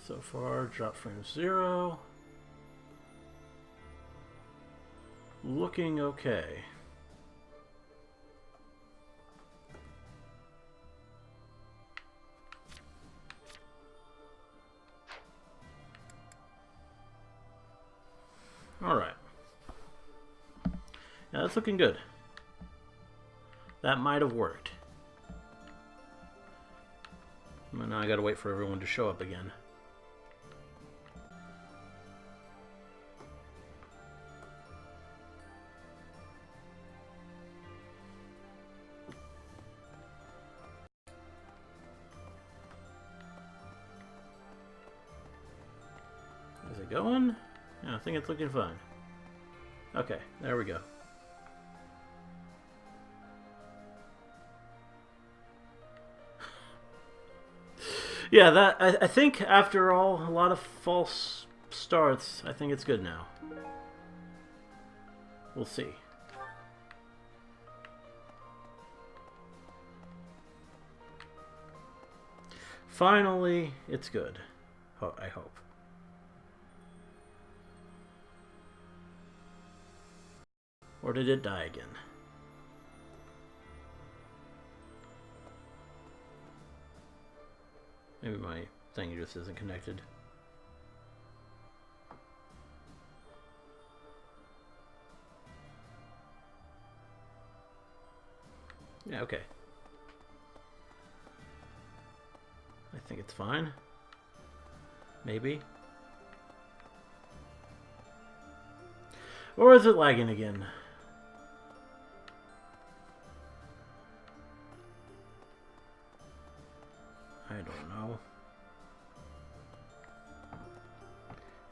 So far, drop frame 0. Looking okay. Alright. Yeah, that's looking good. That might have worked. But now I gotta wait for everyone to show up again. Is it going? Yeah, I think it's looking fine. Okay, there we go. Yeah, that I think after all, a lot of false starts, I think it's good now. We'll see. Finally, it's good. I hope. Or did it die again? Maybe my thing just isn't connected. Yeah, okay. I think it's fine. Maybe. Or is it lagging again? I don't know.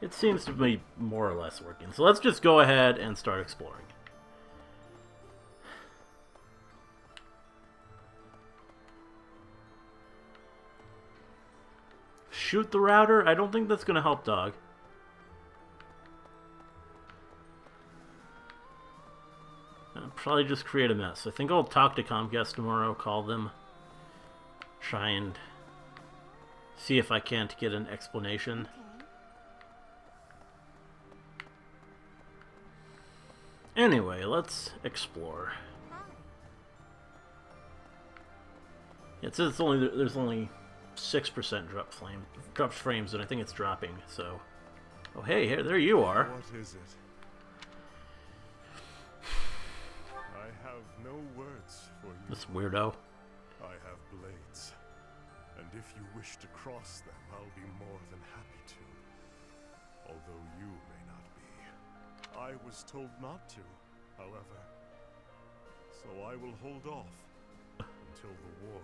It seems to be more or less working. So let's just go ahead and start exploring. Shoot the router? I don't think that's going to help, dog. I'll probably just create a mess. I think I'll talk to Comcast tomorrow, call them, try and see if I can't get an explanation. Anyway, let's explore. It says it's only there's only 6% dropped frames, and I think it's dropping. So, oh hey, there you are. What is it? I have no words for you. This weirdo. I have blades, and if you wish to cross them, I'll be more than happy to. Although you may not be. I was told not to, however. So I will hold off until the war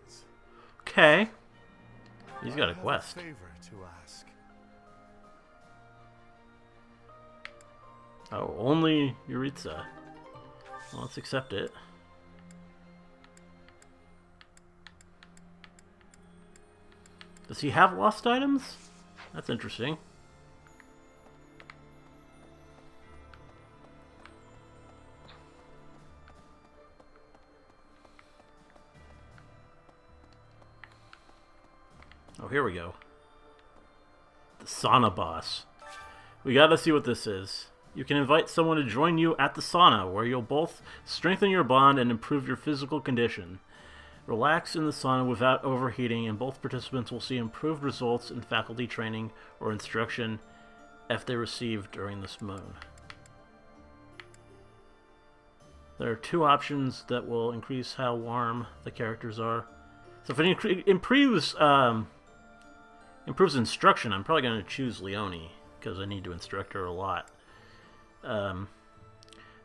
ends. Okay. He's got a I quest. have a favor to ask. Oh, only Yuritsa. Well, let's accept it. Does he have lost items? That's interesting. Oh, here we go. The sauna boss. We gotta see what this is. You can invite someone to join you at the sauna, where you'll both strengthen your bond and improve your physical condition. Relax in the sauna without overheating, and both participants will see improved results in faculty training or instruction if they received during this moon. There are two options that will increase how warm the characters are. So if it improves instruction, I'm probably going to choose Leonie, because I need to instruct her a lot. There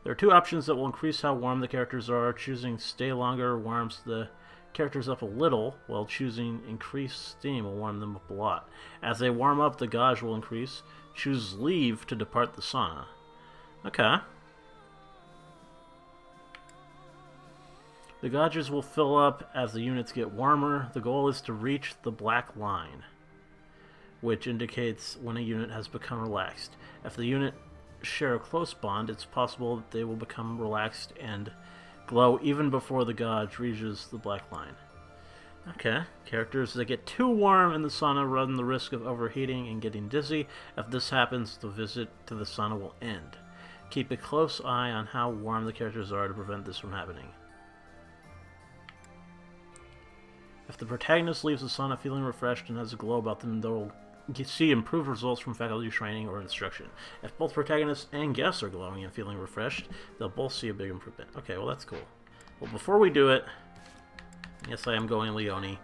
are two options that will increase how warm the characters are. Choosing Stay Longer warms the characters up a little, while choosing Increase Steam will warm them up a lot. As they warm up, the gauge will increase. Choose Leave to depart the sauna. Okay. The gauges will fill up as the units get warmer. The goal is to reach the black line, which indicates when a unit has become relaxed. If the unit share a close bond, it's possible that they will become relaxed and glow even before the gauge reaches the black line. Okay. Characters that get too warm in the sauna run the risk of overheating and getting dizzy. If this happens, the visit to the sauna will end. Keep a close eye on how warm the characters are to prevent this from happening. If the protagonist leaves the sauna feeling refreshed and has a glow about them, they'll see improved results from faculty training or instruction. If both protagonists and guests are glowing and feeling refreshed, they'll both see a big improvement. Okay, well that's cool. Well, before we do it, yes, I am going Leone.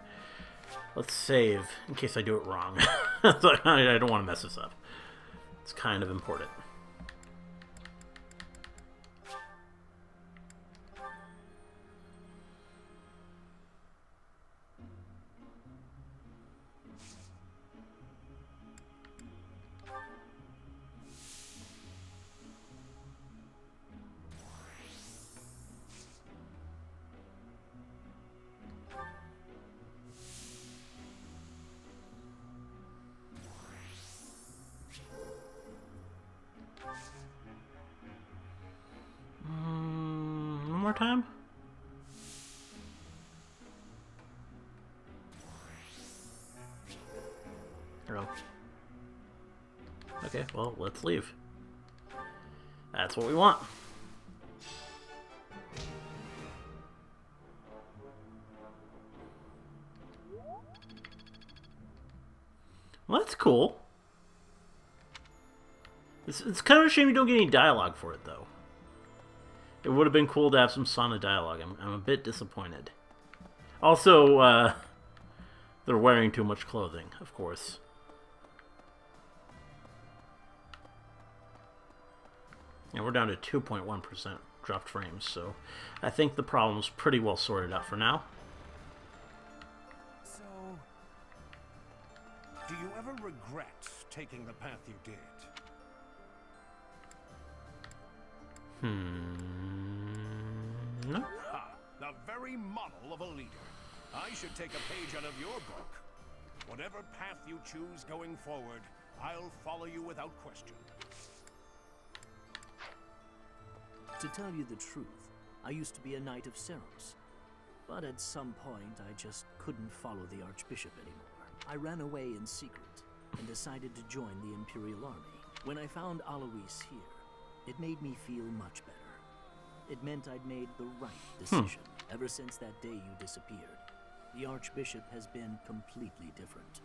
Let's save in case I do it wrong. I don't want to mess this up. It's kind of important. One more time? Oh. Okay, well, let's leave. That's what we want. Well, that's cool. It's kind of a shame you don't get any dialogue for it, though. It would have been cool to have some sauna dialogue. I'm a bit disappointed. Also, they're wearing too much clothing, of course. And we're down to 2.1% dropped frames, so I think the problem's pretty well sorted out for now. So, do you ever regret taking the path you did? No? Ha! The very model of a leader. I should take a page out of your book. Whatever path you choose going forward, I'll follow you without question. To tell you the truth, I used to be a Knight of Ceros. But at some point, I just couldn't follow the Archbishop anymore. I ran away in secret and decided to join the Imperial Army. When I found Alois here, it made me feel much better. It meant I'd made the right decision. Ever since that day you disappeared, the Archbishop has been completely different.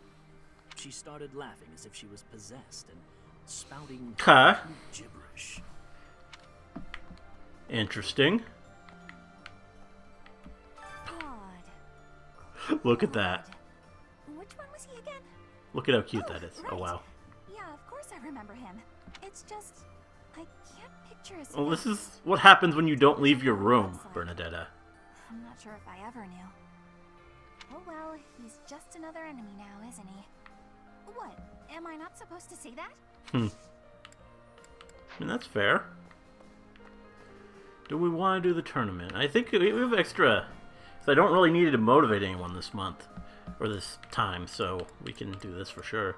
She started laughing as if she was possessed and spouting gibberish. Interesting. God. Look at that. Which one was he again? Look at how cute that is. Right. Oh, wow. Yeah, of course I remember him. It's just, I can't picture his Well, this face. is what happens when you don't leave your room, Bernadetta. I'm not sure if I ever knew. Oh well, he's just another enemy now, isn't he? What? Am I not supposed to say that? I mean, that's fair. Do we want to do the tournament? I think we have extra. So I don't really need to motivate anyone this month. Or this time, so we can do this for sure.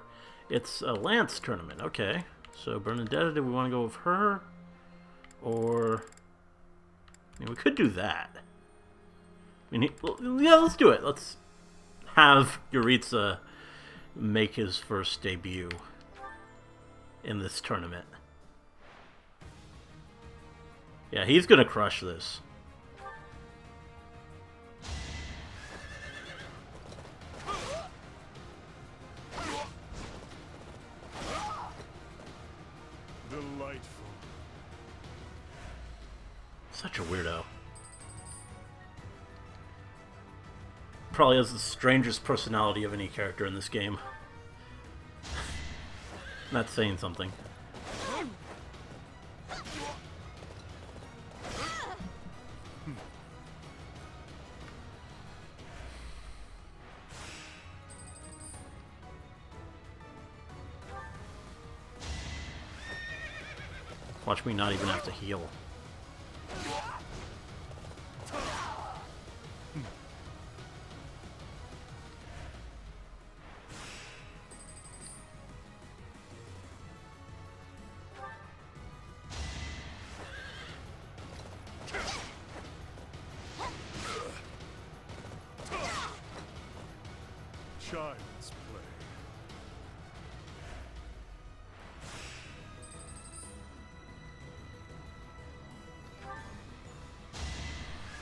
It's a Lance tournament. Okay. So Bernadetta, do we want to go with her? Or... I mean, we could do that. I mean, yeah, let's do it. Let's have Yuritsa make his first debut in this tournament. Yeah, he's gonna crush this. Delightful. Such a weirdo. Probably has the strangest personality of any character in this game. Not saying something. Watch me not even have to heal. Child's play.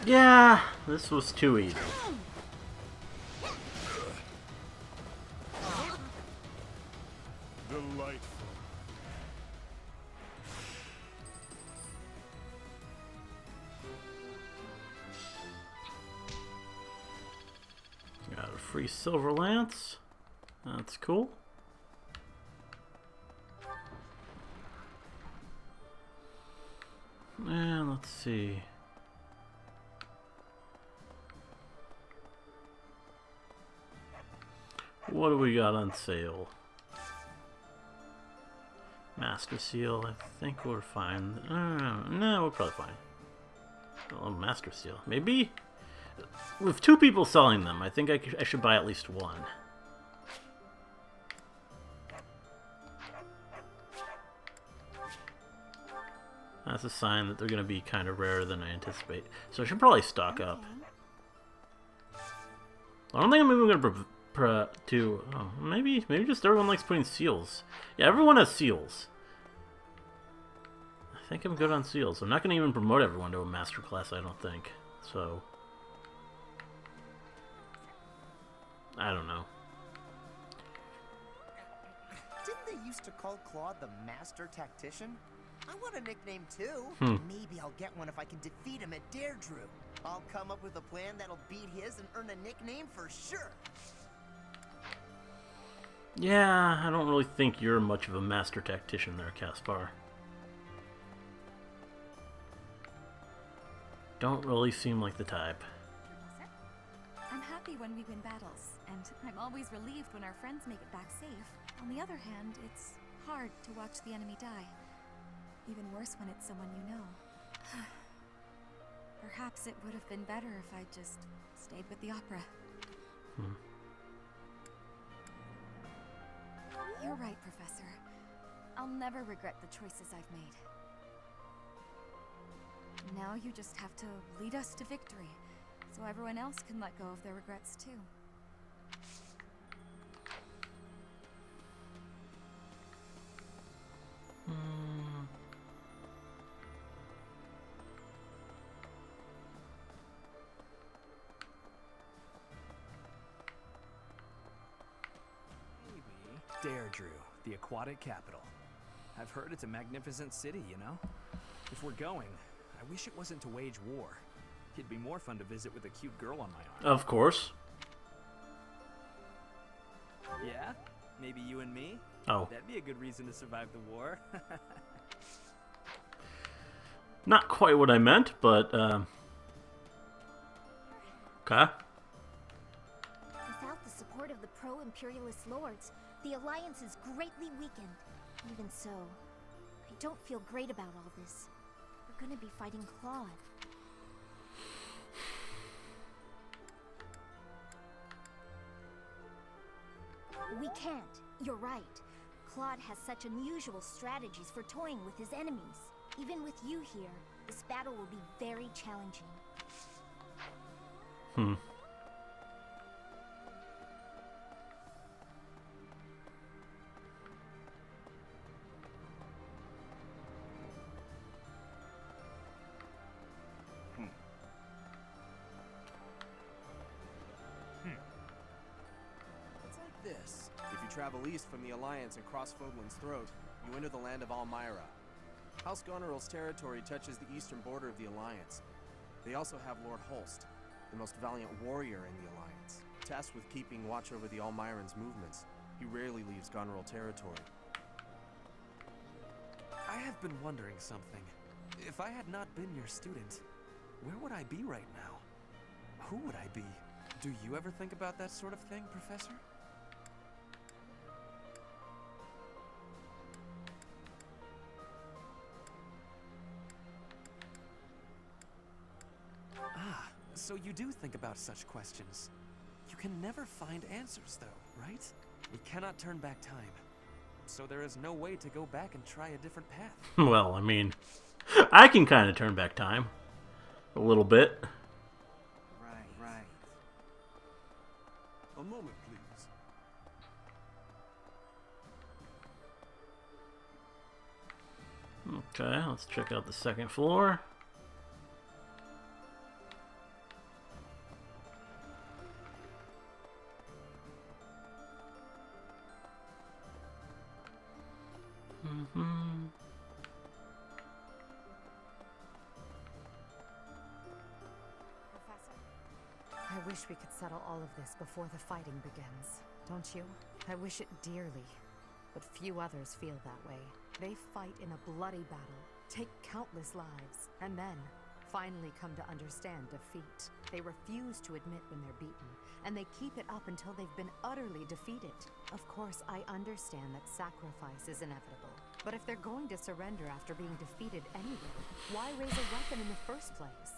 Yeah, this was too easy. Delightful. Got a free silver lance. That's cool. And let's see. What do we got on sale? Master Seal. I think we're fine. No, we're probably fine. Oh, Master Seal. Maybe? With two people selling them, I think I should buy at least one. That's a sign that they're going to be kind of rarer than I anticipate. So I should probably stock up. I don't think I'm even going to maybe just everyone likes putting seals. Yeah, everyone has seals. I think I'm good on seals. I'm not going to even promote everyone to a master class, I don't think. So I don't know. Didn't they used to call Claude the Master Tactician? I want a nickname too. Maybe I'll get one if I can defeat him at Deirdre. I'll come up with a plan that'll beat his and earn a nickname for sure. Yeah, I don't really think you're much of a master tactician there, Caspar. Don't really seem like the type. I'm happy when we win battles, and I'm always relieved when our friends make it back safe. On the other hand, it's hard to watch the enemy die. Even worse when it's someone you know. Perhaps it would have been better if I just stayed with the opera. You're right, Professor. I'll never regret the choices I've made. Now you just have to lead us to victory, so everyone else can let go of their regrets too. Deirdre, the aquatic capital. I've heard it's a magnificent city, you know? If we're going, I wish it wasn't to wage war. It'd be more fun to visit with a cute girl on my arm. Of course. Yeah? Maybe you and me? Oh. That'd be a good reason to survive the war. Not quite what I meant, but, okay. Without the support of the pro-imperialist lords, the Alliance is greatly weakened. Even so, I don't feel great about all this. We're gonna be fighting Claude. We can't. You're right. Claude has such unusual strategies for toying with his enemies. Even with you here, this battle will be very challenging. It's like this. If you travel east from the Alliance and cross Fogland's throat, you enter the land of Almyra. House Goneril's territory touches the eastern border of the Alliance. They also have Lord Holst, the most valiant warrior in the Alliance, tasked with keeping watch over the Almyrans' movements. He rarely leaves Goneril territory. I have been wondering something. If I had not been your student, where would I be right now? Who would I be? Do you ever think about that sort of thing, Professor? Ah, so you do think about such questions. You can never find answers, though, right? We cannot turn back time. So there is no way to go back and try a different path. Well, I mean, I can kind of turn back time. A little bit. Right. Well, moment, please. Okay, let's check out the second floor. Professor, I wish we could settle all of this before the fighting begins. Don't you? I wish it dearly. But few others feel that way. They fight in a bloody battle, take countless lives, and then finally come to understand defeat. They refuse to admit when they're beaten, and they keep it up until they've been utterly defeated. Of course, I understand that sacrifice is inevitable. But if they're going to surrender after being defeated anyway, why raise a weapon in the first place?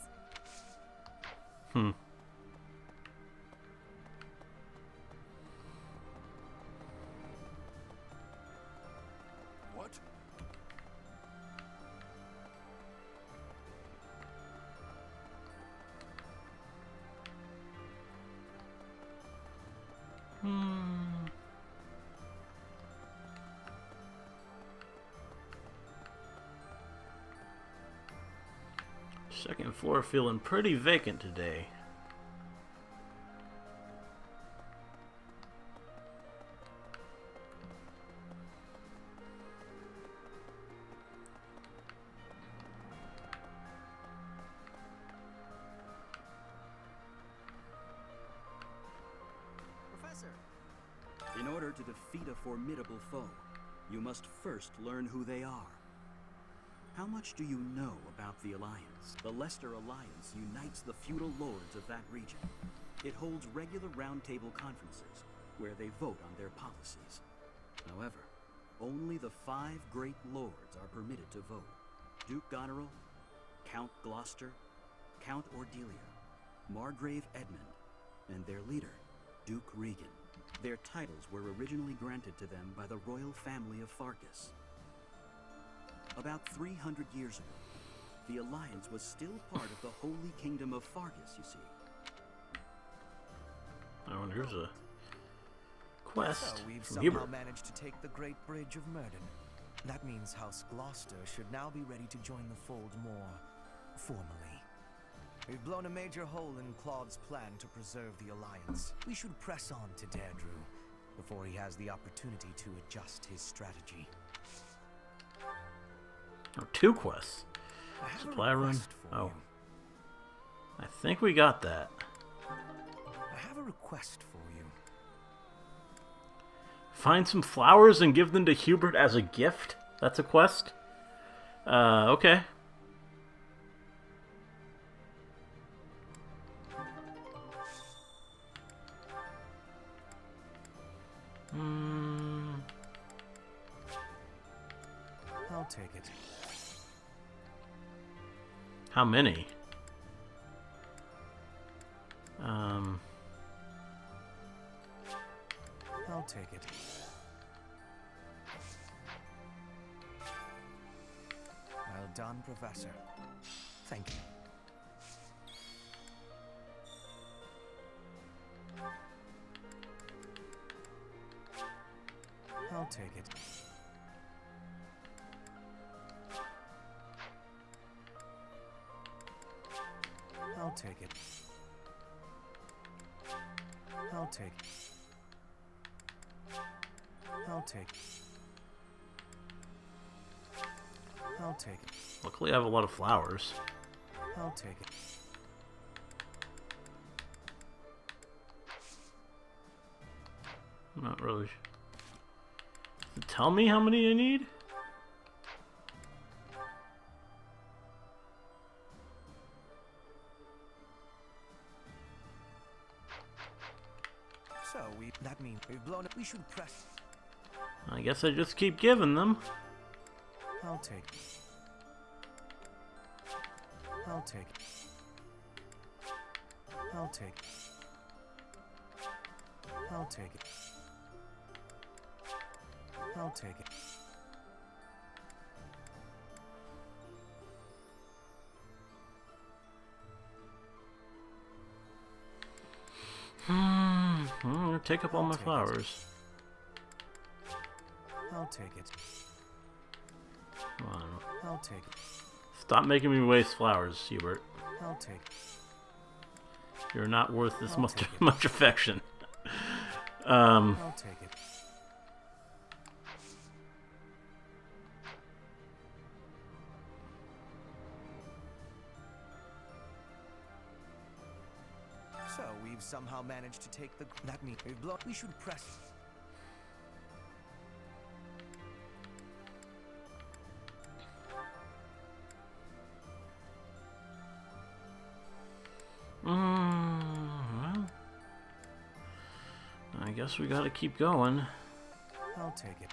What? Second floor feeling pretty vacant today. Professor! In order to defeat a formidable foe, you must first learn who they are. How much do you know about the Alliance? The Leicester Alliance unites the feudal lords of that region. It holds regular roundtable conferences, where they vote on their policies. However, only the 5 great lords are permitted to vote. Duke Goneril, Count Gloucester, Count Ordelia, Margrave Edmund, and their leader, Duke Regan. Their titles were originally granted to them by the royal family of Farkas. About 300 years ago, the Alliance was still part of the Holy Kingdom of Farkas, you see. Oh, and here's a quest So we've from somehow Hubert. managed to take the Great Bridge of Murden. That means House Gloucester should now be ready to join the fold more formally. We've blown a major hole in Claude's plan to preserve the Alliance. We should press on to Deirdre before he has the opportunity to adjust his strategy. Or 2 quests. I have Supply a room. request for Oh. you. I think we got that. I have a request for you. Find some flowers and give them to Hubert as a gift? That's a quest? Okay. I'll take it. How many? I'll take it. Well done, Professor. Thank you. I'll take it. I'll take it. I'll take it. I'll take it. I'll take it. Luckily I have a lot of flowers. I'll take it. I'm not really... Does it tell me how many I need? So that means we've blown it. We should press. I guess I just keep giving them. I'll take it. I'll take it. I'll take it. I'll take it. I'll take it. take up all my flowers. I'll take it. Come on. I'll take it. Stop making me waste flowers, Hubert. I'll take it. You're not worth this much, take it. much affection. I'll take it. So we've somehow managed to take the. That means we should press. Well, I guess we gotta keep going. I'll take it.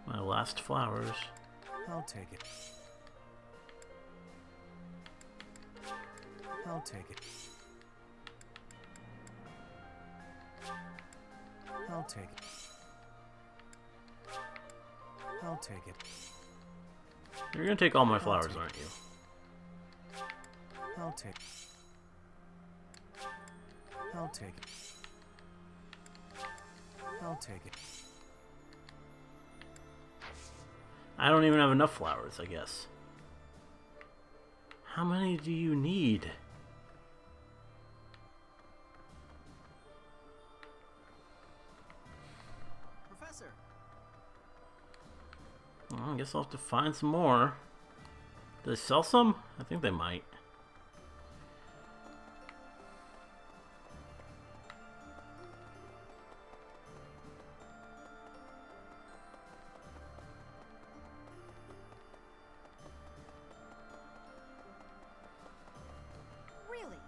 My last flowers. I'll take it. I'll take it. I'll take it. I'll take it. You're gonna take all my flowers, aren't you? I'll take it. I'll take it. I'll take it. I don't even have enough flowers, I guess. How many do you need? Professor. Well, I guess I'll have to find some more. Do they sell some? I think they might. Really?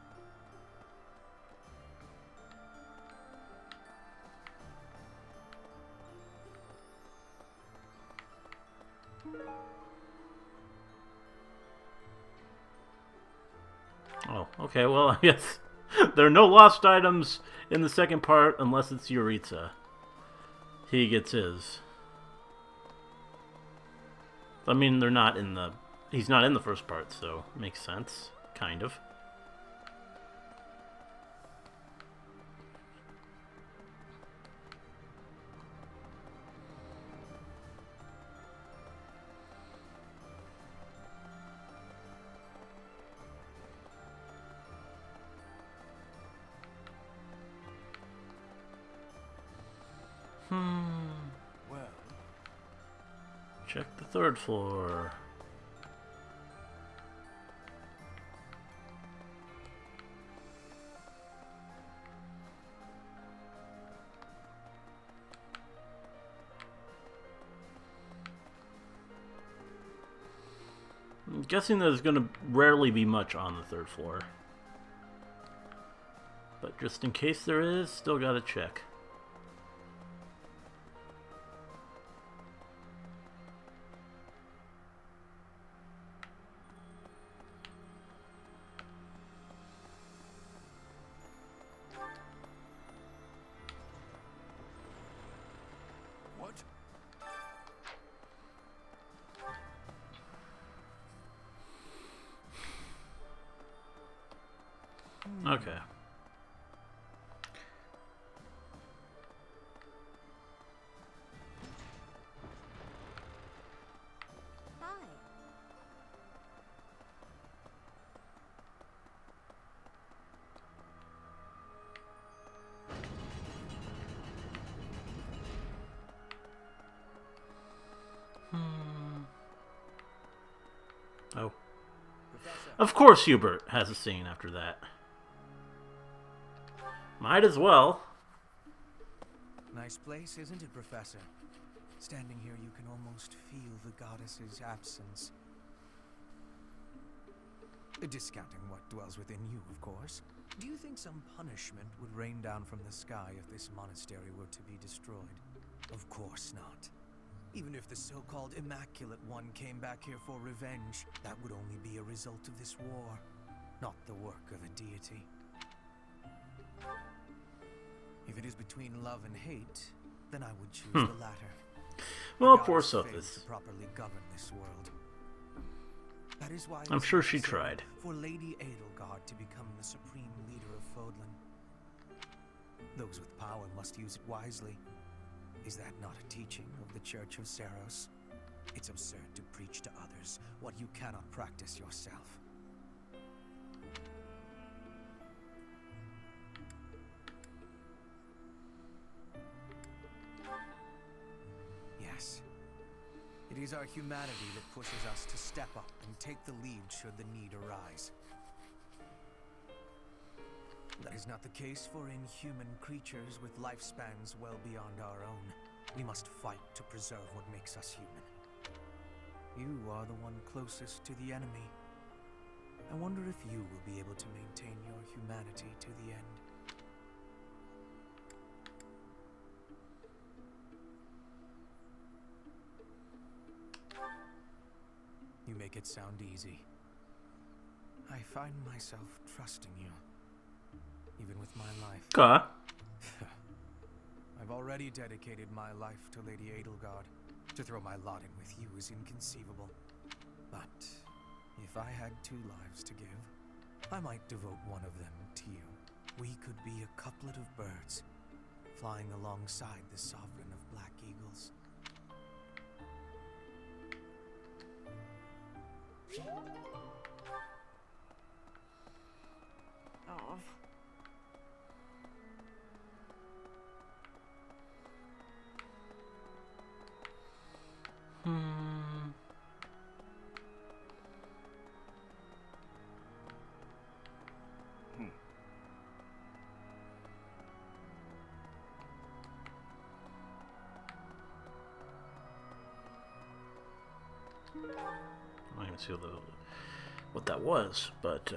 Oh, okay, well, I guess there are no lost items in the second part unless it's Yuritsa. He gets his. I mean, they're not in the... He's not in the first part, so makes sense. Kind of. Well, Check the third floor. I'm guessing there's going to rarely be much on the third floor. But just in case there is, still gotta check. what? Okay. Hi. Oh. Professor. Of course Hubert has a scene after that. Might as well. Nice place, isn't it, Professor? Standing here, you can almost feel the goddess's absence. Discounting what dwells within you, of course. Do you think some punishment would rain down from the sky if this monastery were to be destroyed? Of course not. Even if the so-called Immaculate One came back here for revenge, that would only be a result of this war, not the work of a deity. If it is between love and hate, then I would choose the latter. Well, The poor goddess failed Sophis. to properly govern this world. That is why it I'm is sure she necessary tried. for Lady Edelgard to become the supreme leader of Fodlan. Those with power must use it wisely. Is that not a teaching of the Church of Seros? It's absurd to preach to others what you cannot practice yourself. Yes. It is our humanity that pushes us to step up and take the lead should the need arise. That is not the case for inhuman creatures with lifespans well beyond our own. We must fight to preserve what makes us human. You are the one closest to the enemy. I wonder if you will be able to maintain your humanity to the end. You make it sound easy. I find myself trusting you. Even with my life. Okay. I've already dedicated my life to Lady Edelgard. To throw my lot in with you is inconceivable. But if I had 2 lives to give, I might devote one of them to you. We could be a couplet of birds, flying alongside the sovereign of Black Eagles. Oh. I don't even see what that was, but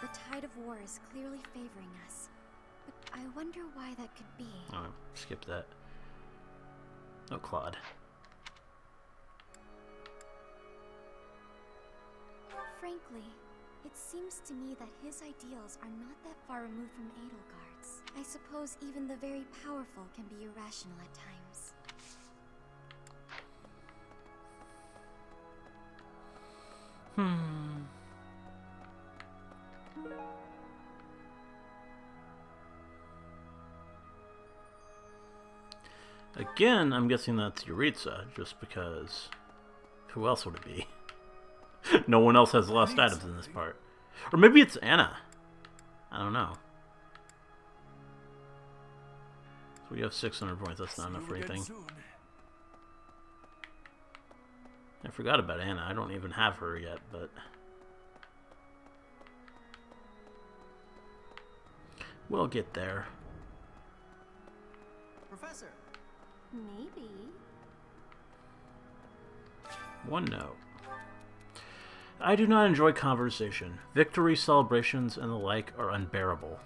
The tide of war is clearly favoring us, but I wonder why that could be. oh, skip that. Oh, Claude. Frankly, it seems to me that his ideals are not that far removed from Edelgard's. I suppose even the very powerful can be irrational at times. Again, I'm guessing that's Yuritsa, just because who else would it be? No one else has lost items in this part. Or maybe it's Anna. I don't know. So we have 600 points. That's not enough for anything. I forgot about Anna. I don't even have her yet, but we'll get there. Professor. Maybe. One note. I do not enjoy conversation. Victory celebrations and the like are unbearable.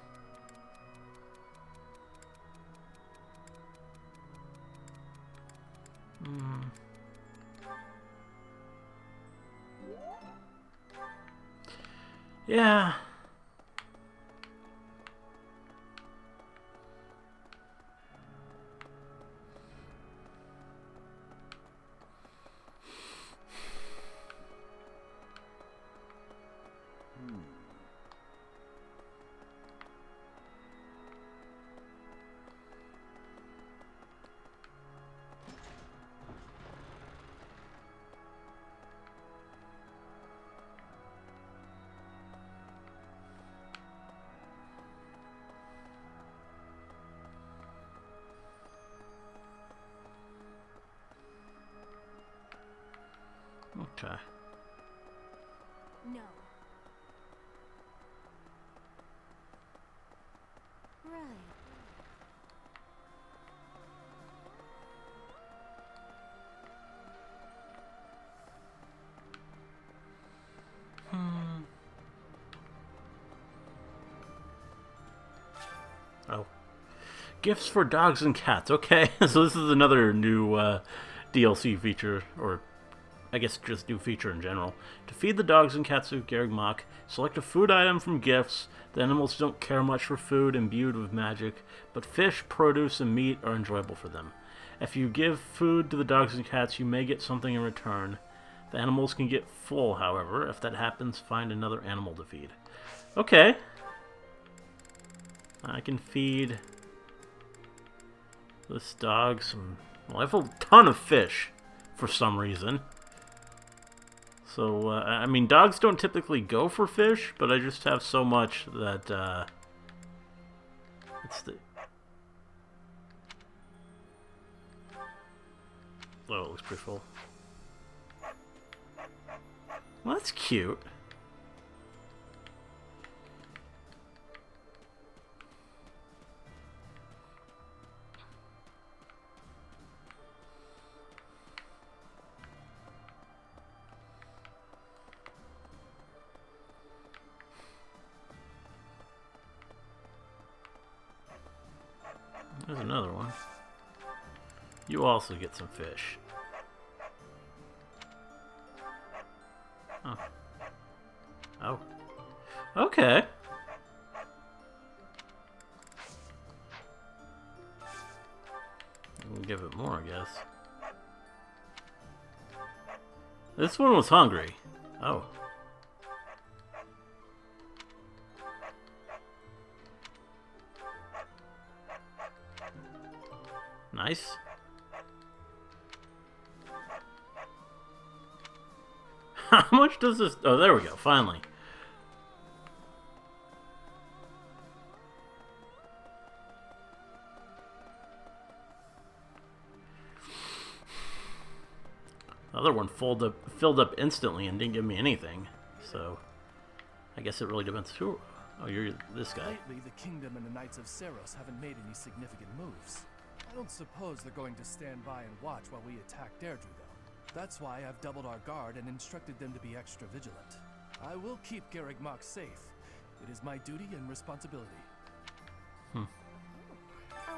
Yeah. Okay. No. Right. Oh. Gifts for dogs and cats. Okay, so this is another new DLC feature, or I guess just new feature in general. To feed the dogs and cats of Garreg select a food item from gifts. The animals don't care much for food imbued with magic, but fish, produce, and meat are enjoyable for them. If you give food to the dogs and cats, you may get something in return. The animals can get full, however. If that happens, find another animal to feed. Okay. I can feed this dog some... Well, I have a ton of fish for some reason. So, I mean, dogs don't typically go for fish, but I just have so much that, it's the... Oh, it looks pretty full. Well, that's cute. There's another one. You also get some fish. Oh. Oh. Okay. We'll give it more, I guess. This one was hungry. Oh. Nice. How much does this... Oh, there we go, finally. The other one filled up instantly and didn't give me anything. So, I guess it really depends who... Oh, you're this guy. Lately, the Kingdom and the Knights of Seros haven't made any significant moves. I don't suppose they're going to stand by and watch while we attack Deirdre, though. That's why I've doubled our guard and instructed them to be extra vigilant. I will keep Garreg Mach safe. It is my duty and responsibility. Oh,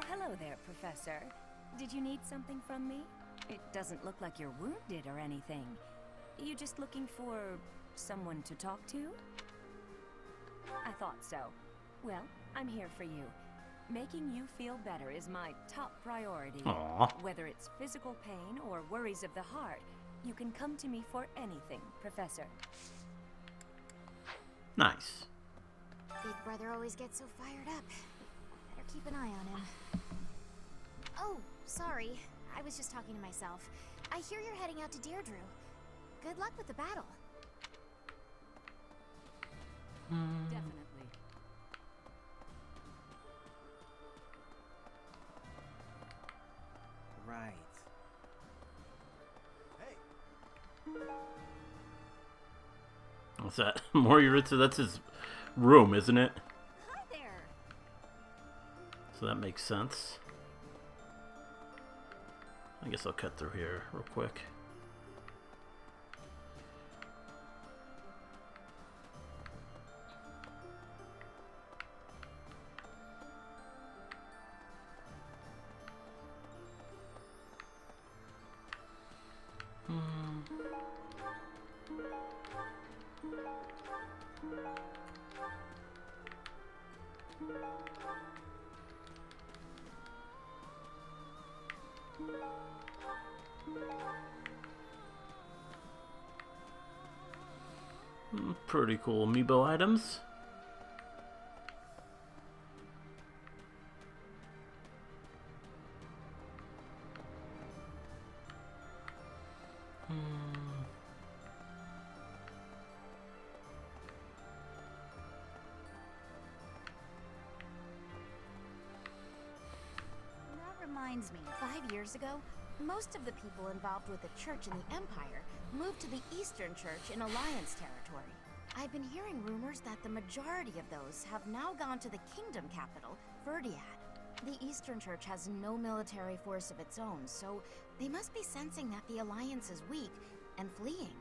hello there, Professor. Did you need something from me? It doesn't look like you're wounded or anything. You just looking for someone to talk to? I thought so. Well, I'm here for you. Making you feel better is my top priority. Aww. Whether it's physical pain or worries of the heart, you can come to me for anything, Professor. Nice. Big brother always gets so fired up. Better keep an eye on him. Oh, sorry. I was just talking to myself. I hear you're heading out to Deirdre. Good luck with the battle. Definitely. Right. Hey. What's that? Morioritsu, that's his room, isn't it? Hi there. So that makes sense. I guess I'll cut through here real quick. Pretty cool amiibo items. That reminds me, 5 years ago, most of the people involved with the church in the Empire moved to the Eastern Church in Alliance territory. I've been hearing rumors that the majority of those have now gone to the kingdom capital, Verdiad. The Eastern Church has no military force of its own, so they must be sensing that the Alliance is weak and fleeing.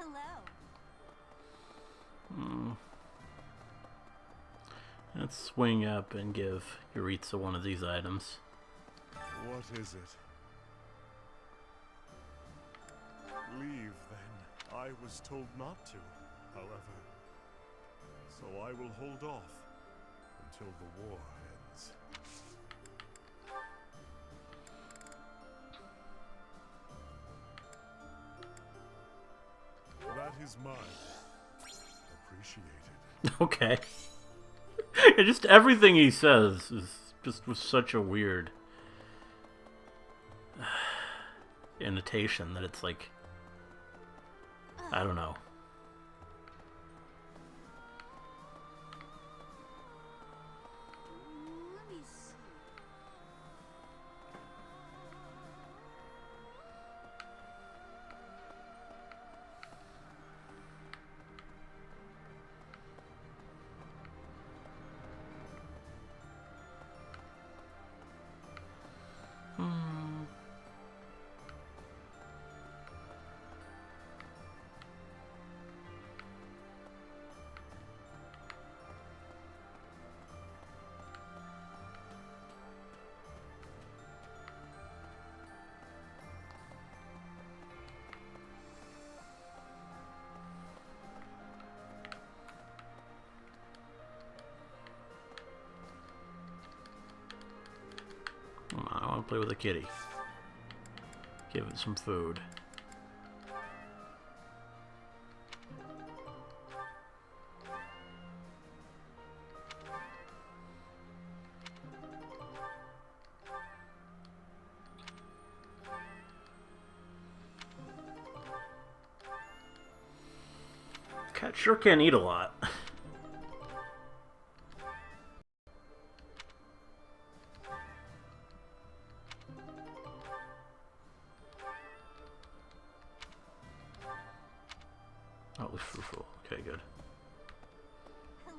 Hello. Let's swing up and give Yuritsa one of these items. What is it? Leave, then. I was told not to, however. So I will hold off until the war ends. That is mine. Appreciated. Okay. Just everything he says is just with such a weird annotation that it's like, I don't know. Let me see. I want to play with a kitty. Give it some food. Cat sure can eat a lot. Oh, it was fruitful. Okay, good. Hello.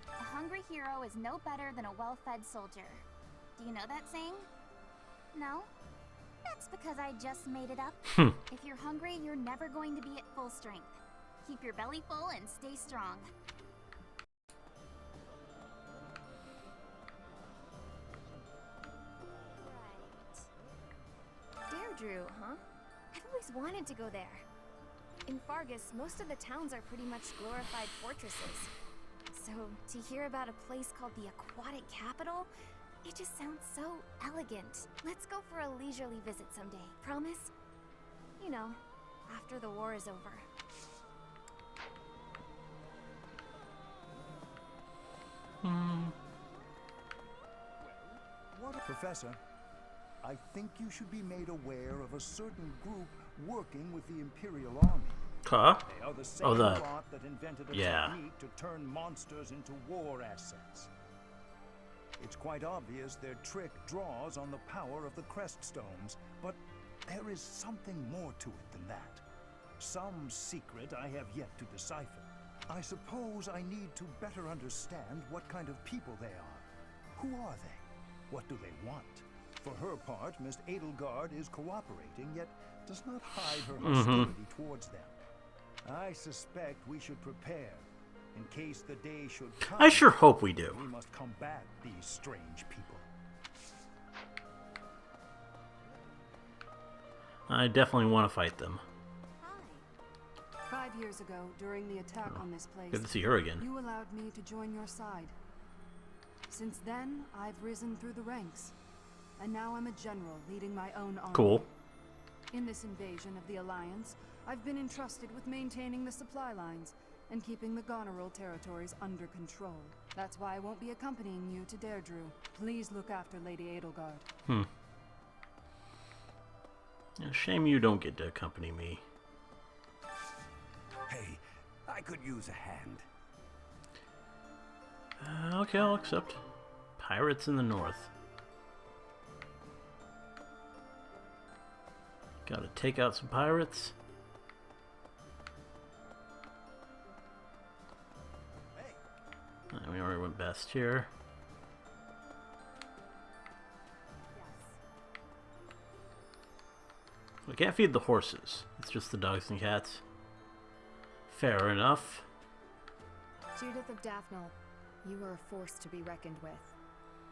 A hungry hero is no better than a well-fed soldier. Do you know that saying? No? That's because I just made it up. If you're hungry, you're never going to be at full strength. Keep your belly full and stay strong. Right. Deirdre, huh? I've always wanted to go there. In Fargus, most of the towns are pretty much glorified fortresses. So, to hear about a place called the Aquatic Capital, it just sounds so elegant. Let's go for a leisurely visit someday, promise? You know, after the war is over. Professor, I think you should be made aware of a certain group working with the Imperial Army. Huh? They are the same Oh, lot that invented a yeah. technique to turn monsters into war assets. It's quite obvious their trick draws on the power of the crest stones, but there is something more to it than that. Some secret I have yet to decipher. I suppose I need to better understand what kind of people they are. Who are they? What do they want? For her part, Miss Edelgard is cooperating, yet does not hide her hostility towards them. I suspect we should prepare, in case the day should come. I sure hope we do. We must combat these strange people. I definitely want to fight them. 5 years ago, during the attack on this place, Good to see her again. you allowed me to join your side. Since then, I've risen through the ranks, and now I'm a general leading my own army. Cool. In this invasion of the Alliance, I've been entrusted with maintaining the supply lines and keeping the Goneril territories under control. That's why I won't be accompanying you to Deirdre. Please look after Lady Edelgard. Shame you don't get to accompany me. Hey, I could use a hand. Okay, I'll accept. Pirates in the north. Gotta take out some pirates. We already went best here. We can't feed the horses. It's just the dogs and cats. Fair enough. Judith of Daphne, you are a force to be reckoned with.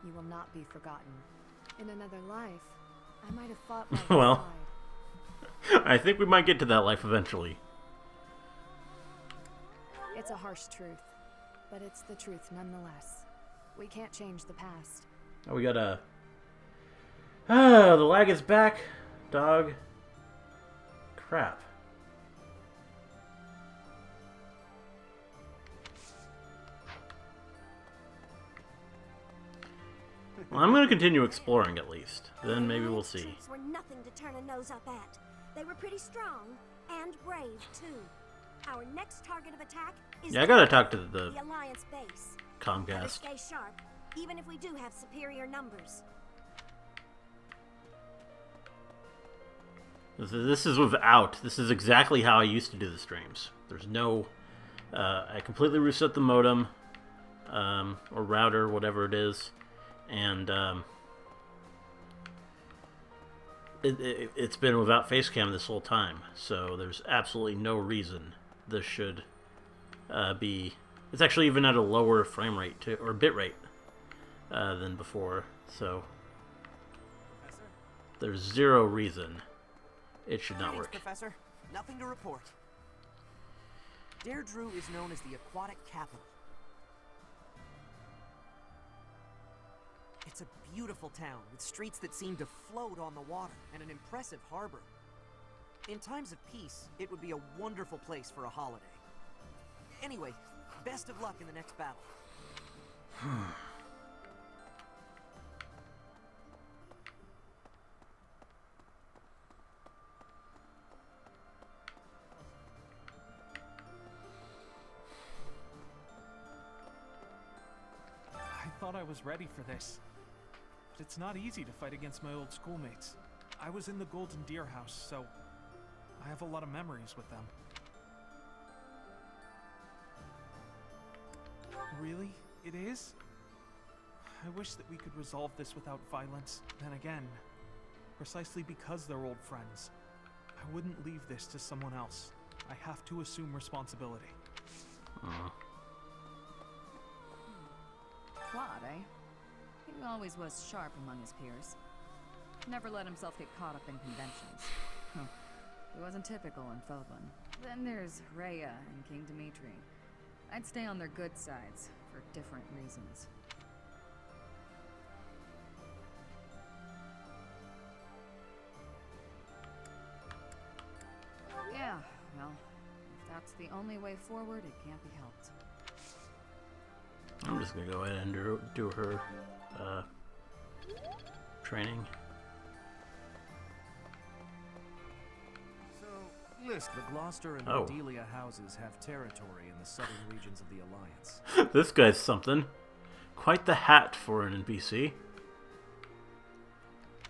You will not be forgotten. In another life, I might have fought by your Well, side. I think we might get to that life eventually. It's a harsh truth, but it's the truth nonetheless. We can't change the past. Oh, we got a... Ah, the lag is back, dog. Crap. Well, I'm going to continue exploring at least. Then maybe we'll see. Troops were nothing to turn a nose up at. They were pretty strong and brave too. Our next target of attack is Yeah, I gotta talk to the Alliance base. Comcast. Better stay sharp, even if we do have superior numbers. This is without. This is exactly how I used to do the streams. There's no... I completely reset the modem, or router, whatever it is, and it's been without facecam this whole time. So there's absolutely no reason this should be... It's actually even at a lower frame rate, too, or bit rate, than before. So there's zero reason it should not work. Professor. Nothing to report. Deirdre is known as the aquatic capital. It's a beautiful town with streets that seem to float on the water and an impressive harbor. In times of peace, it would be a wonderful place for a holiday. Anyway, best of luck in the next battle. I thought I was ready for this. But it's not easy to fight against my old schoolmates. I was in the Golden Deer House, so I have a lot of memories with them. Really? It is? I wish that we could resolve this without violence. Then again, precisely because they're old friends, I wouldn't leave this to someone else. I have to assume responsibility. Claude, eh? He always was sharp among his peers. Never let himself get caught up in conventions. He wasn't typical in Fodlan. Then there's Rhea and King Dimitri. I'd stay on their good sides, for different reasons. Yeah, well, if that's the only way forward, it can't be helped. I'm just gonna go ahead and do her training. So, listen, the Gloucester and Oh. Cordelia houses have territory in the southern regions of the Alliance. This guy's something. Quite the hat for an NPC.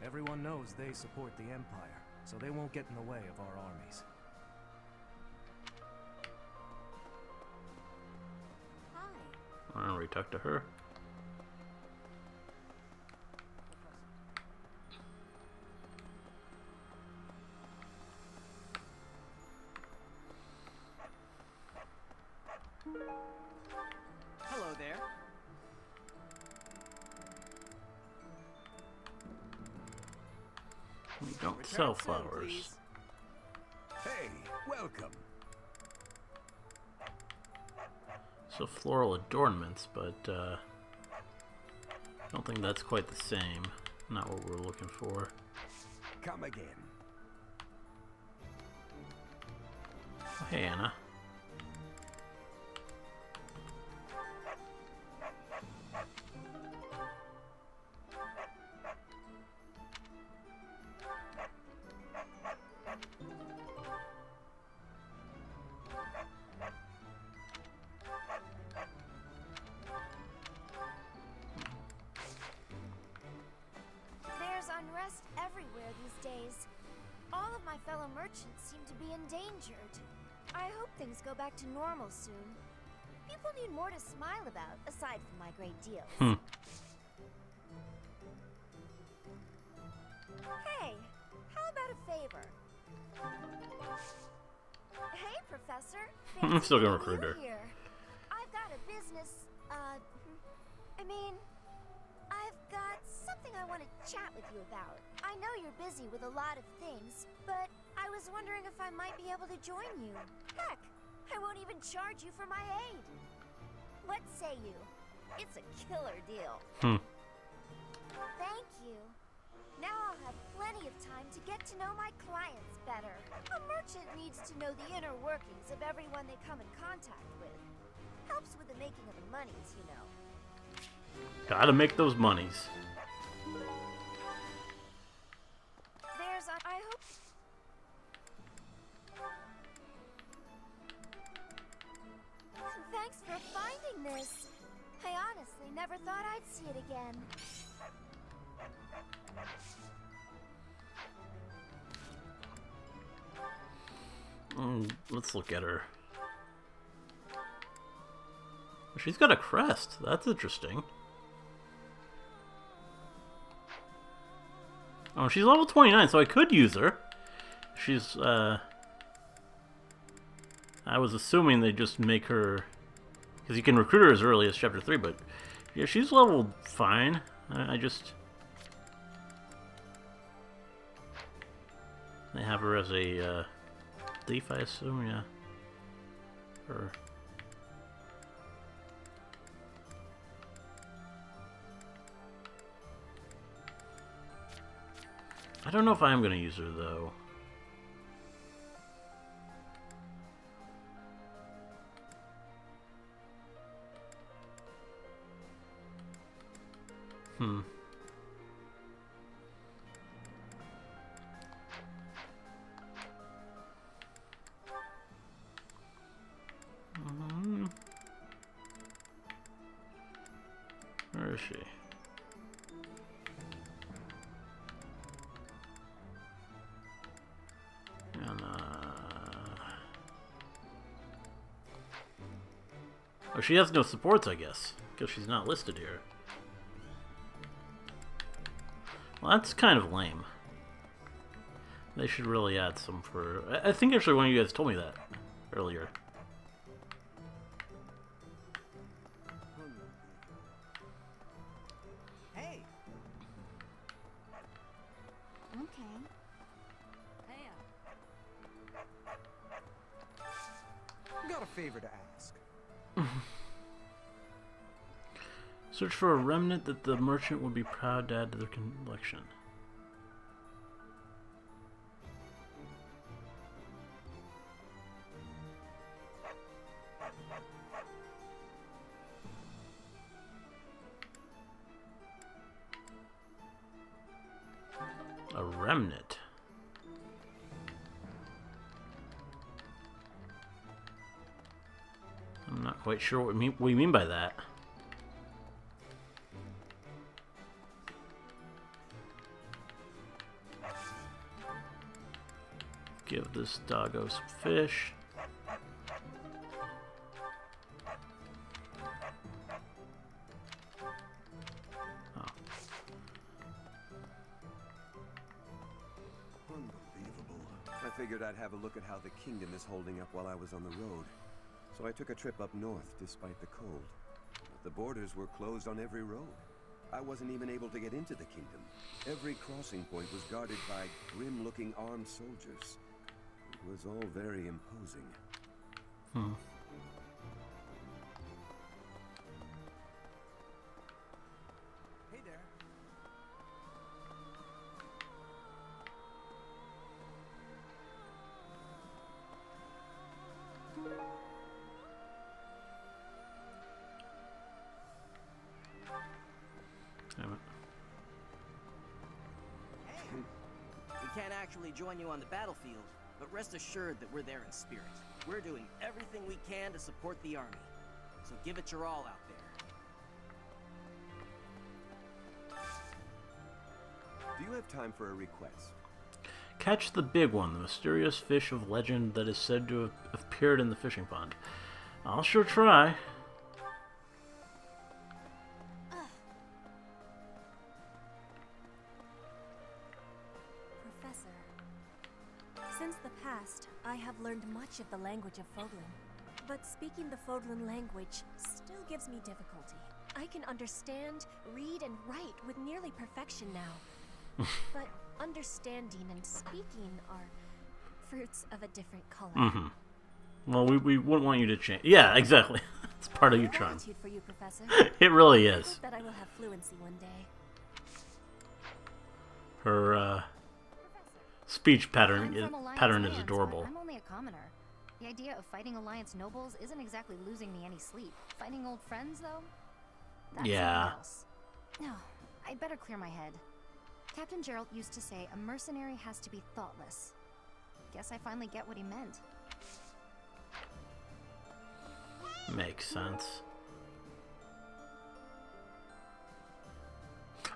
Everyone knows they support the Empire, so they won't get in the way of our armies. I already talked to her. Hello there. We don't sell flowers. Hey, welcome. So floral adornments, but I don't think that's quite the same. Not what we're looking for. Come again. Oh, hey, Anna. There's unrest everywhere these days. All of my fellow merchants seem to be endangered. I hope things go back to normal soon. People need more to smile about, aside from my great deals. Hey, how about a favor? Hey, Professor. I'm still gonna Fancy recruit her. meeting you here. I've got a business, I've got something I want to chat with you about. I know you're busy with a lot of things, but I was wondering if I might be able to join you. Heck, I won't even charge you for my aid. What say you? It's a killer deal. Thank you. Now I'll have plenty of time to get to know my clients better. A merchant needs to know the inner workings of everyone they come in contact with. Helps with the making of the monies, you know. Gotta make those monies. I hope... Thanks for finding this. I honestly never thought I'd see it again. Let's look at her. She's got a crest. That's interesting. Oh, she's level 29, so I could use her. She's, I was assuming they just make her... Because you can recruit her as early as Chapter 3, but... Yeah, she's leveled fine. I just... They have her as a, thief, I assume, yeah. Or... I don't know if I am going to use her, though. Where is she? And, oh, she has no supports, I guess, because she's not listed here. Well, that's kind of lame. They should really add some for... I think actually one of you guys told me that earlier. Hey! Okay. Got a favor to ask. Search for a remnant that the merchant would be proud to add to their collection. A remnant. I'm not quite sure what we mean by that. Give this doggo some fish. Oh. Unbelievable. I figured I'd have a look at how the kingdom is holding up while I was on the road. So I took a trip up north despite the cold. But the borders were closed on every road. I wasn't even able to get into the kingdom. Every crossing point was guarded by grim-looking armed soldiers. It was all very imposing. Hey there. We can't actually join you on the battlefield, but rest assured that we're there in spirit. We're doing everything we can to support the army. So give it your all out there. Do you have time for a request? Catch the big one, the mysterious fish of legend that is said to have appeared in the fishing pond. I'll sure try. Professor, since the past, I have have learned much of the language of Fodlan, but speaking the Fodlan language still gives me difficulty. I can understand, read, and write with nearly perfection now. But understanding and speaking are fruits of a different color. Mm-hmm. Well, we wouldn't want you to change. Yeah, exactly. It's part of your charm. Gratitude for you, Professor. It really I is. hope that I will have fluency one day. Her speech pattern I'm from Alliance is lands, but adorable. I'm only a commoner. The idea of fighting Alliance nobles isn't exactly losing me any sleep. Finding old friends, though? That's Yeah. something else. No, I'd better clear my head. Captain Gerald used to say a mercenary has to be thoughtless. Guess I finally get what he meant. Makes sense.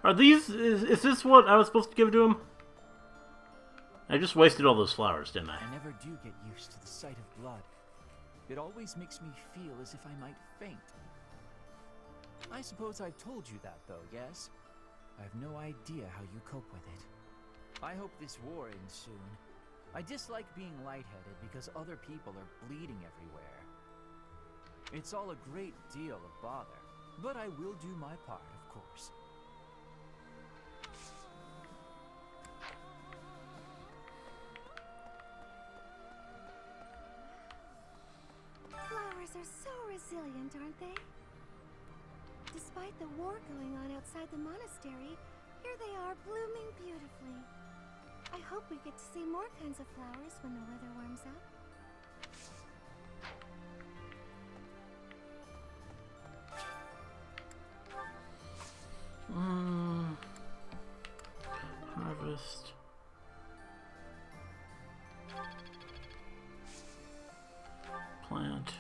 Are these... Is this what I was supposed to give to him? I just wasted all those flowers, didn't I? I never do get used to the sight of blood. It always makes me feel as if I might faint. I suppose I've told you that, though, yes? I have no idea how you cope with it. I hope this war ends soon. I dislike being lightheaded because other people are bleeding everywhere. It's all a great deal of bother, but I will do my part, of course. Flowers are so resilient, aren't they? Despite the war going on outside the monastery, here they are blooming beautifully. I hope we get to see more kinds of flowers when the weather warms up. Harvest. Plant.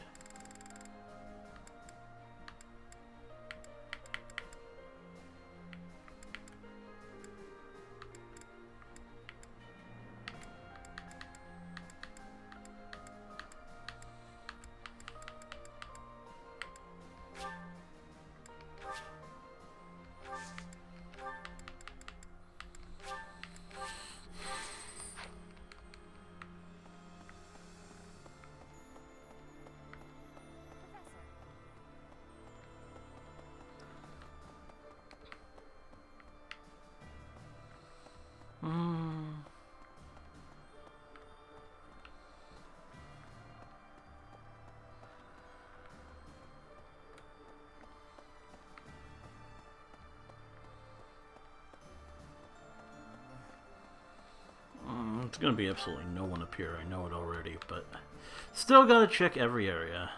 It's gonna be absolutely no one up here. I know it already, but still gotta check every area.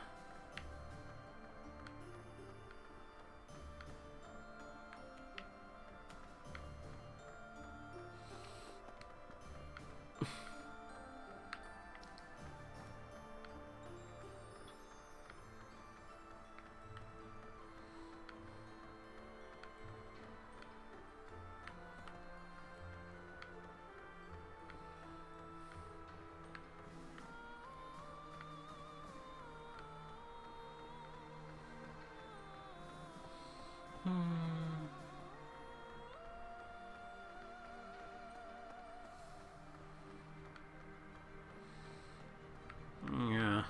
Yeah,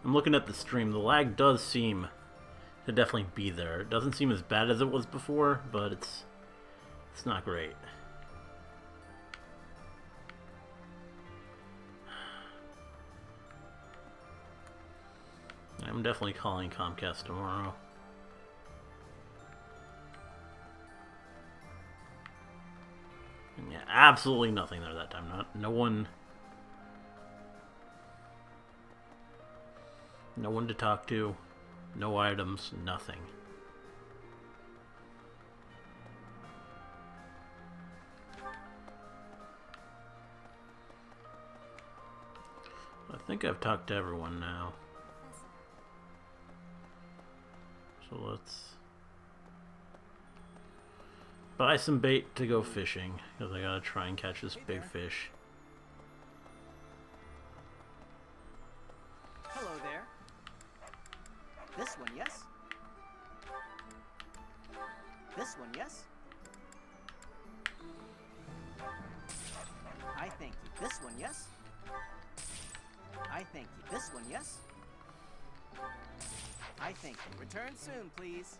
I'm looking at the stream. The lag does seem to definitely be there. It doesn't seem as bad as it was before, but it's not great. I'm definitely calling Comcast tomorrow. And yeah, absolutely nothing there that time. No one to talk to, no items, nothing. I think I've talked to everyone now. So let's buy some bait to go fishing, because I gotta try and catch this big fish. Hello there. This one, yes? This one, yes? I thank you. This one, yes? I thank you. This one, yes? I thank you. Return soon, please.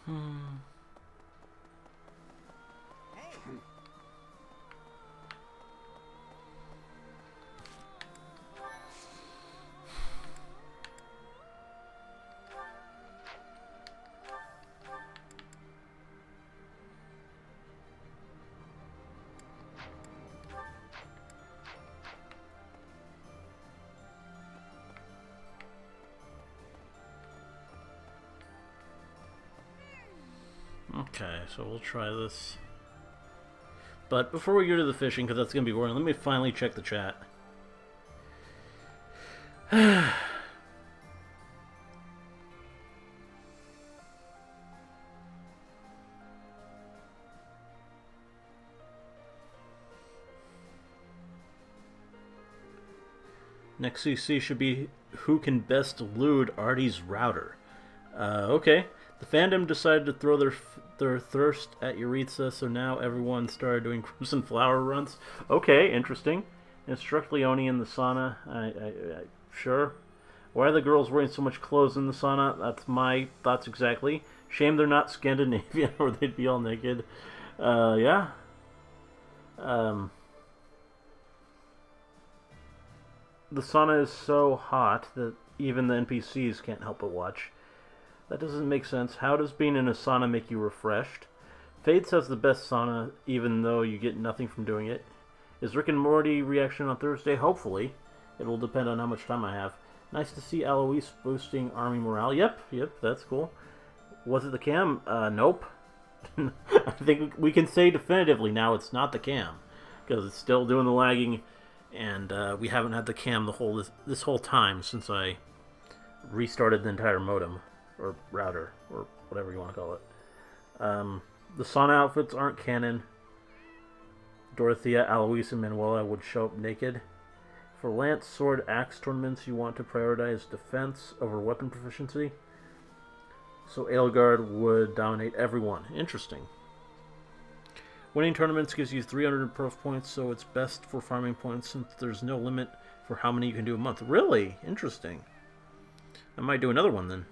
Hey. Okay, so we'll try this. But before we go to the fishing, because that's going to be boring, let me finally check the chat. Next CC should be who can best elude Artie's router. Okay. The fandom decided to throw their thirst at Yuritsa, so now everyone started doing Crimson Flower runs. Okay, interesting. Instruct Leone in the sauna. Sure. Why are the girls wearing so much clothes in the sauna? That's my thoughts exactly. Shame they're not Scandinavian or they'd be all naked. Yeah. The sauna is so hot that even the NPCs can't help but watch. That doesn't make sense. How does being in a sauna make you refreshed? Fates has the best sauna, even though you get nothing from doing it. Is Rick and Morty reaction on Thursday? Hopefully. It will depend on how much time I have. Nice to see Alois boosting army morale. Yep, that's cool. Was it the cam? Nope. I think we can say definitively now it's not the cam, because it's still doing the lagging, and we haven't had the cam this whole time since I restarted the entire modem. Or router, or whatever you want to call it. The sauna outfits aren't canon. Dorothea, Alois, and Manuela would show up naked. For lance, sword, axe tournaments, you want to prioritize defense over weapon proficiency. So Edelgard would dominate everyone. Interesting. Winning tournaments gives you 300 prof points, so it's best for farming points since there's no limit for how many you can do a month. Really? Interesting. I might do another one then.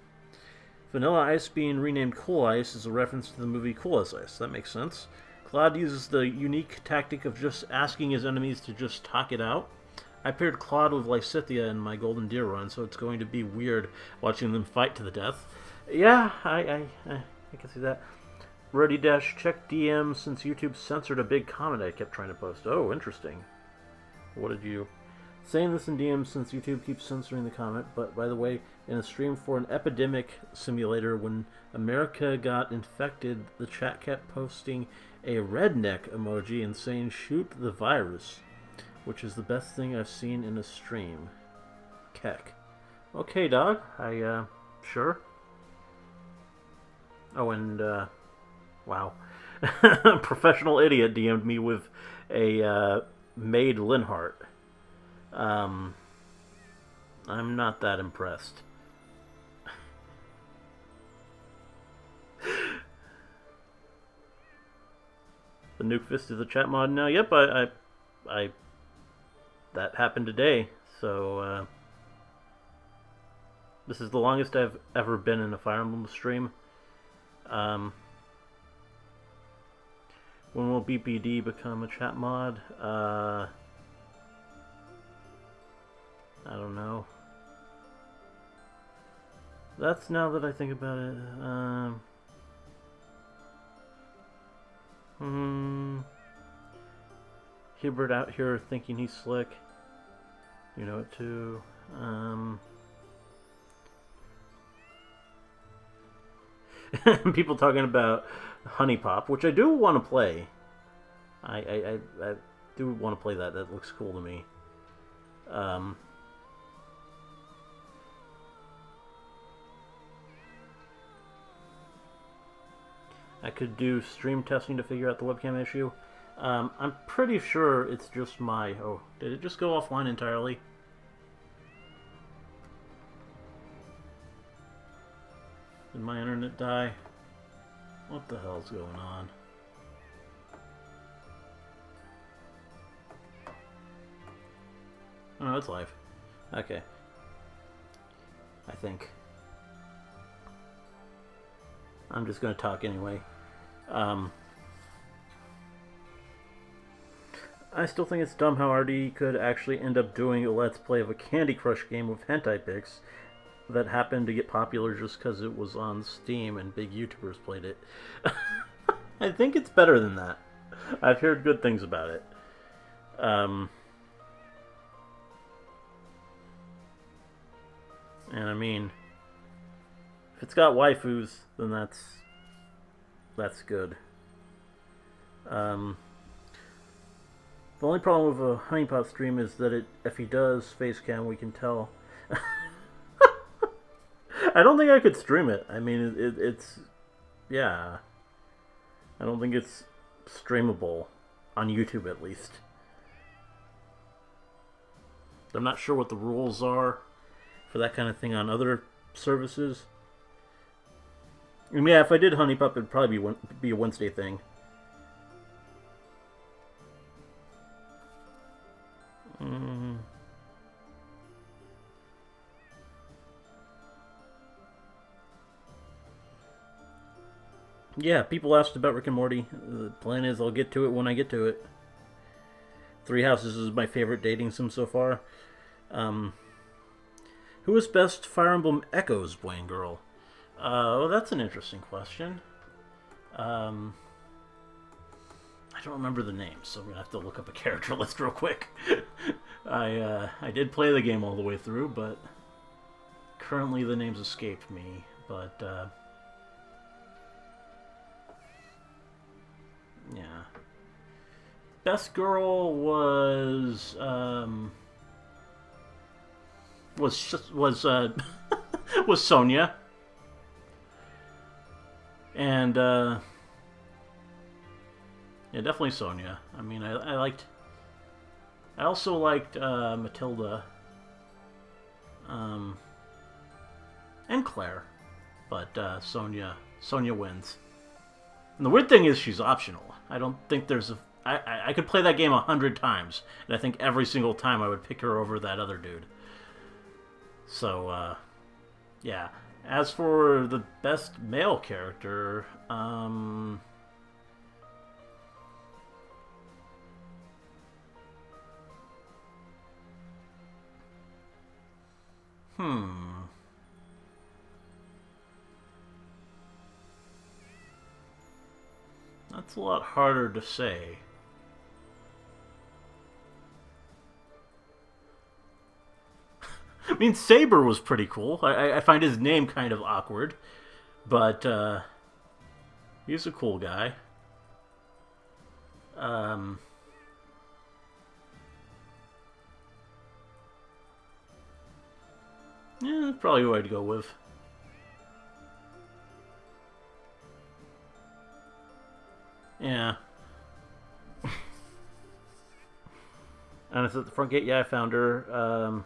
Vanilla Ice being renamed Cool Ice is a reference to the movie Cool as Ice. That makes sense. Claude uses the unique tactic of just asking his enemies to just talk it out. I paired Claude with Lysithea in my Golden Deer run, so it's going to be weird watching them fight to the death. Yeah, I can see that. Ruddy Dash, check DM since YouTube censored a big comment I kept trying to post. Oh, interesting. What did you... Saying this in DM since YouTube keeps censoring the comment, but by the way, in a stream for an epidemic simulator, when America got infected, the chat kept posting a redneck emoji and saying, shoot the virus, which is the best thing I've seen in a stream. Keck. Okay, dog. Sure. Oh, and, wow. Professional Idiot DM'd me with a, Maid Linhart. I'm not that impressed. The Nuke Fist is a chat mod now. Yep, I that happened today. So this is the longest I've ever been in a Fire Emblem stream. When will BPD become a chat mod? I don't know. That's now that I think about it. Hubert out here thinking he's slick. You know it too. People talking about Honey Pop, which I do want to play. I do want to play that. That looks cool to me. I could do stream testing to figure out the webcam issue. I'm pretty sure it's just my... Oh, did it just go offline entirely? Did my internet die? What the hell's going on? Oh, that's live. Okay. I think. I'm just gonna talk anyway. I still think it's dumb how RD could actually end up doing a Let's Play of a Candy Crush game with hentai pics that happened to get popular just because it was on Steam and big YouTubers played it. I think it's better than that. I've heard good things about it. And I mean, if it's got waifus, then that's good. The only problem with a Honeypot stream is that if he does face cam, we can tell. I don't think I could stream it. I mean, it's yeah. I don't think it's streamable on YouTube, at least. I'm not sure what the rules are for that kind of thing on other services. I mean, yeah, if I did Honeypop, it'd probably be a Wednesday thing. Yeah, people asked about Rick and Morty. The plan is I'll get to it when I get to it. Three Houses is my favorite dating sim so far. Who is best Fire Emblem Echoes boy and girl? Well, that's an interesting question. I don't remember the names, so I'm gonna have to look up a character list real quick. I did play the game all the way through, but currently the names escaped me. But yeah, best girl was was Sonia, and yeah, definitely Sonia. I mean, I also liked Matilda, and Claire, but Sonia wins. And the weird thing is she's optional. I don't think there's a... I could play that game 100 times, and I think every single time I would pick her over that other dude. So, yeah. As for the best male character, that's a lot harder to say. I mean, Saber was pretty cool. I find his name kind of awkward, but he's a cool guy. Yeah, that's probably who I'd go with. Yeah. And it's at the front gate. Yeah, I found her.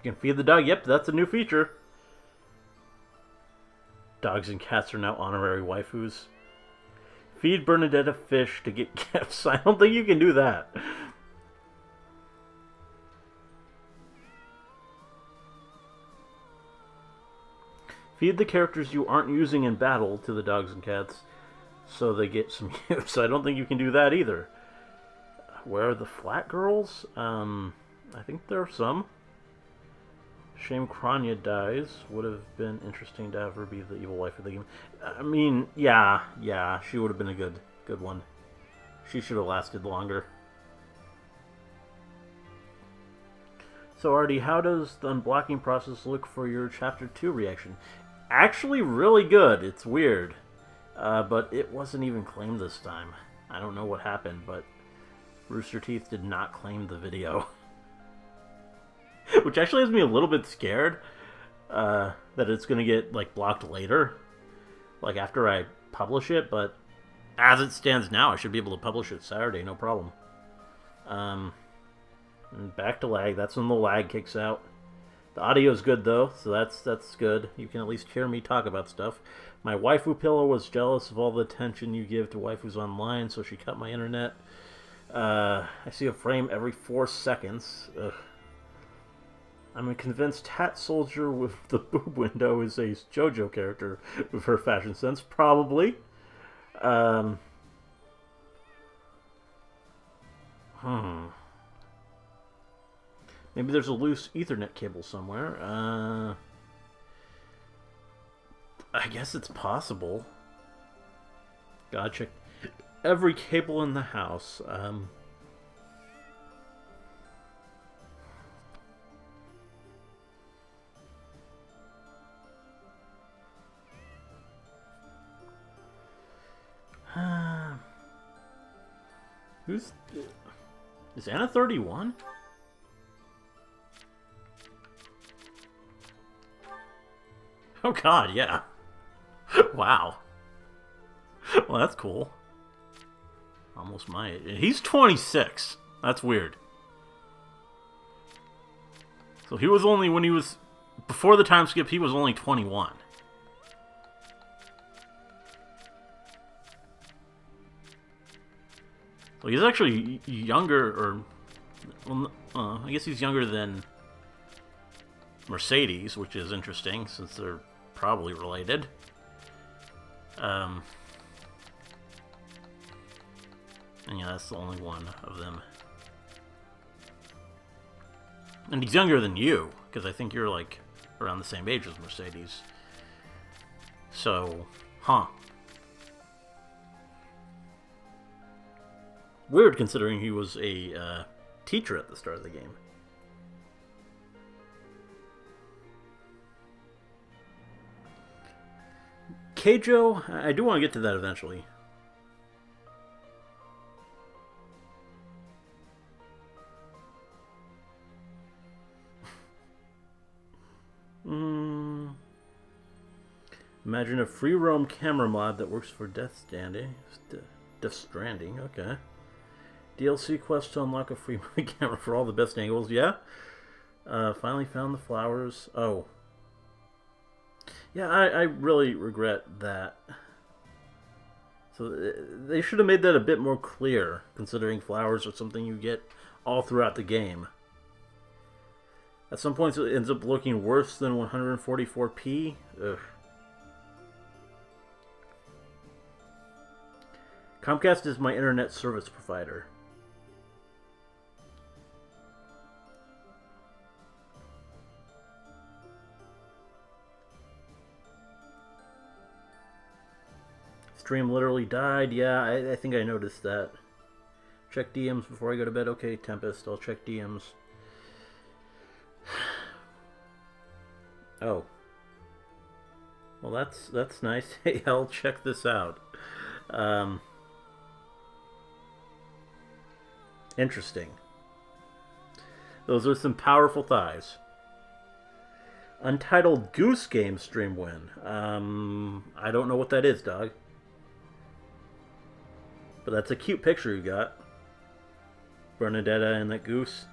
You can feed the dog. Yep, that's a new feature. Dogs and cats are now honorary waifus. Feed Bernadette a fish to get gifts. I don't think you can do that. Feed the characters you aren't using in battle to the dogs and cats so they get some use. I don't think you can do that either. Where are the flat girls? I think there are some. Shame Kranya dies. Would have been interesting to have her be the evil wife of the game. I mean, yeah, she would have been a good one. She should have lasted longer. So, Artie, how does the unblocking process look for your Chapter 2 reaction? Actually, really good. It's weird. But it wasn't even claimed this time. I don't know what happened, but Rooster Teeth did not claim the video. Which actually has me a little bit scared that it's going to get like blocked later, like after I publish it, but as it stands now, I should be able to publish it Saturday, no problem. And back to lag. That's when the lag kicks out. The audio is good though, so that's good. You can at least hear me talk about stuff. My waifu pillow was jealous of all the attention you give to waifus online, so she cut my internet. I see a frame every 4 seconds. Ugh. I'm a convinced Hat Soldier with the boob window is a JoJo character with her fashion sense. Probably. Maybe there's a loose Ethernet cable somewhere. I guess it's possible. Gotta check every cable in the house. Is Anna 31? Oh god, yeah. Wow. Well, that's cool. Almost my age. He's 26. That's weird. So he was only, when he was, before the time skip, he was only 21. So he's actually younger, or, well, I guess he's younger than Mercedes, which is interesting, since they're probably related. And yeah, that's the only one of them. And he's younger than you, because I think you're like around the same age as Mercedes. So, weird considering he was a teacher at the start of the game. Keijo, I do want to get to that eventually. Imagine a free roam camera mod that works for Death Stranding, okay. DLC quest to unlock a free movie camera for all the best angles, yeah. Finally found the flowers. Oh. Yeah, I really regret that. So they should have made that a bit more clear, considering flowers are something you get all throughout the game. At some points it ends up looking worse than 144p. Ugh. Comcast is my internet service provider. Stream literally died. Yeah, I think I noticed that. Check DMs before I go to bed. Okay, Tempest, I'll check DMs. Oh. Well, that's nice. Hey, I'll check this out. Interesting. Those are some powerful thighs. Untitled Goose Game stream win. I don't know what that is, dog. But that's a cute picture you got. Bernadetta and that goose.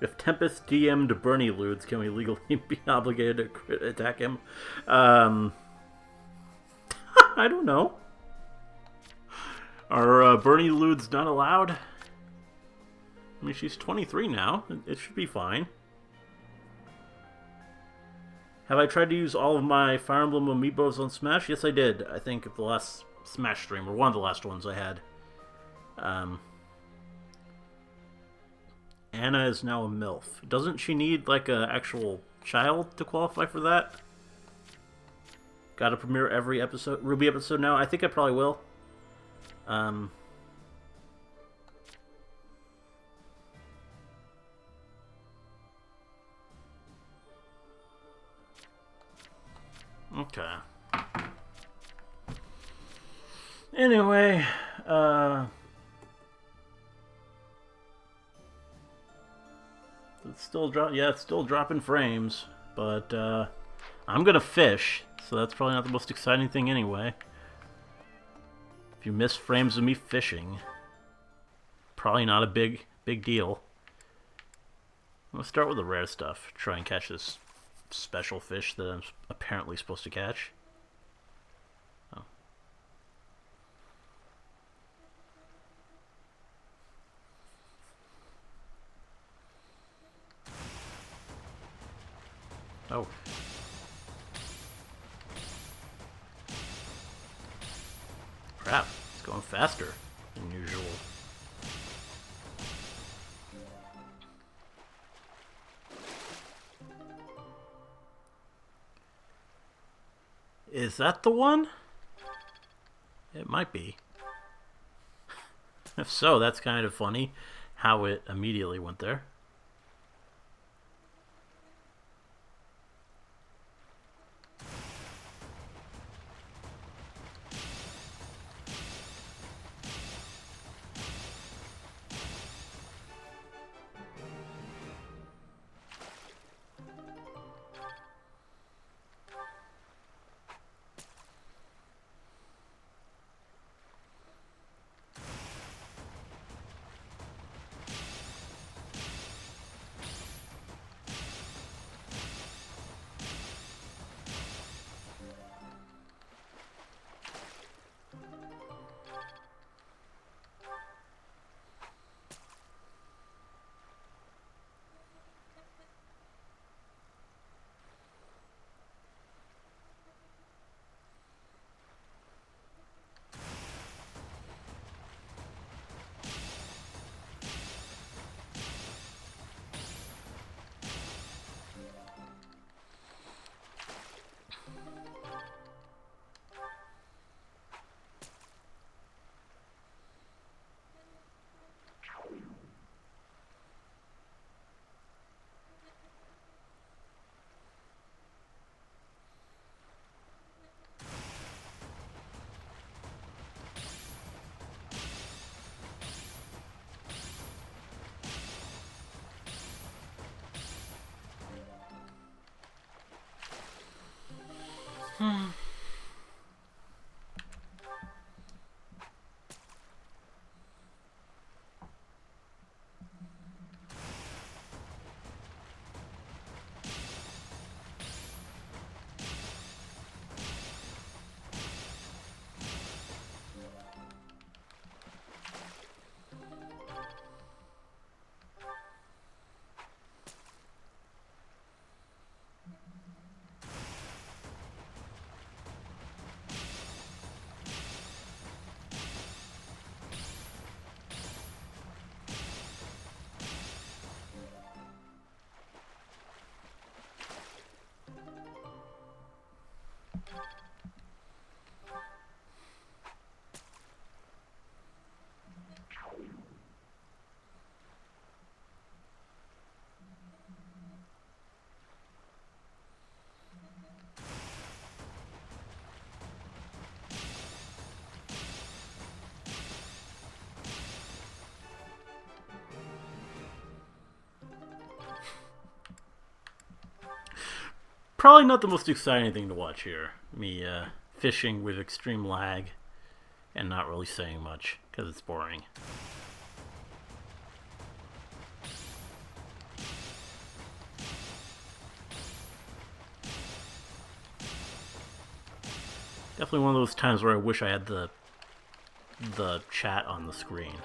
If Tempest DM'd Bernie Ludes, can we legally be obligated to attack him? I don't know. Are Bernie Ludes not allowed? I mean, she's 23 now. It should be fine. Have I tried to use all of my Fire Emblem amiibos on Smash? Yes, I did. I think at the last Smash stream, or one of the last ones I had. Anna is now a MILF. Doesn't she need, like, an actual child to qualify for that? Gotta premiere every episode, Ruby episode now? I think I probably will. Okay. Anyway, it's still it's still dropping frames, but I'm gonna fish, so that's probably not the most exciting thing anyway. If you miss frames of me fishing, probably not a big deal. I'm gonna start with the rare stuff. Try and catch this special fish that I'm apparently supposed to catch. Oh. Oh. Crap, it's going faster than usual. Is that the one? It might be. If so, that's kind of funny how it immediately went there. Probably not the most exciting thing to watch here. Me fishing with extreme lag and not really saying much because it's boring. Definitely one of those times where I wish I had the chat on the screen.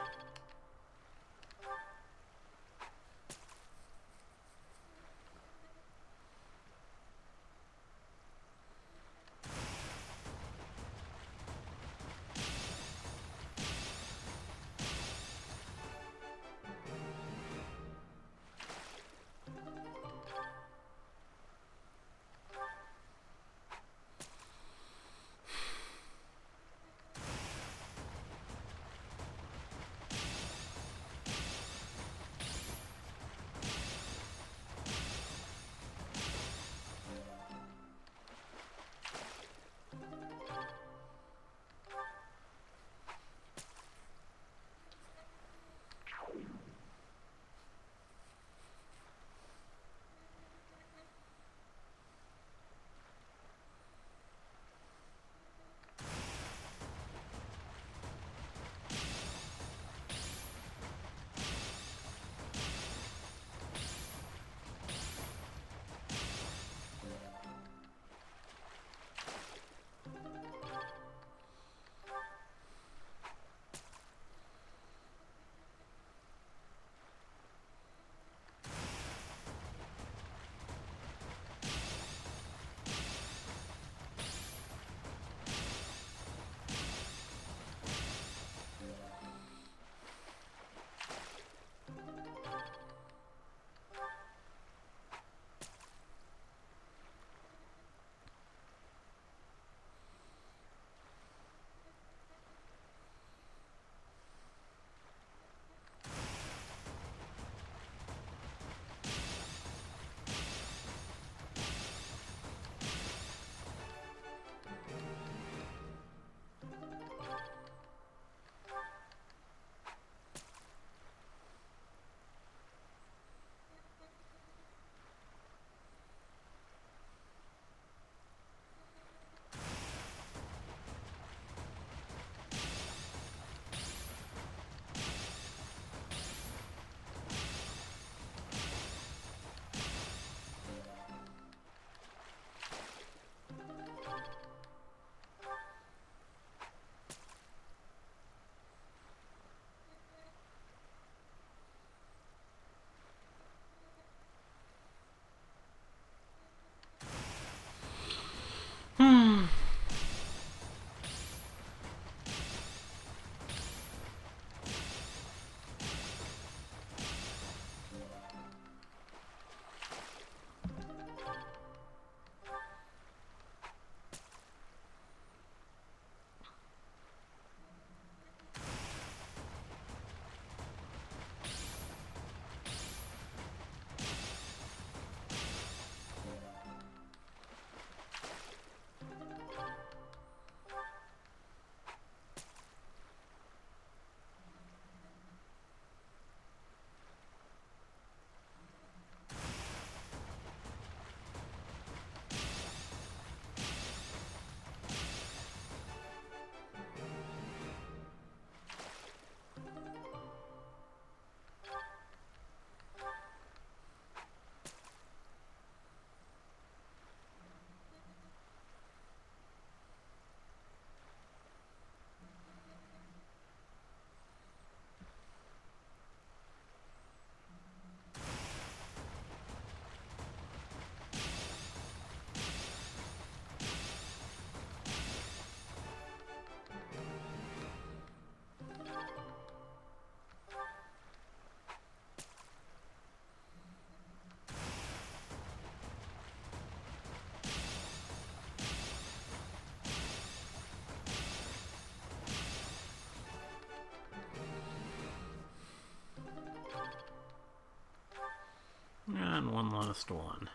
And one last one.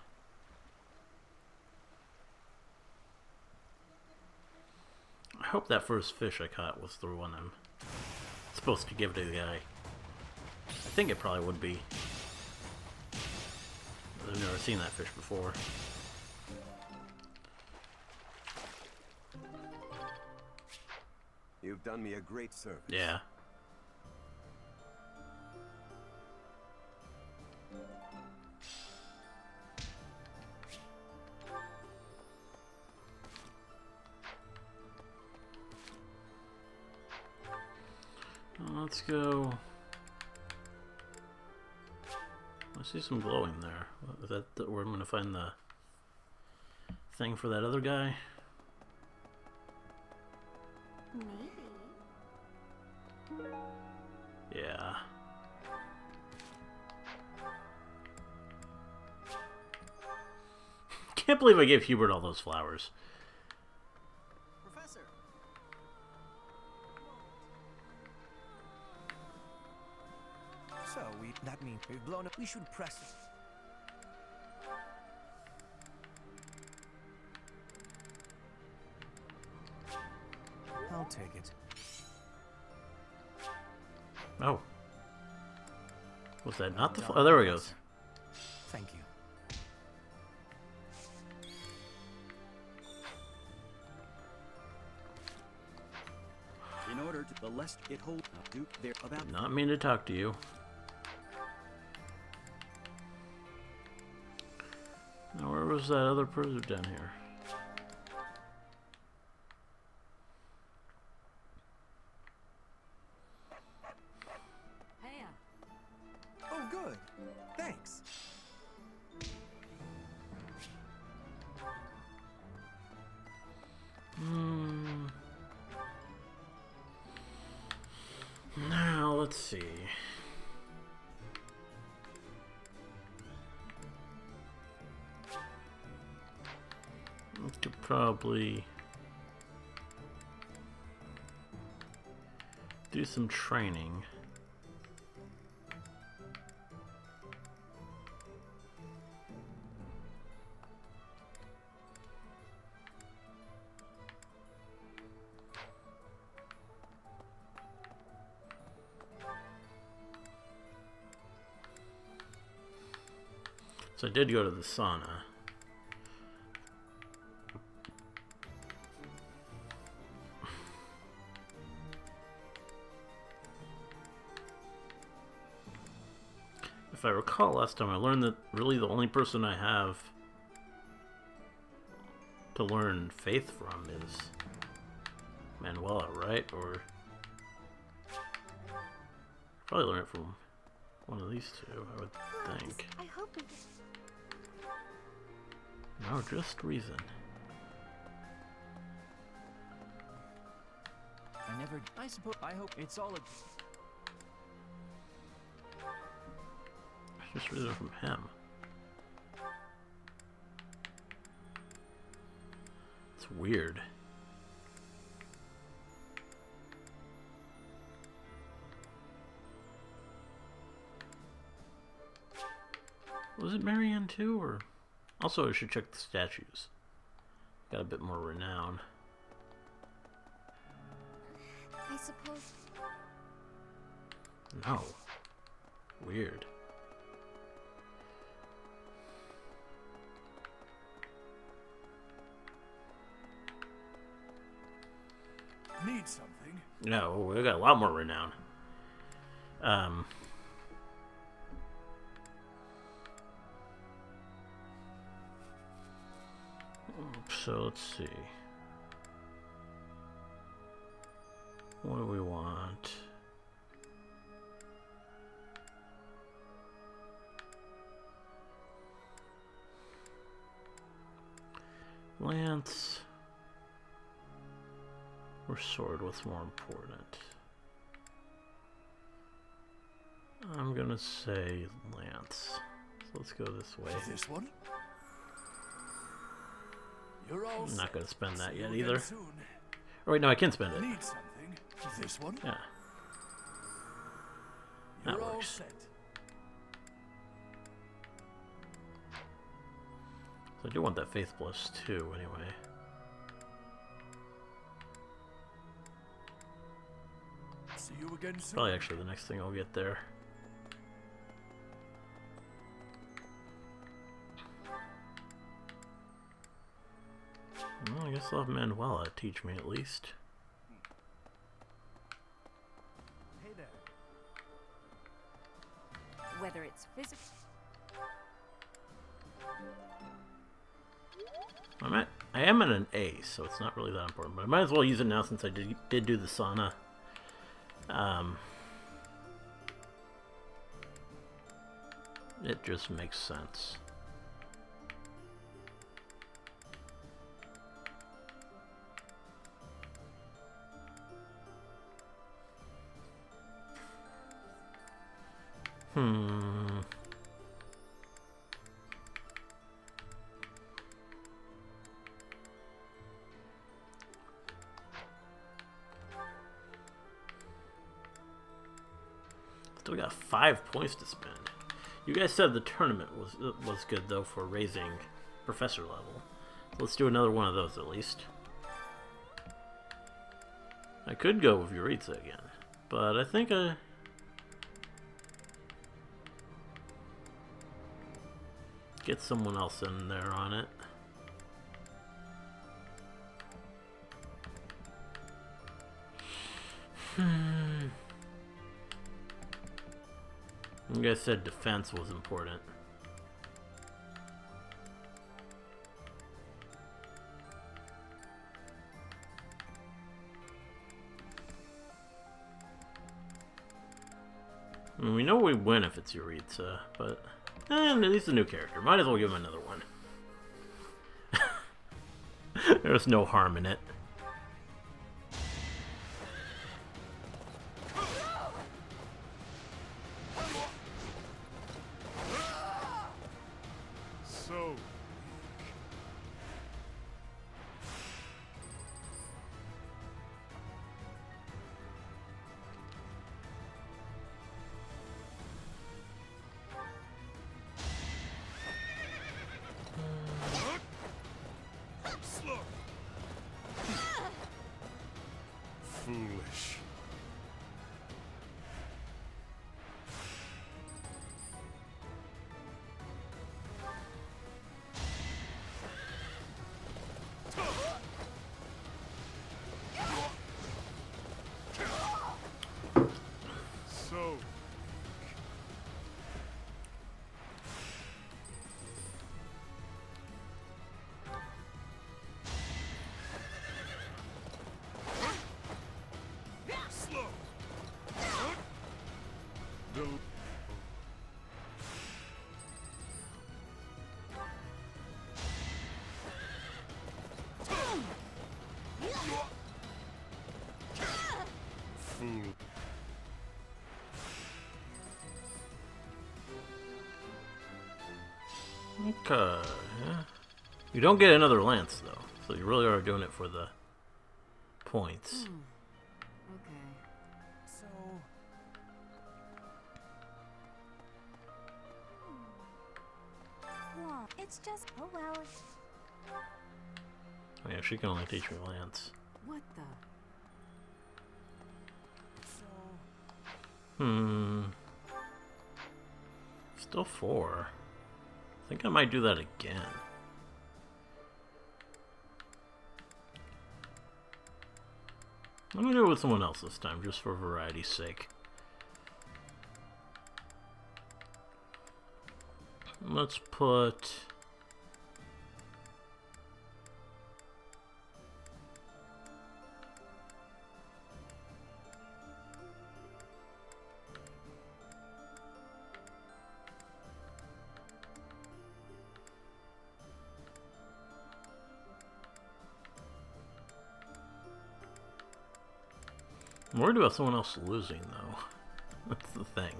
I hope that first fish I caught was the one I'm supposed to give to the guy. I think it probably would be. I've never seen that fish before. You've done me a great service. Yeah. Let's go. I see some glowing there. Is that where I'm going to find the thing for that other guy? Maybe. Yeah. Can't believe I gave Hubert all those flowers. Professor! So, that means we've blown up. We should press it. I'll take it. Oh. Was that not the... Oh, there he goes. Thank you. In order to the less it hold do there about Did not mean to talk to you. Now where was that other person down here? Oh, good. Thanks. Now, let's see. We could probably do some training. So I did go to the sauna. If I recall last time, I learned that really the only person I have to learn faith from is Manuela, right? Or probably learn it from one of these two, I would think. I hope we... No, just reason. I suppose, I hope it's all a... Just reason from him. It's weird. Was it Marianne too, or... Also, I should check the statues. Got a bit more renown. I suppose... No. Weird. Need something? No, we got a lot more renown. So let's see. What do we want? Lance or sword? What's more important? I'm gonna say Lance. So let's go this way. This one? You're all I'm not gonna spend that yet See you either. again soon. Oh wait, no, I can spend it. Need something? This one? Yeah. That You're all works. set. I do want that Faith Plus 2 anyway. See you again soon. Probably actually the next thing I'll get there. Well, I guess I'll have Manuela teach me at least. Hey there. Whether it's physical. I am at an A, so it's not really that important, but I might as well use it now since I did do the sauna. It just makes sense. Still got 5 points to spend. You guys said the tournament was good though for raising professor level. So let's do another one of those at least. I could go with Yuritsa again, but I think get someone else in there on it. You guys said defense was important. I mean, we know we win if it's Yuritsa, but he's a new character. Might as well give him another one. There's no harm in it. So slow. Foolish. So slow. Fool. Okay. Yeah. You don't get another lance though, so you really are doing it for the points. Okay. So, Well, it's just, oh well. Oh yeah, she can only teach me lance. What the? Still 4. I think I might do that again. I'm gonna do it with someone else this time, just for variety's sake. Let's put... I'm worried about someone else losing, though. That's the thing.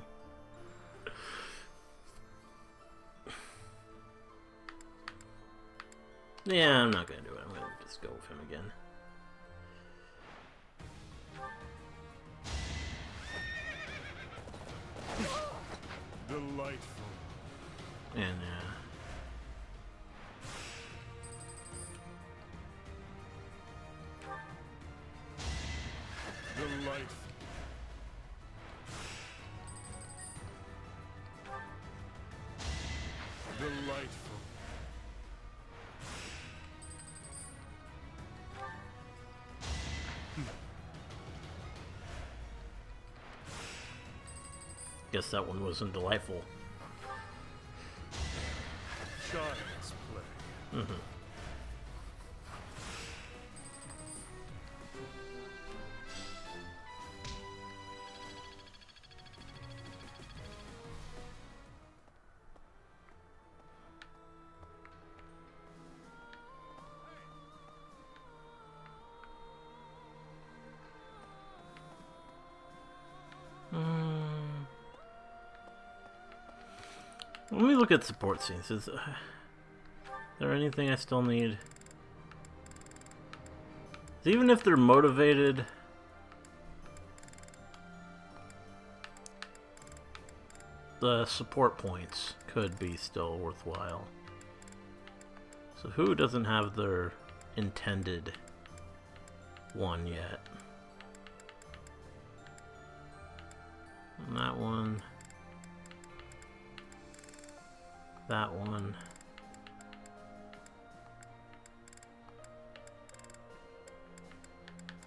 Yeah, I'm not gonna do it. I'm gonna just go with him again. Delightful. And, Delightful. Guess that one wasn't delightful. Child's play. Mm-hmm. Let me look at support scenes. Is there anything I still need? Even if they're motivated, the support points could be still worthwhile. So who doesn't have their intended one yet? And that one. That one.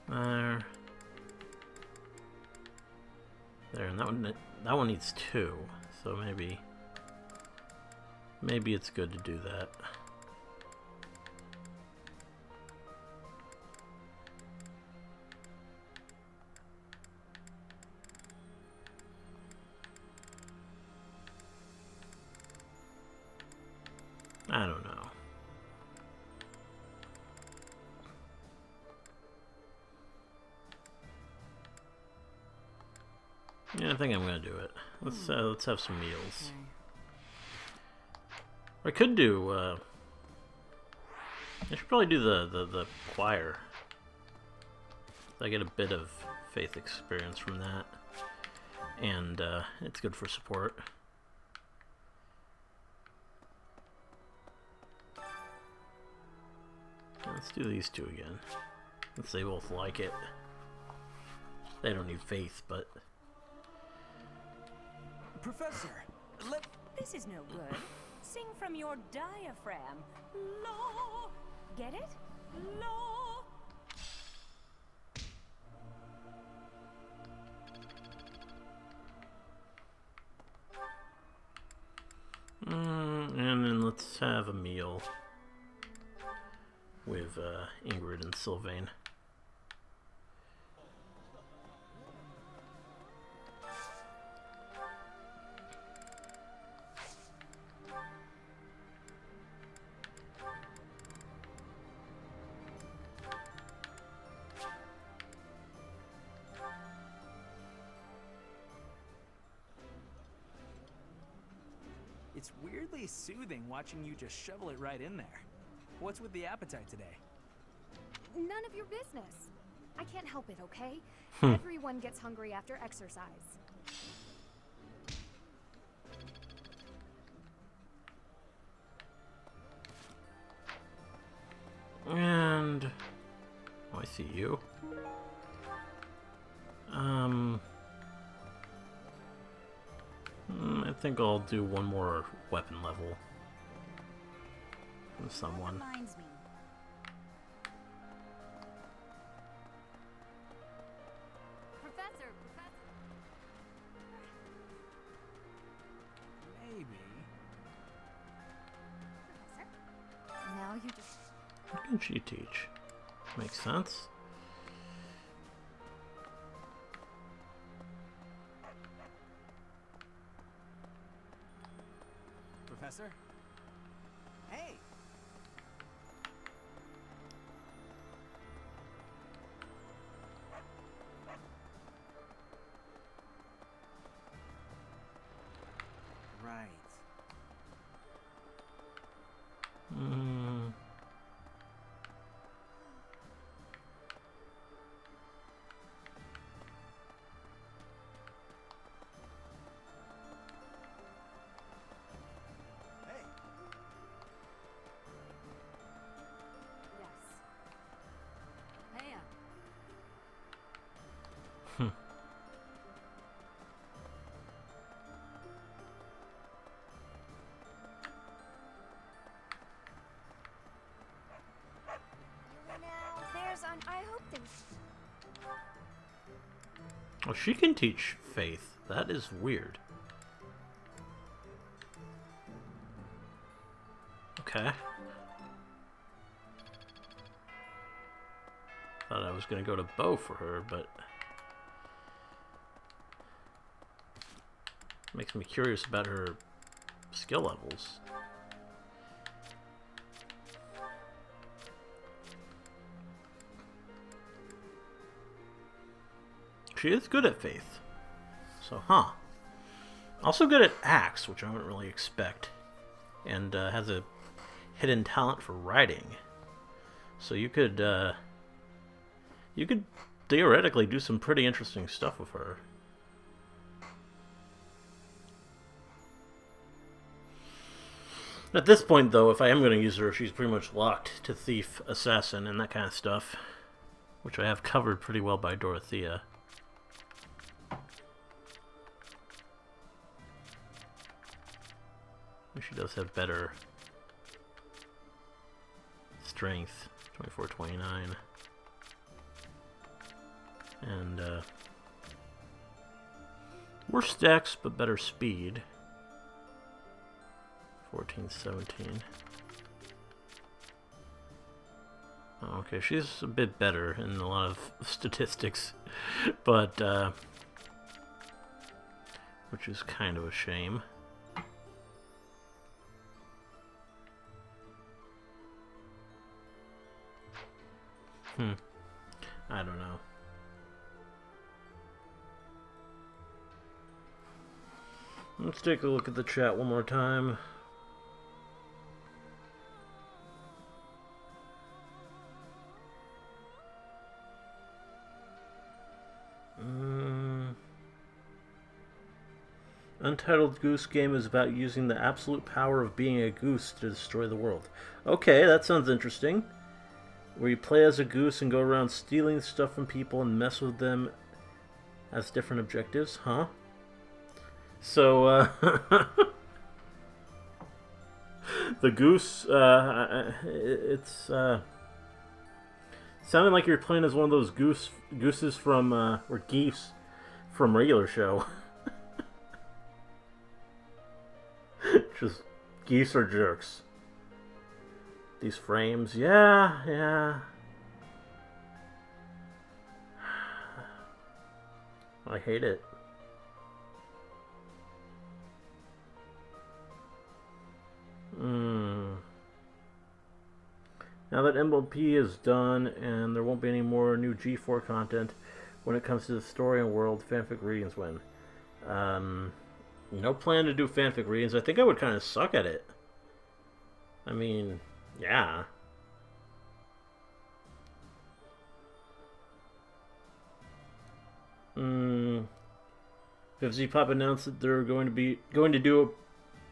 There. There, and that one needs 2. So maybe it's good to do that. I don't know. Yeah, I think I'm gonna do it. Let's have some meals. I could do. I should probably do the choir. I get a bit of faith experience from that, and it's good for support. Let's do these 2 again. Since they both like it. They don't need faith, but... Professor, this is no good. Sing from your diaphragm. Law. Get it? Law. And then let's have a meal with Ingrid and Sylvain. It's weirdly soothing watching you just shovel it right in there. What's with the appetite today? None of your business. I can't help it, okay? Everyone gets hungry after exercise. And... oh, I see you. I think I'll do one more weapon level from someone. Reminds me. Professor. Maybe. Now you just... What can she teach? Makes sense. Professor? Hey! Right. Well, she can teach faith. That is weird. Okay. Thought I was going to go to bow for her, but... makes me curious about her skill levels. She is good at faith. So, also good at axe, which I wouldn't really expect. And has a hidden talent for riding. So you could theoretically do some pretty interesting stuff with her. At this point, though, if I am going to use her, she's pretty much locked to thief, assassin, and that kind of stuff. Which I have covered pretty well by Dorothea. She does have better strength, 24, 29. And, worse dex, but better speed. 14, 17. Oh, okay, she's a bit better in a lot of statistics, but, which is kind of a shame. I don't know. Let's take a look at the chat one more time. Untitled Goose Game is about using the absolute power of being a goose to destroy the world. Okay, that sounds interesting. Where you play as a goose and go around stealing stuff from people and mess with them as different objectives, huh? So, the goose, it's, sounding like you're playing as one of those gooses from, or geese from Regular Show. Just geese are jerks. These frames, yeah. I hate it. Now that MLP is done and there won't be any more new G4 content when it comes to the story and world, fanfic readings win. No plan to do fanfic readings. I think I would kind of suck at it. I mean, yeah. Vivzy Pop announced that they're going to do a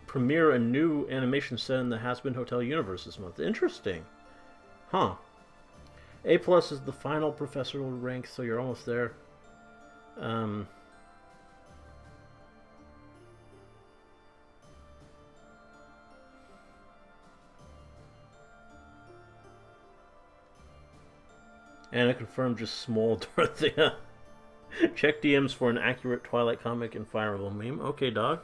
premiere a new animation set in the Hazbin Hotel universe this month. Interesting. Huh. A+ is the final professorial rank, so you're almost there. Anna confirmed just small Dorothea. Check DMs for an accurate Twilight comic and Fire Emblem meme. Okay, dog.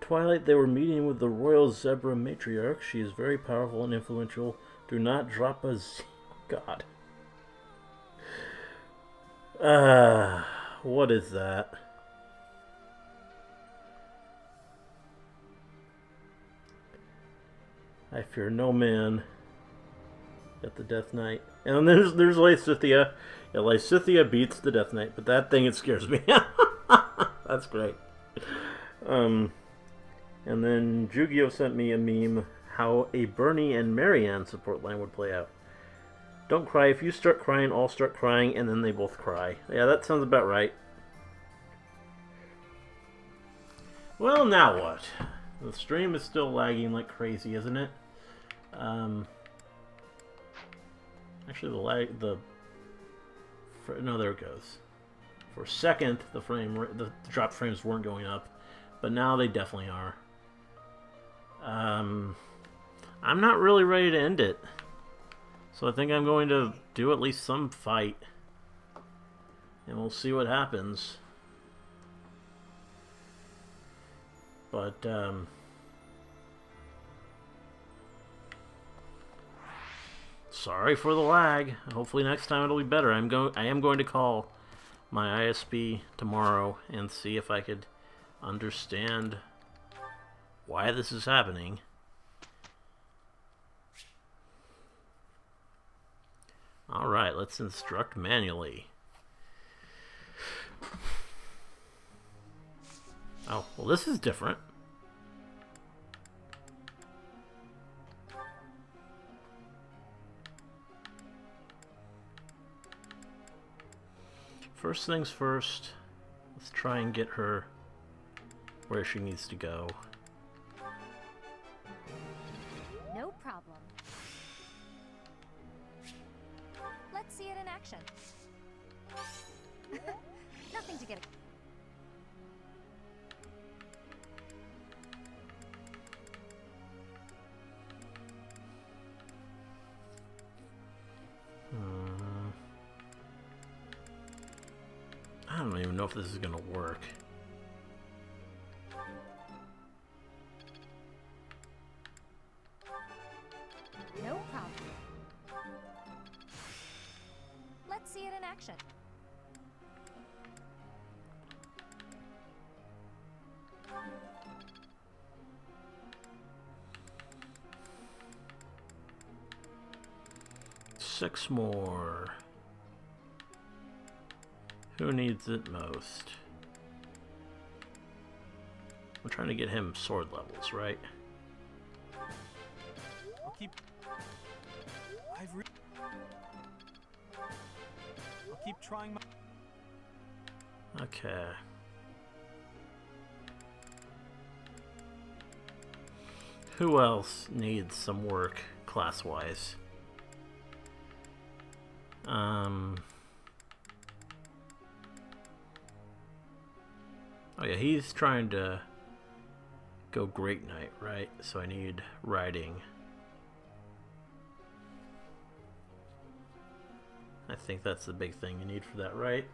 Twilight, they were meeting with the royal zebra matriarch. She is very powerful and influential. Do not drop a Z. God. What is that? I fear no man at the Death Knight. And there's Lysithea. Yeah, Lysithea beats the Death Knight, but that thing, it scares me. That's great. And then Jugio sent me a meme how a Bernie and Marianne support line would play out. Don't cry. If you start crying, I'll start crying, and then they both cry. Yeah, that sounds about right. Well, now what? The stream is still lagging like crazy, isn't it? Actually, no, there it goes. For a second, the drop frames weren't going up, but now they definitely are. I'm not really ready to end it. So I think I'm going to do at least some fight. And we'll see what happens. But, sorry for the lag. Hopefully next time it'll be better. I am going to call my ISP tomorrow and see if I could understand why this is happening. Alright, let's instruct manually. Oh, well this is different. First things first, let's try and get her where she needs to go. No problem. Let's see it in action. Nothing to get. I don't even know if this is gonna work. No problem. Let's see it in action. Six more. Who needs it most? We're trying to get him sword levels, right? I'll keep trying my... Okay. Who else needs some work class-wise? Oh yeah, he's trying to go Great Knight, right? So I need riding. I think that's the big thing you need for that, right?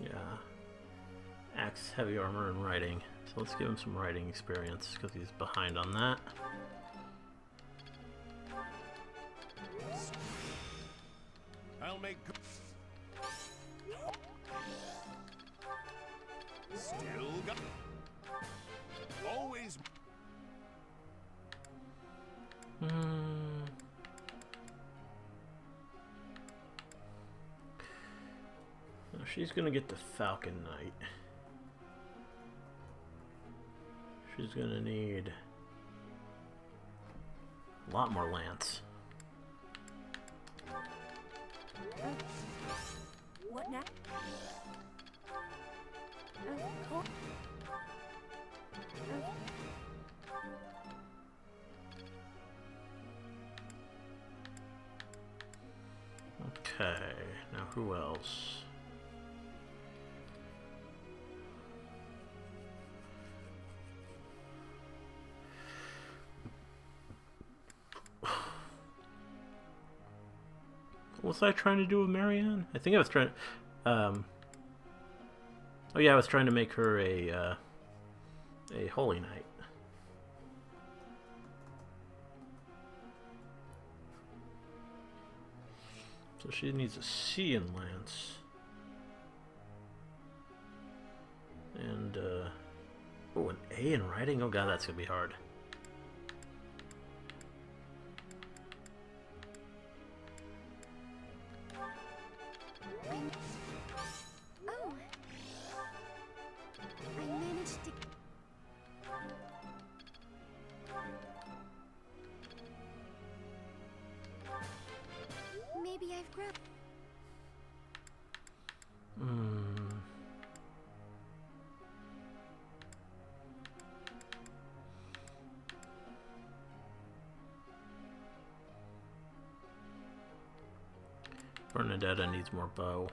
Yeah. Axe, heavy armor, and riding. So let's give him some riding experience because he's behind on that. I'll make good. Still got. Always. Now she's gonna get the Falcon Knight. She's gonna need a lot more lance. What now? Okay, now who else? What was I trying to do with Marianne? I think I was trying to, oh yeah, I was trying to make her a Holy Knight. So she needs a C in lance. And, oh, an A in riding? Oh god, that's gonna be hard. Oh. I managed to... Maybe I've grown... Bernadetta needs more bow.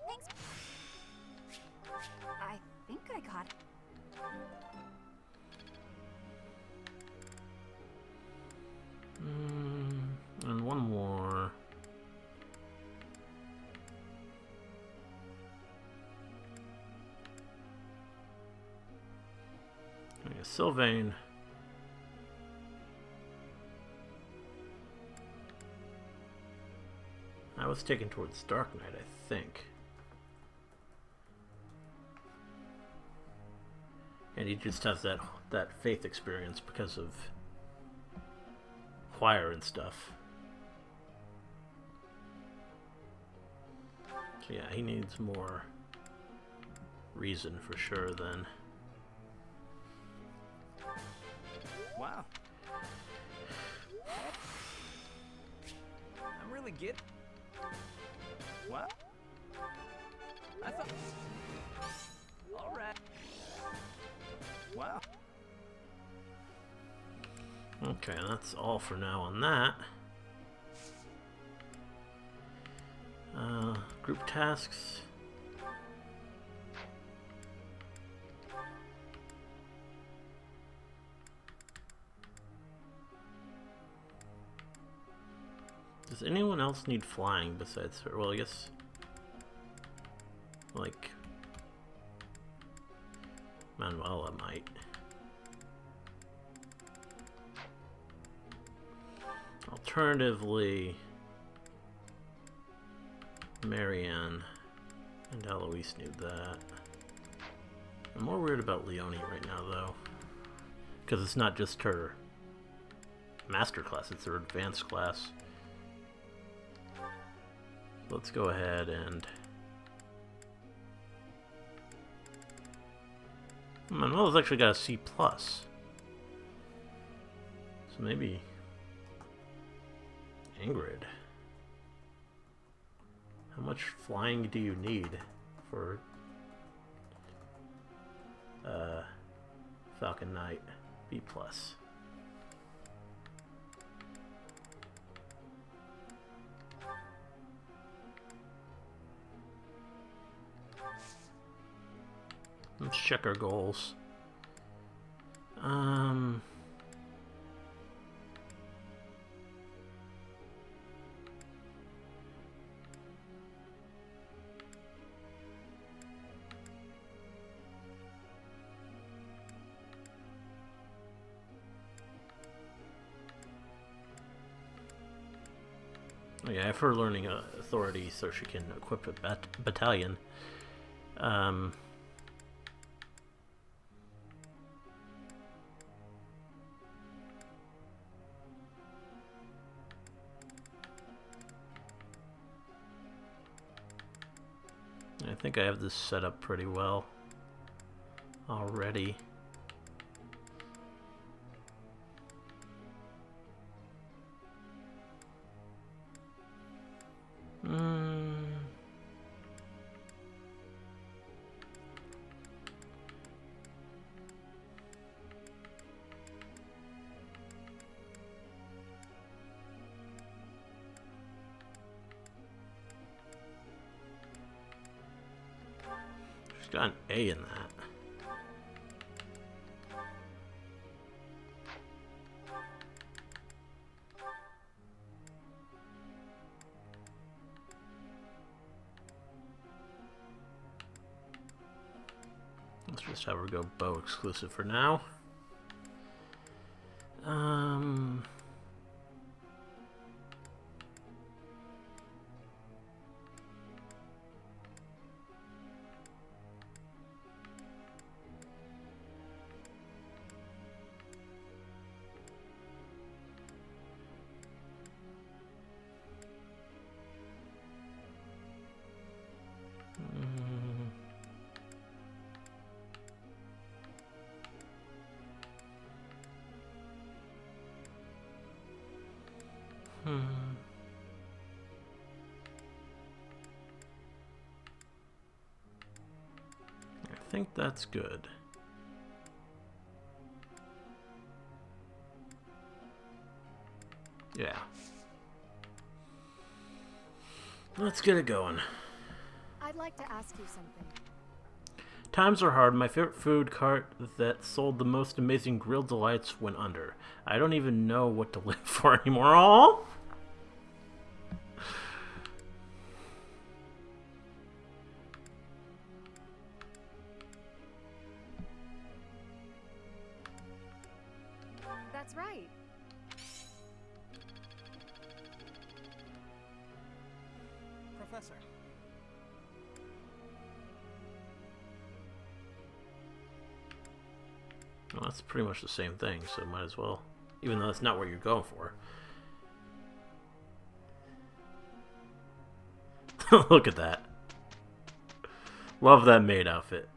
Thanks. I think I got it. And one more. Okay, Sylvain. I was taken towards Dark Knight, I think. And he just has that faith experience because of choir and stuff. So yeah, he needs more reason for sure then. Wow. I'm really getting... What? I thought... Alright. Wow. Okay, that's all for now on that. Group tasks. Does anyone else need flying besides her? Well, I guess... like... Manuela might. Alternatively, Marianne and Eloise knew that. I'm more worried about Leonie right now, though. Because it's not just her master class, it's her advanced class. Let's go ahead and... Manuela's actually got a C+. So maybe... Ingrid. How much flying do you need for Falcon Knight B+? Let's check our goals. Oh yeah, I have her learning authority so she can equip a battalion. I think I have this set up pretty well already. She's got an A in that. Let's just have her go bow exclusive for now. I think that's good. Yeah. Let's get it going. I'd like to ask you something. Times are hard. My favorite food cart that sold the most amazing grilled delights went under. I don't even know what to live for anymore. Aww! That's right. Professor. Well, that's pretty much the same thing, so might as well. Even though that's not what you're going for. Look at that. Love that maid outfit.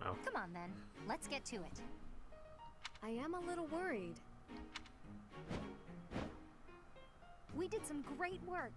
Wow. Come on then, let's get to it. I am a little worried. We did some great work.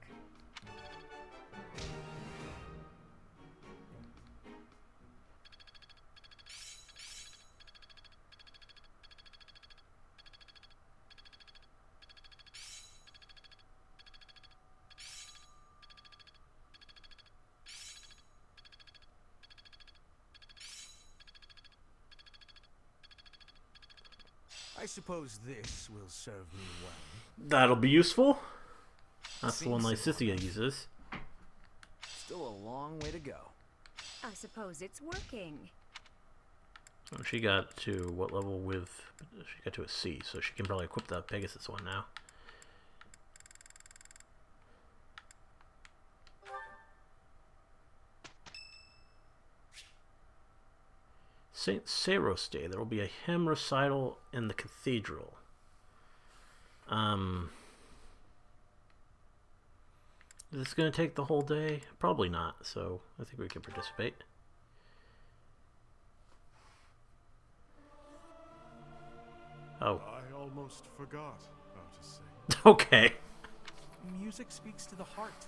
I suppose this will serve me well. That'll be useful. That's the one Lycicia uses. Still a long way to go. I suppose it's working. Oh, she got to what level with... She got to a C, so she can probably equip the Pegasus one now. St. Saros Day. There will be a hymn recital in the cathedral. Is this going to take the whole day? Probably not, so I think we can participate. Oh. I almost forgot how to sing. Okay. Music speaks to the heart.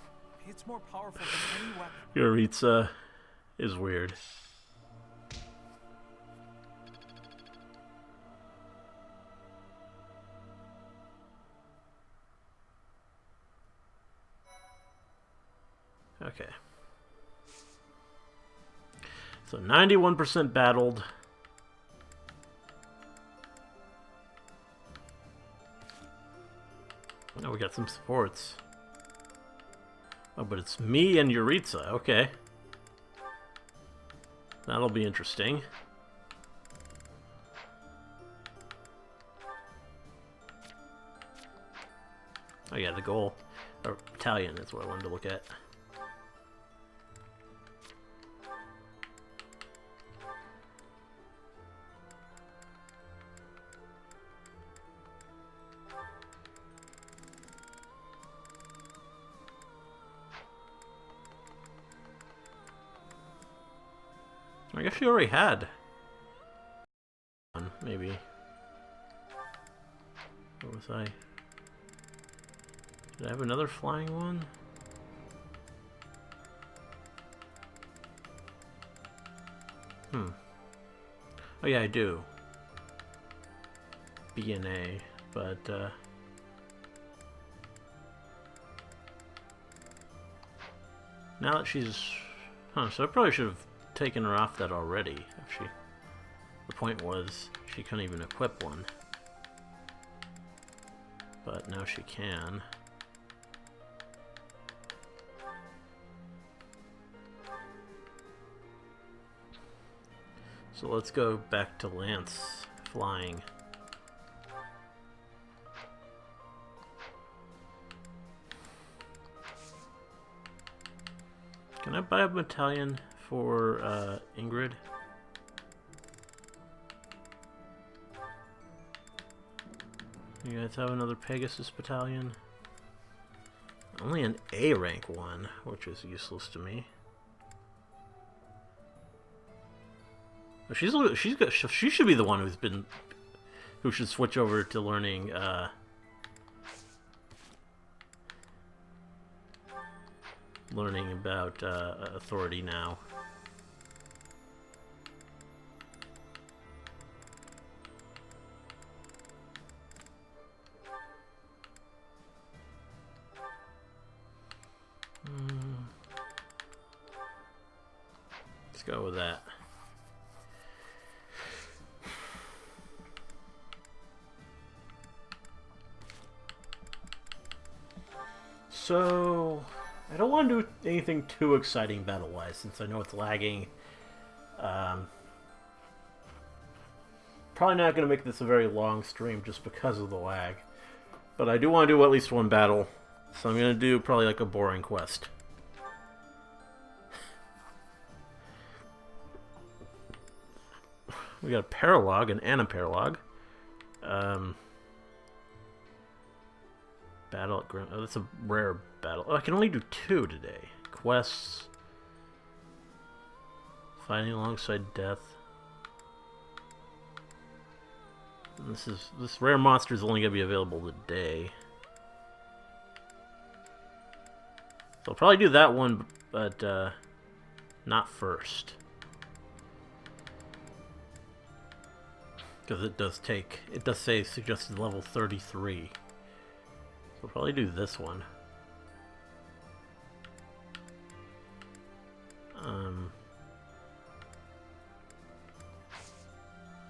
It's more powerful than any weapon. Yoritsa is weird. Okay. So 91% battled. Oh, we got some supports. Oh, but it's me and Yoritsa. Okay. That'll be interesting. Oh yeah, the goal. Or battalion is what I wanted to look at. I guess she already had one, maybe. What was I? Did I have another flying one? Oh yeah, I do. B and A, but now that she's... so I probably should have taken her off that already. If she... The point was, she couldn't even equip one. But now she can. So let's go back to Lance flying. Can I buy a battalion for Ingrid? You guys have another Pegasus battalion? Only an A rank one, which is useless to me. She should be the one who should switch over to learning learning about authority now. Let's go with that. So, I don't want to do anything too exciting battle-wise, since I know it's lagging. Probably not going to make this a very long stream just because of the lag. But I do want to do at least one battle, so I'm going to do probably like a boring quest. We got a paralog, an anaparalog. Battle at Grim. Oh, that's a rare battle. Oh, I can only do 2 today. Quests. Fighting alongside death. And this rare monster is only gonna be available today. So I'll probably do that one, but not first. Because it does say suggested level 33. So I'll probably do this one.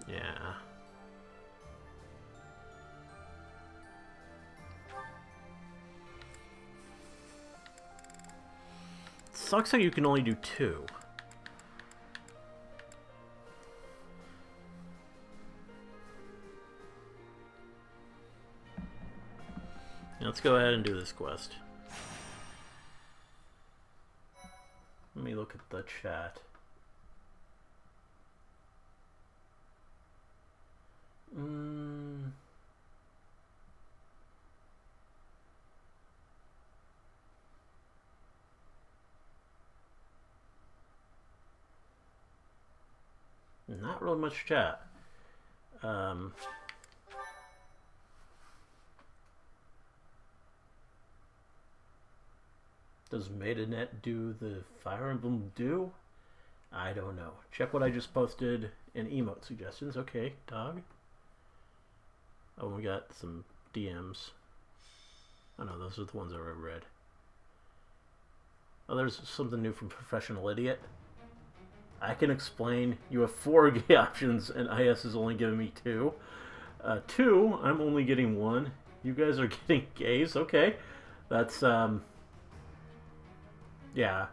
Yeah. Sucks that you can only do 2. Let's go ahead and do this quest. Let me look at the chat. Not really much chat. Does Maidanet do the Fire Emblem do? I don't know. Check what I just posted in emote suggestions. Okay, dog. Oh, we got some DMs. Oh no, those are the ones I read. Oh, there's something new from Professional Idiot. I can explain. You have 4 gay options and IS is only giving me 2. 2, I'm only getting 1. You guys are getting gays. Okay. That's, yeah.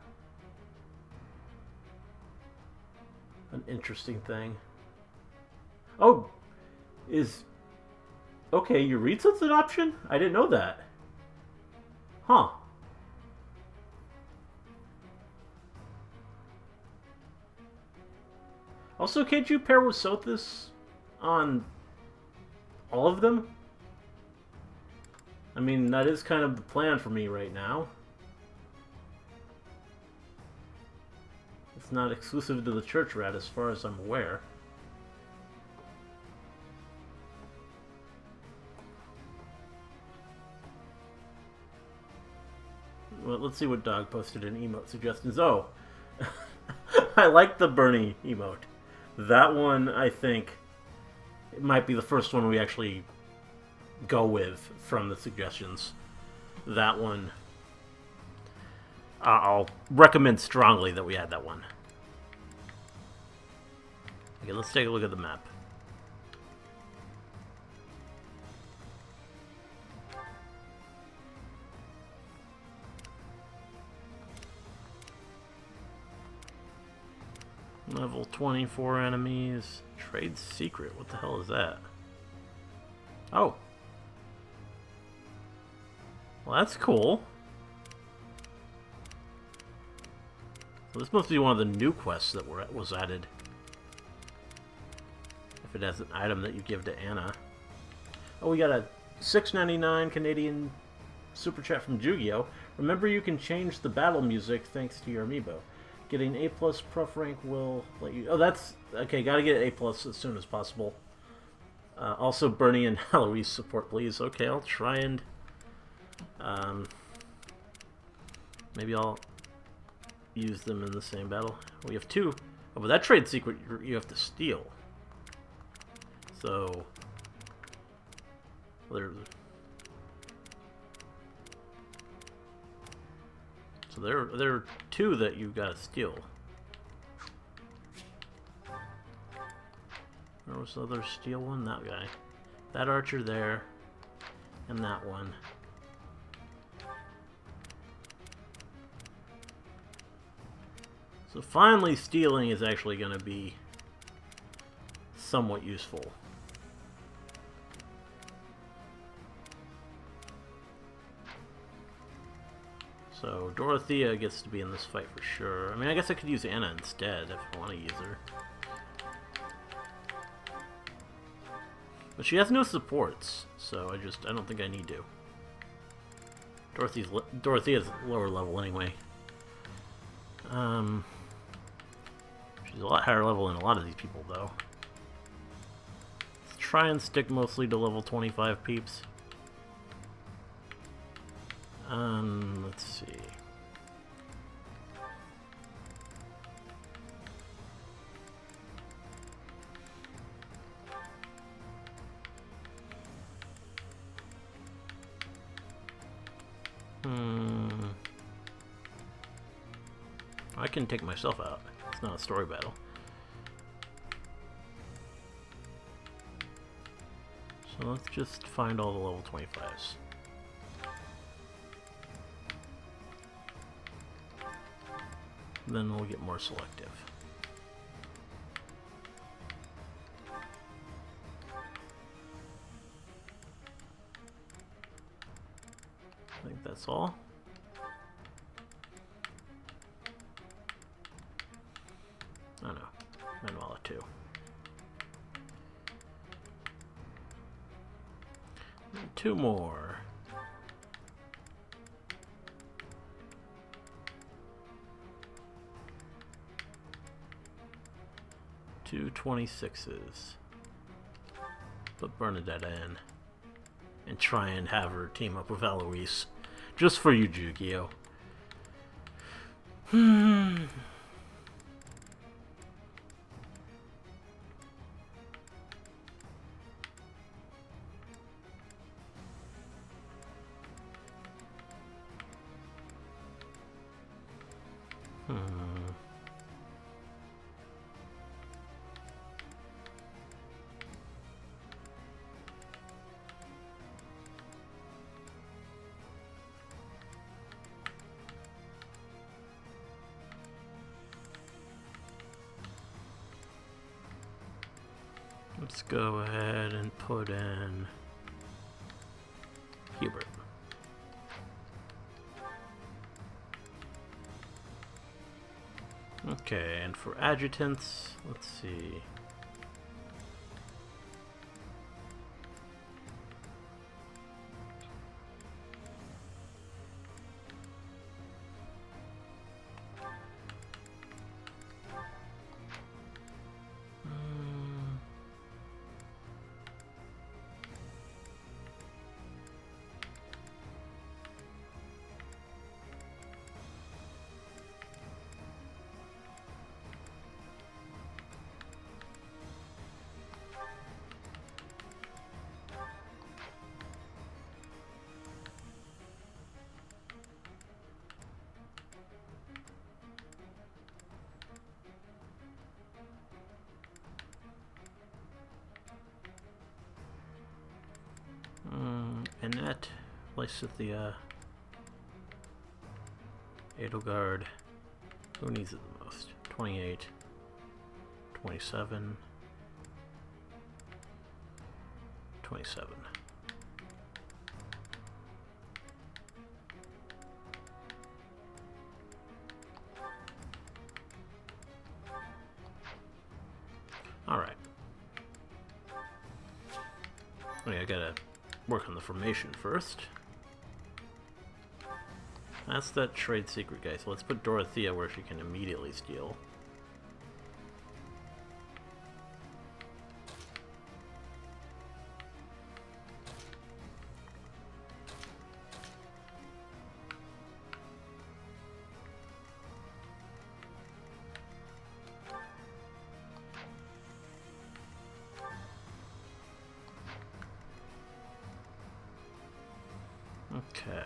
An interesting thing. Oh, okay, Yuritsa's an option? I didn't know that. Huh. Also, can't you pair with Sothis on all of them? I mean, that is kind of the plan for me right now. It's not exclusive to the church rat as far as I'm aware. Well, let's see what Dog posted in emote suggestions. Oh, I like the Bernie emote. That one, I think, it might be the first one we actually go with from the suggestions. That one, I'll recommend strongly that we add that one. Okay, let's take a look at the map. Level 24 enemies. Trade secret. What the hell is that? Oh. Well, that's cool. So this must be one of the new quests that was added. If it has an item that you give to Anna. Oh, we got a $6.99 Canadian super chat from Jugio. Remember, you can change the battle music thanks to your amiibo. Getting A+ prof rank will let you... Oh, that's... Okay, gotta get A+ as soon as possible. Also, Bernie and Eloise support, please. Okay, I'll try and... maybe I'll use them in the same battle. We have 2. Oh, but that trade secret you have to steal. So there are 2 that you gotta steal. Where was the other steel one? That guy. That archer there. And that one. So finally stealing is actually going to be somewhat useful. So Dorothea gets to be in this fight for sure. I mean, I guess I could use Anna instead if I want to use her. But she has no supports, so I don't think I need to. Dorothea's lower level anyway. She's a lot higher level than a lot of these people, though. Let's try and stick mostly to level 25 peeps. Let's see. I can take myself out. It's not a story battle. So let's just find all the level 25s. Then we'll get more selective. I think that's all. Oh no, Manuela too. And 2 more. Two 26s. Put Bernadetta in. And try and have her team up with Eloise. Just for you, Jugio. Let's go ahead and put in Hubert. Okay, and for adjutants, let's see. Annette, Lysithea, Edelgard. Who needs it the most? 28, 27, 27. Alright. Okay, I gotta work on the formation first. That's that trade secret guy, so let's put Dorothea where she can immediately steal. Okay.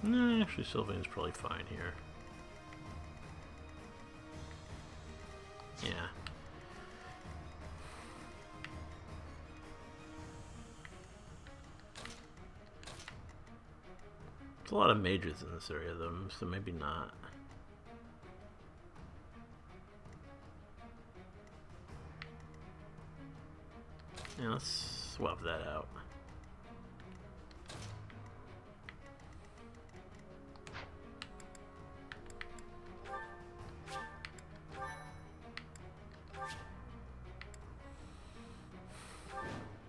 No, actually, Sylvain's probably fine here. Yeah. There's a lot of mages in this area, though, so maybe not. Yeah, let's swap that out.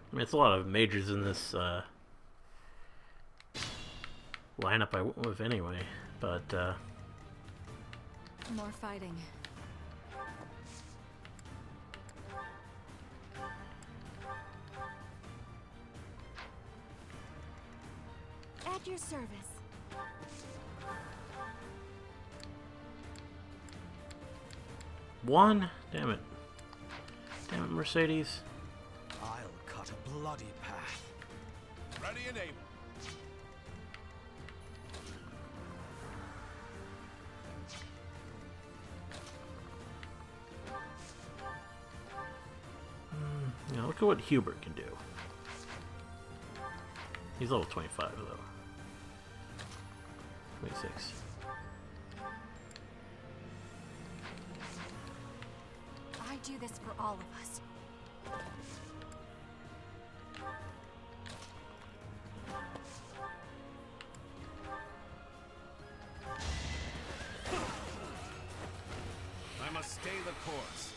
I mean, it's a lot of majors in this lineup I went with anyway, but More fighting. At your service. one? Damn it. Damn it, Mercedes. I'll cut a bloody path. Ready and able. Yeah, look at what Hubert can do. He's level 25 though. 26. I do this for all of us. I must stay the course.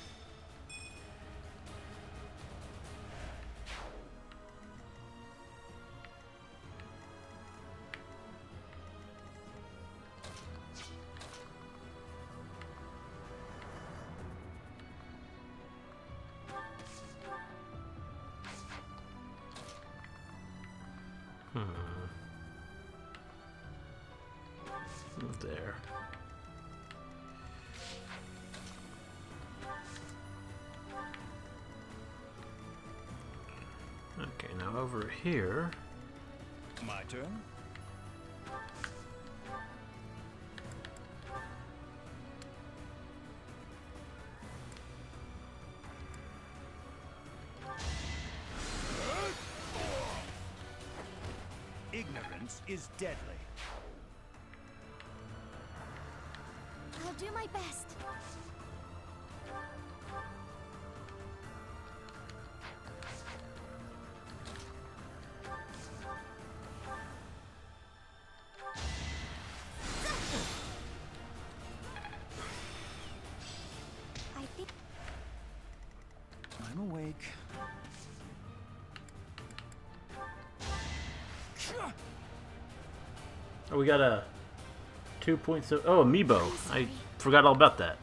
There. Okay, now over here. My turn? Ignorance is deadly. I'll do my best. I think I'm awake. Oh, we got a 2.7. Oh, amiibo. I forgot all about that.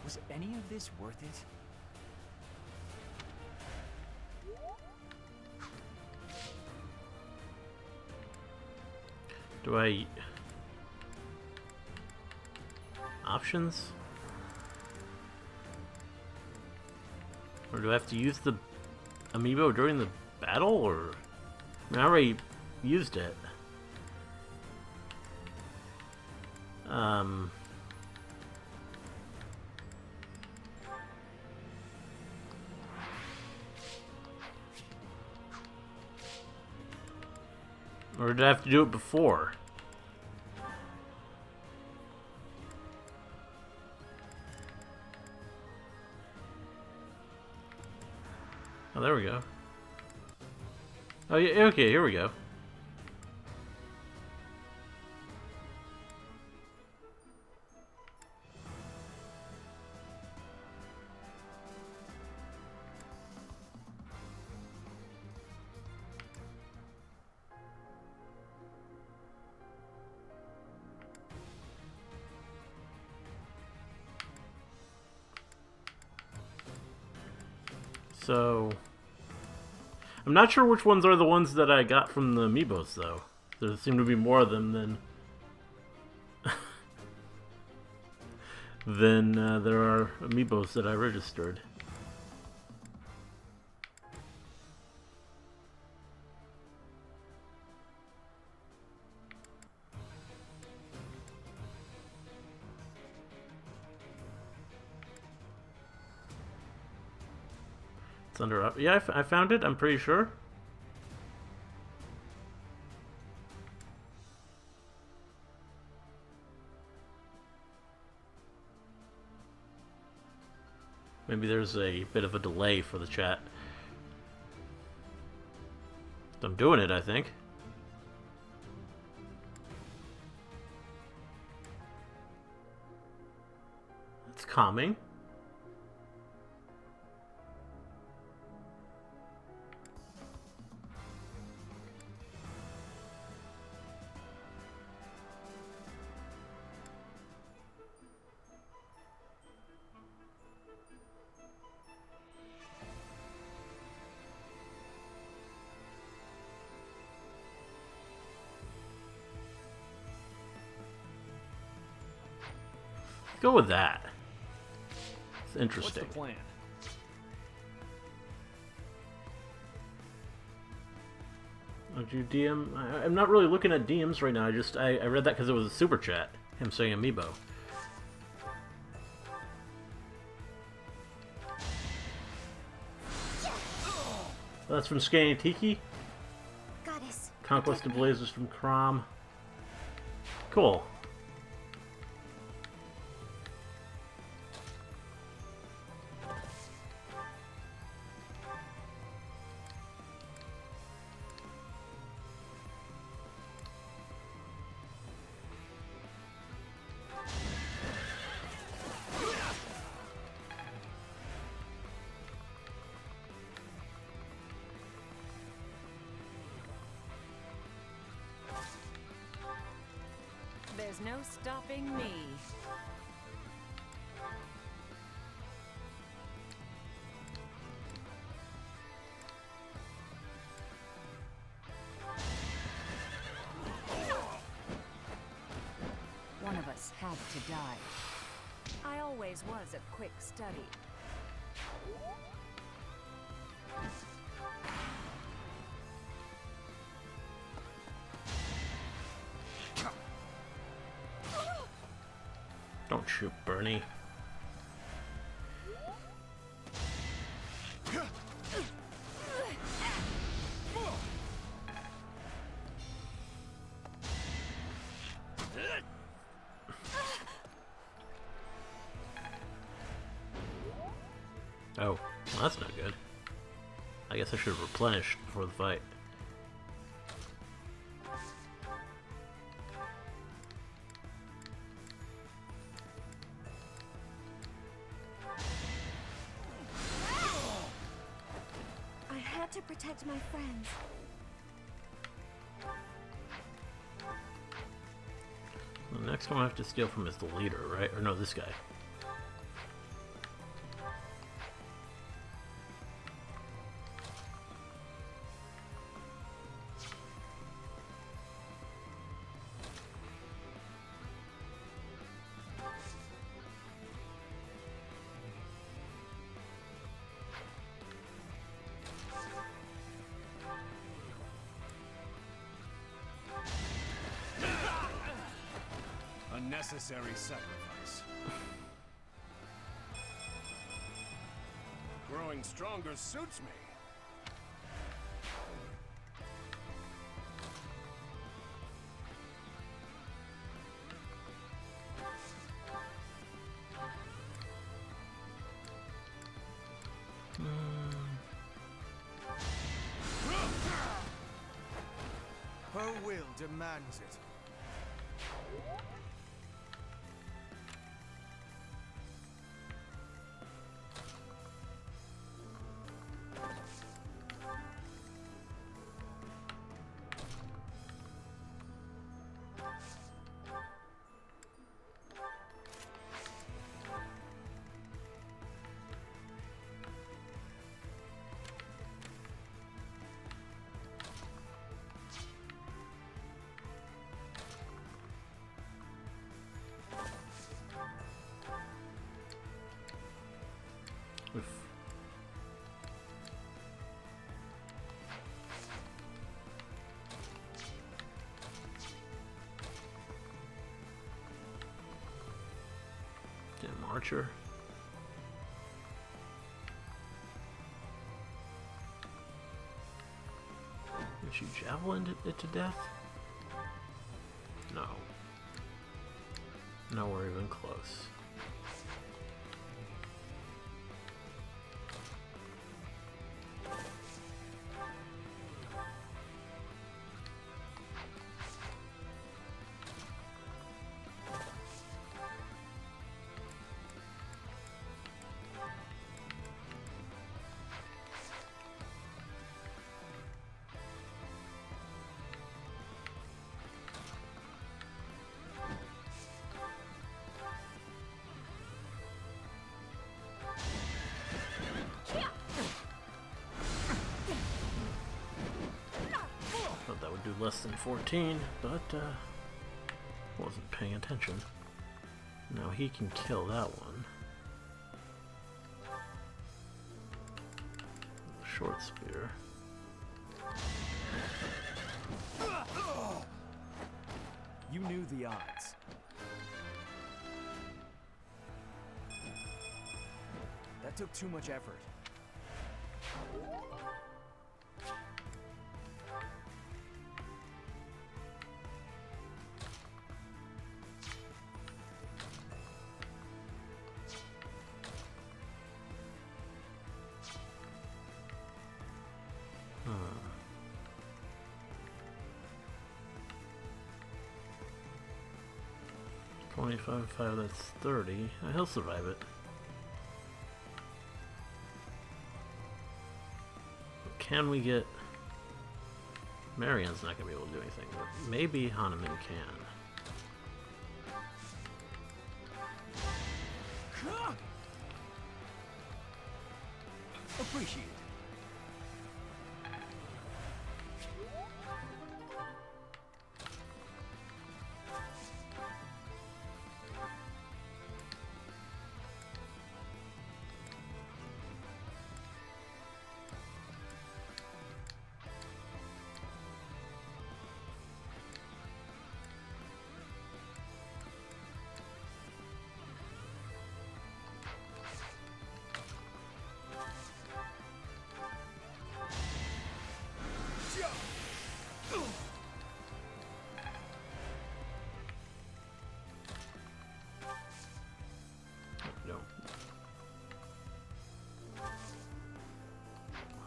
Was any of this worth it? Do I... Options? Or do I have to use the amiibo during the battle, or... I mean, I already used it. Or did I have to do it before? Oh, there we go. Oh, yeah, okay, here we go. So, I'm not sure which ones are the ones that I got from the amiibos, though. There seem to be more of them than there are amiibos that I registered. It's under up. Yeah, I found it. I'm pretty sure. Maybe there's a bit of a delay for the chat. I'm doing it, I think. It's calming. Go with that. It's interesting. What's the plan? Would you DM? I'm not really looking at DMs right now. I read that because it was a super chat. Him saying amiibo. That's from Scanning Tiki. Goddess. Conquest of Blazers from Crom. Cool. There's no stopping me. One of us had to die. I always was a quick study. Don't shoot, Bernie. Oh, well, that's not good. I guess I should have replenished before the fight. I had to protect my friends. The next one I have to steal from is the leader, right? Or no, this guy. Unnecessary sacrifice. Growing stronger suits me. Her will demands it. archer. Did you javelin it to death? No. Nowhere even close. Thought that would do less than 14, but wasn't paying attention. Now he can kill that one. Short spear. You knew the odds. That took too much effort. Hmm. 25, 5, that's 30. He'll survive it. Can we get... Marianne's not going to be able to do anything, but maybe Hanuman can. Appreciate it.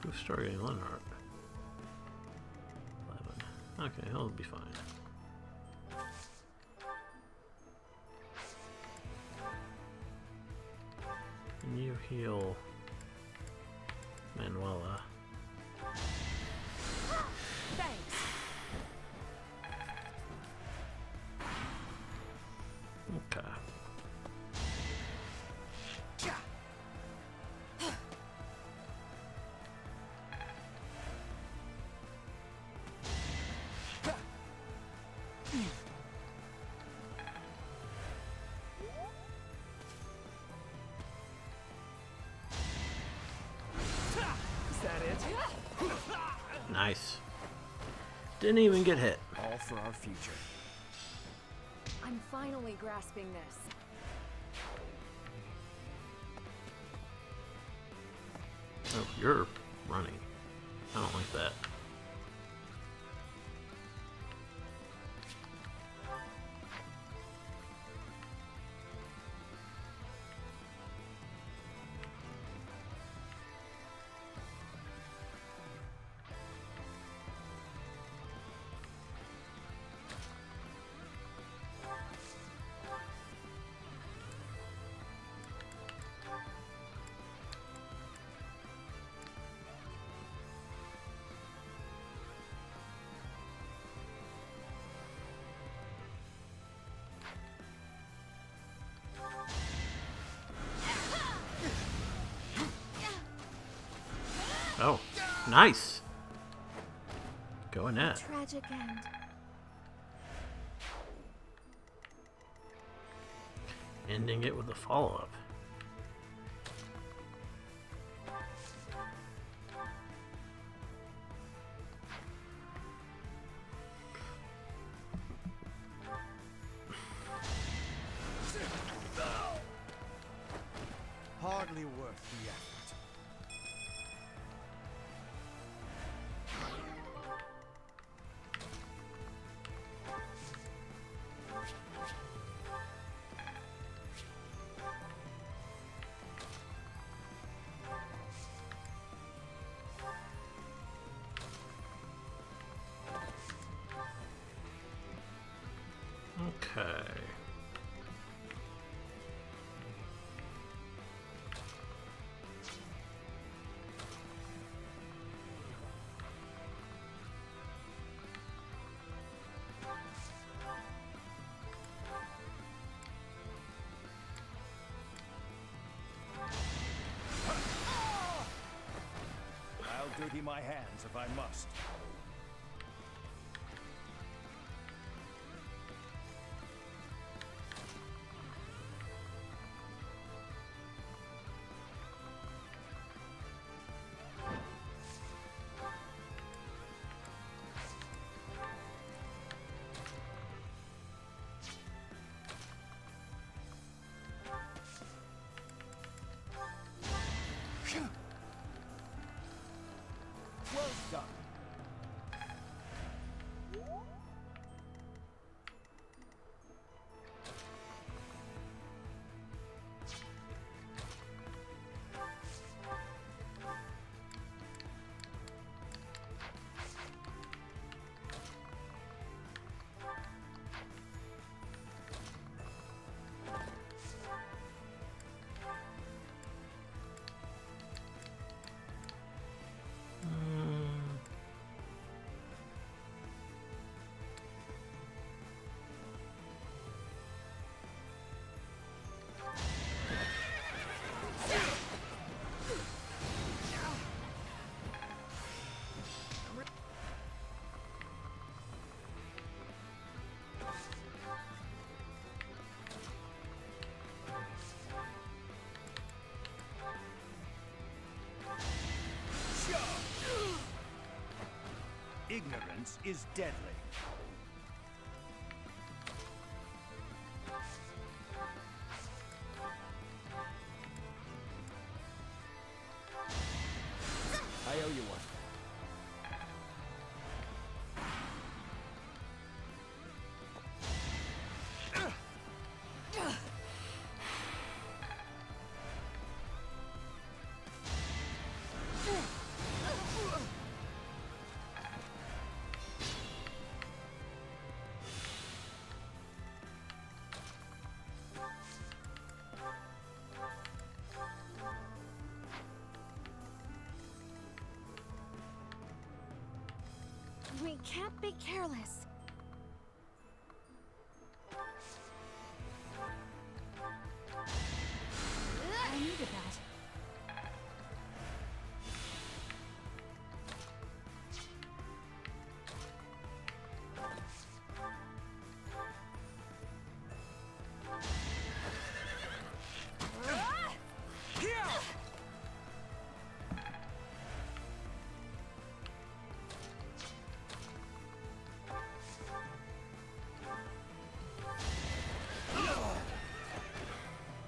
Who's targeting Lenhart? 11. Okay, he'll be fine. And you heal Manuela. Thanks. Okay. Nice. Didn't even get hit. All for our future. I'm finally grasping this. Oh, you're running. I don't like that. Oh, nice. Go Annette. Tragic end. Ending it with a follow-up. hardly worth the effort. Okay. I'll dirty my hands if I must. Well done. Ignorance is deadly. I owe you one. We can't be careless. I needed that.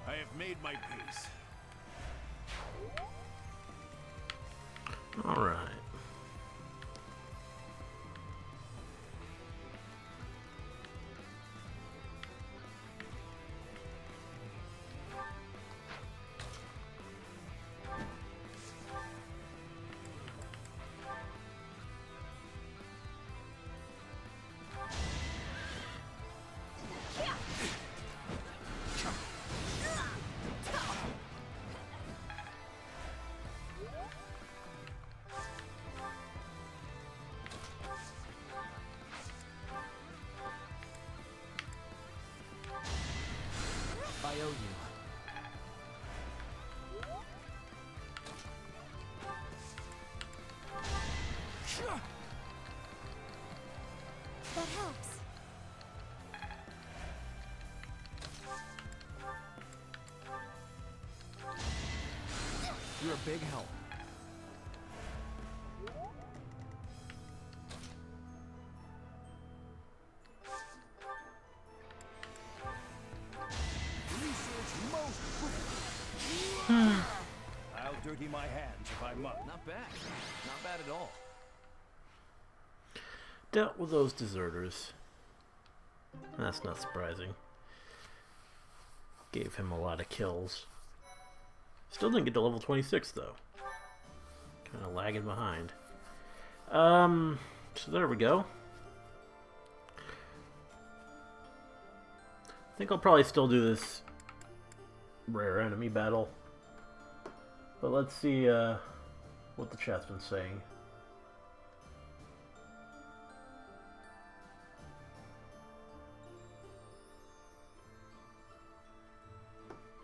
I have made my peace. All right. I owe you. That helps. You're a big help. Research most quickly. dirty my hands if I must. Not bad. Not bad at all. Dealt with those deserters. That's not surprising. Gave him a lot of kills. Still didn't get to level 26 though. Kind of lagging behind. So there we go. I think I'll probably still do this rare enemy battle. But let's see what the chat's been saying.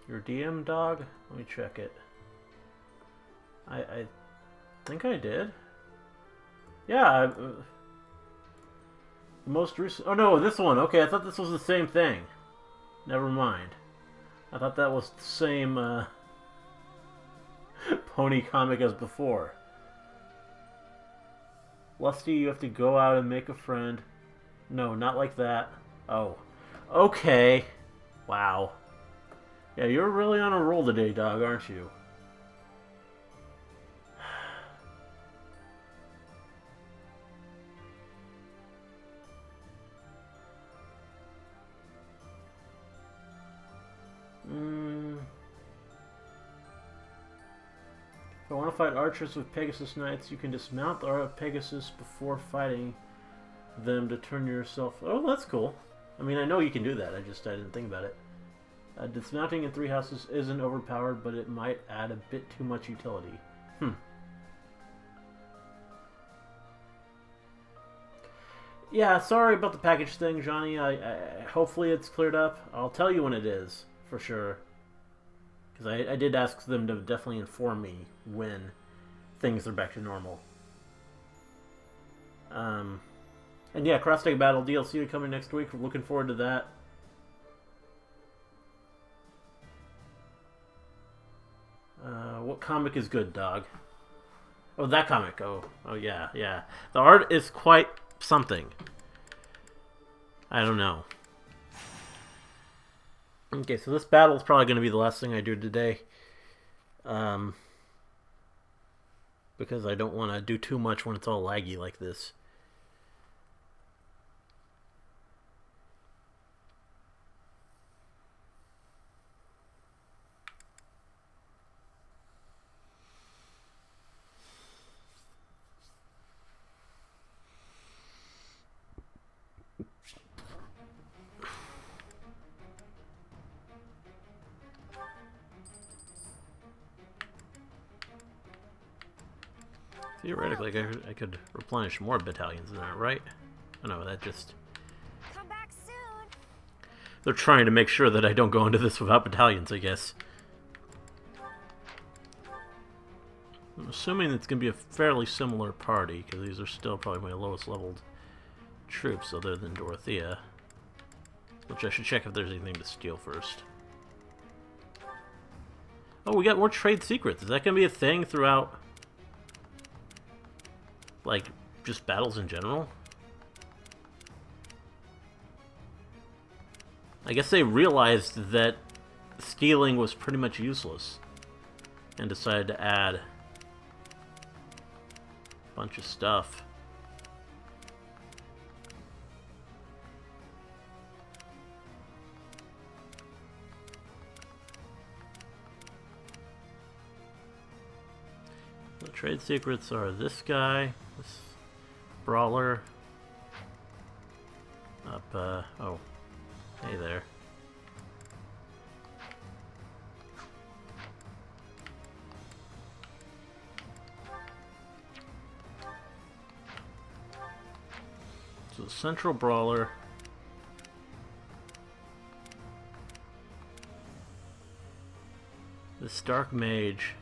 Your DM dog? Let me check it. I think I did. Yeah, most recent. Oh no, this one. Okay, I thought this was the same thing. Never mind. I thought that was the same pony comic as before. Lusty, you have to go out and make a friend. No, not like that. Oh. Okay. Wow. Yeah, you're really on a roll today, dog, aren't you? If I want to fight archers with Pegasus Knights, you can dismount the Pegasus before fighting them to turn yourself... Oh, that's cool. I mean, I know you can do that, I didn't think about it. Dismounting in Three Houses isn't overpowered, but it might add a bit too much utility. Yeah, sorry about the package thing, Johnny. Hopefully it's cleared up. I'll tell you when it is, for sure. Because I did ask them to definitely inform me when things are back to normal. And yeah, Cross-Tag Battle DLC coming next week. We're looking forward to that. What comic is good, dog? Oh, that comic. Oh yeah, yeah. The art is quite something. I don't know. Okay, so this battle is probably going to be the last thing I do today. Because I don't want to do too much when it's all laggy like this. Theoretically, I could replenish more battalions than that, right? Oh no, that just... Come back soon. They're trying to make sure that I don't go into this without battalions, I guess. I'm assuming it's going to be a fairly similar party, because these are still probably my lowest leveled troops, other than Dorothea. Which I should check if there's anything to steal first. Oh, we got more trade secrets. Is that going to be a thing throughout... like, just battles in general? I guess they realized that stealing was pretty much useless and decided to add a bunch of stuff. The trade secrets are this guy, this brawler, up, oh, hey there. So the central brawler, this dark mage,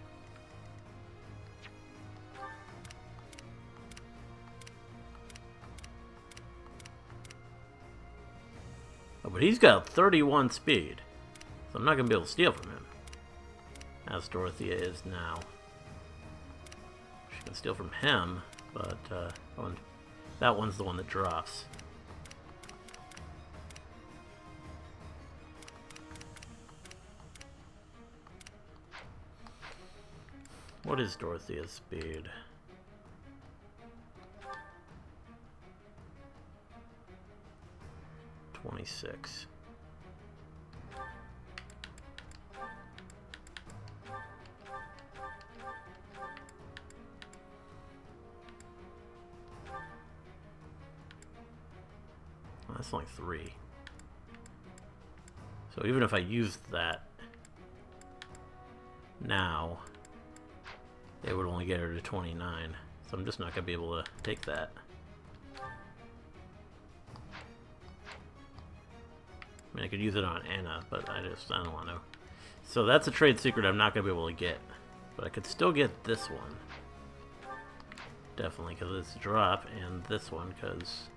oh, but he's got 31 speed, so I'm not going to be able to steal from him, as Dorothea is now. She can steal from him, but that one's the one that drops. What is Dorothea's speed? $26. That's only 3. So even if I used that now, it would only get her to 29. So I'm just not going to be able to take that. I mean, I could use it on Anna, but I don't want to. So that's a trade secret I'm not going to be able to get. But I could still get this one. Definitely, because it's a drop, and this one, because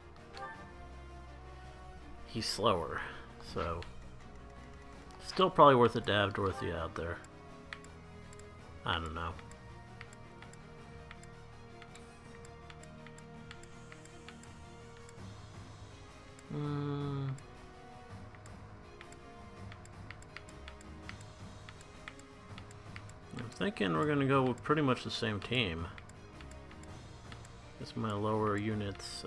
he's slower. So, still probably worth it to have Dorothea out there. I don't know. I'm thinking we're gonna go with pretty much the same team. Guess my lower units,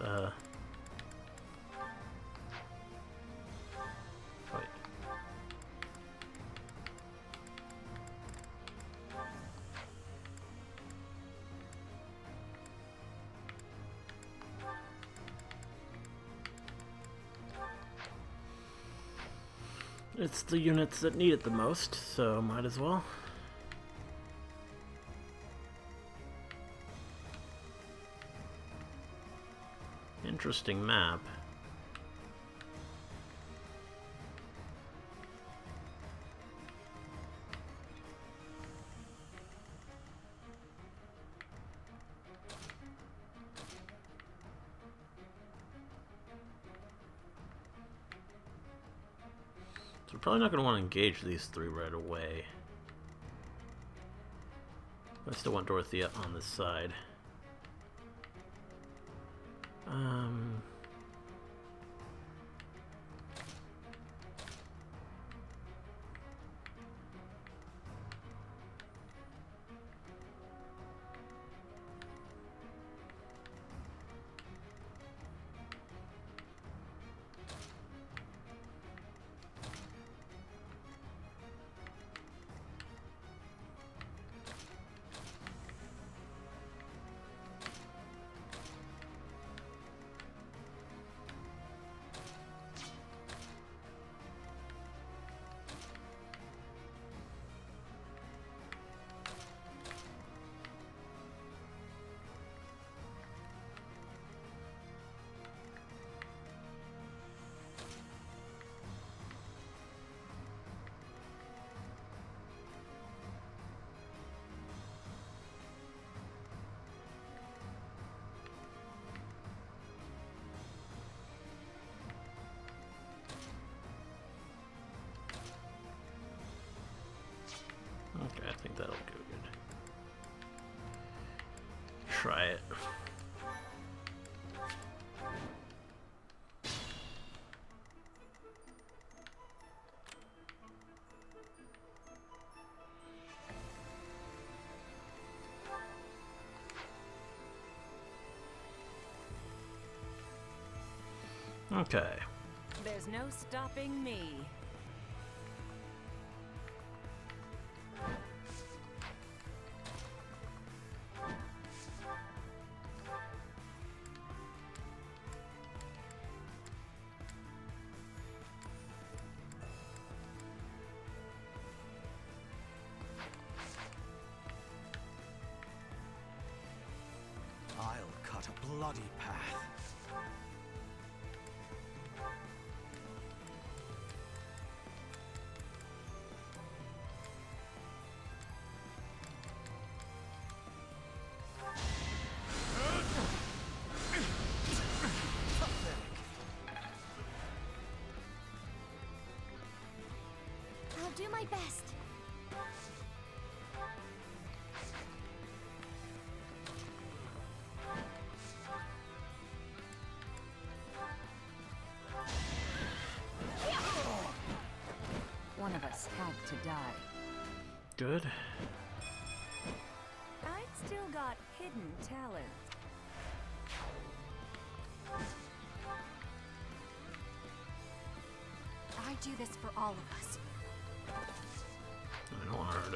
wait. It's the units that need it the most, so might as well. Interesting map. So we're probably not going to want to engage these 3 right away. I still want Dorothea on this side. Okay, I think that'll go good. Try it. Okay. There's no stopping me. I'll cut a bloody path. I'll do my best. One of us had to die. Good. I've still got hidden talent. I do this for all of us. I don't want her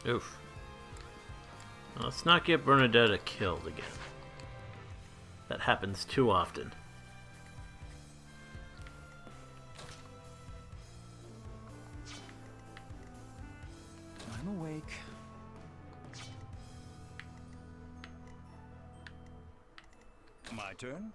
to... Oof. Let's not get Bernadetta killed again. That happens too often. I'm awake. My turn?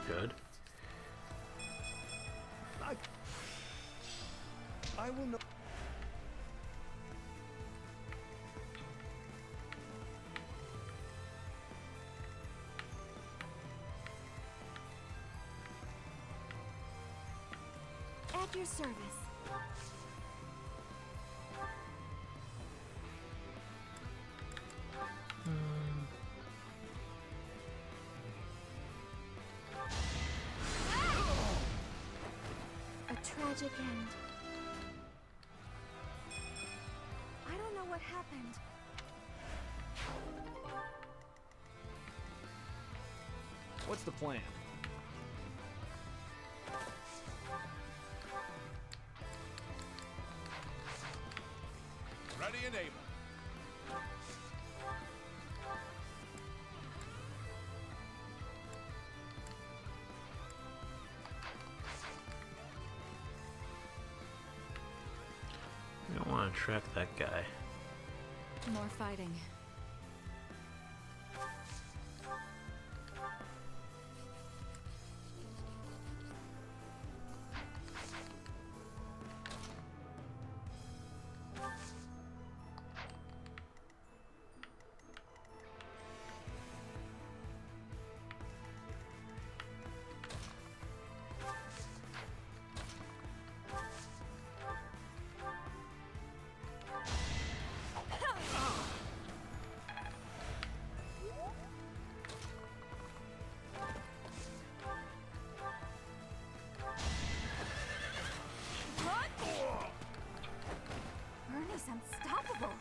Good. I will know. At your service. A tragic end. I don't know what happened. What's the plan? Ready and able. We don't want to track that guy. More fighting. Bernie's unstoppable.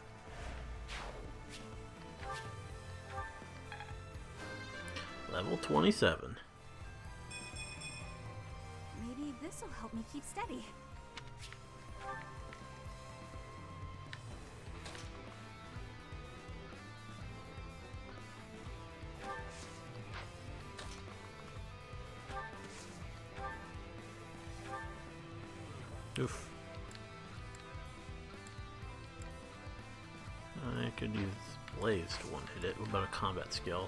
Level 27. Maybe this'll help me keep steady. Oof. I could use Blaze to one-hit it. What about a combat skill?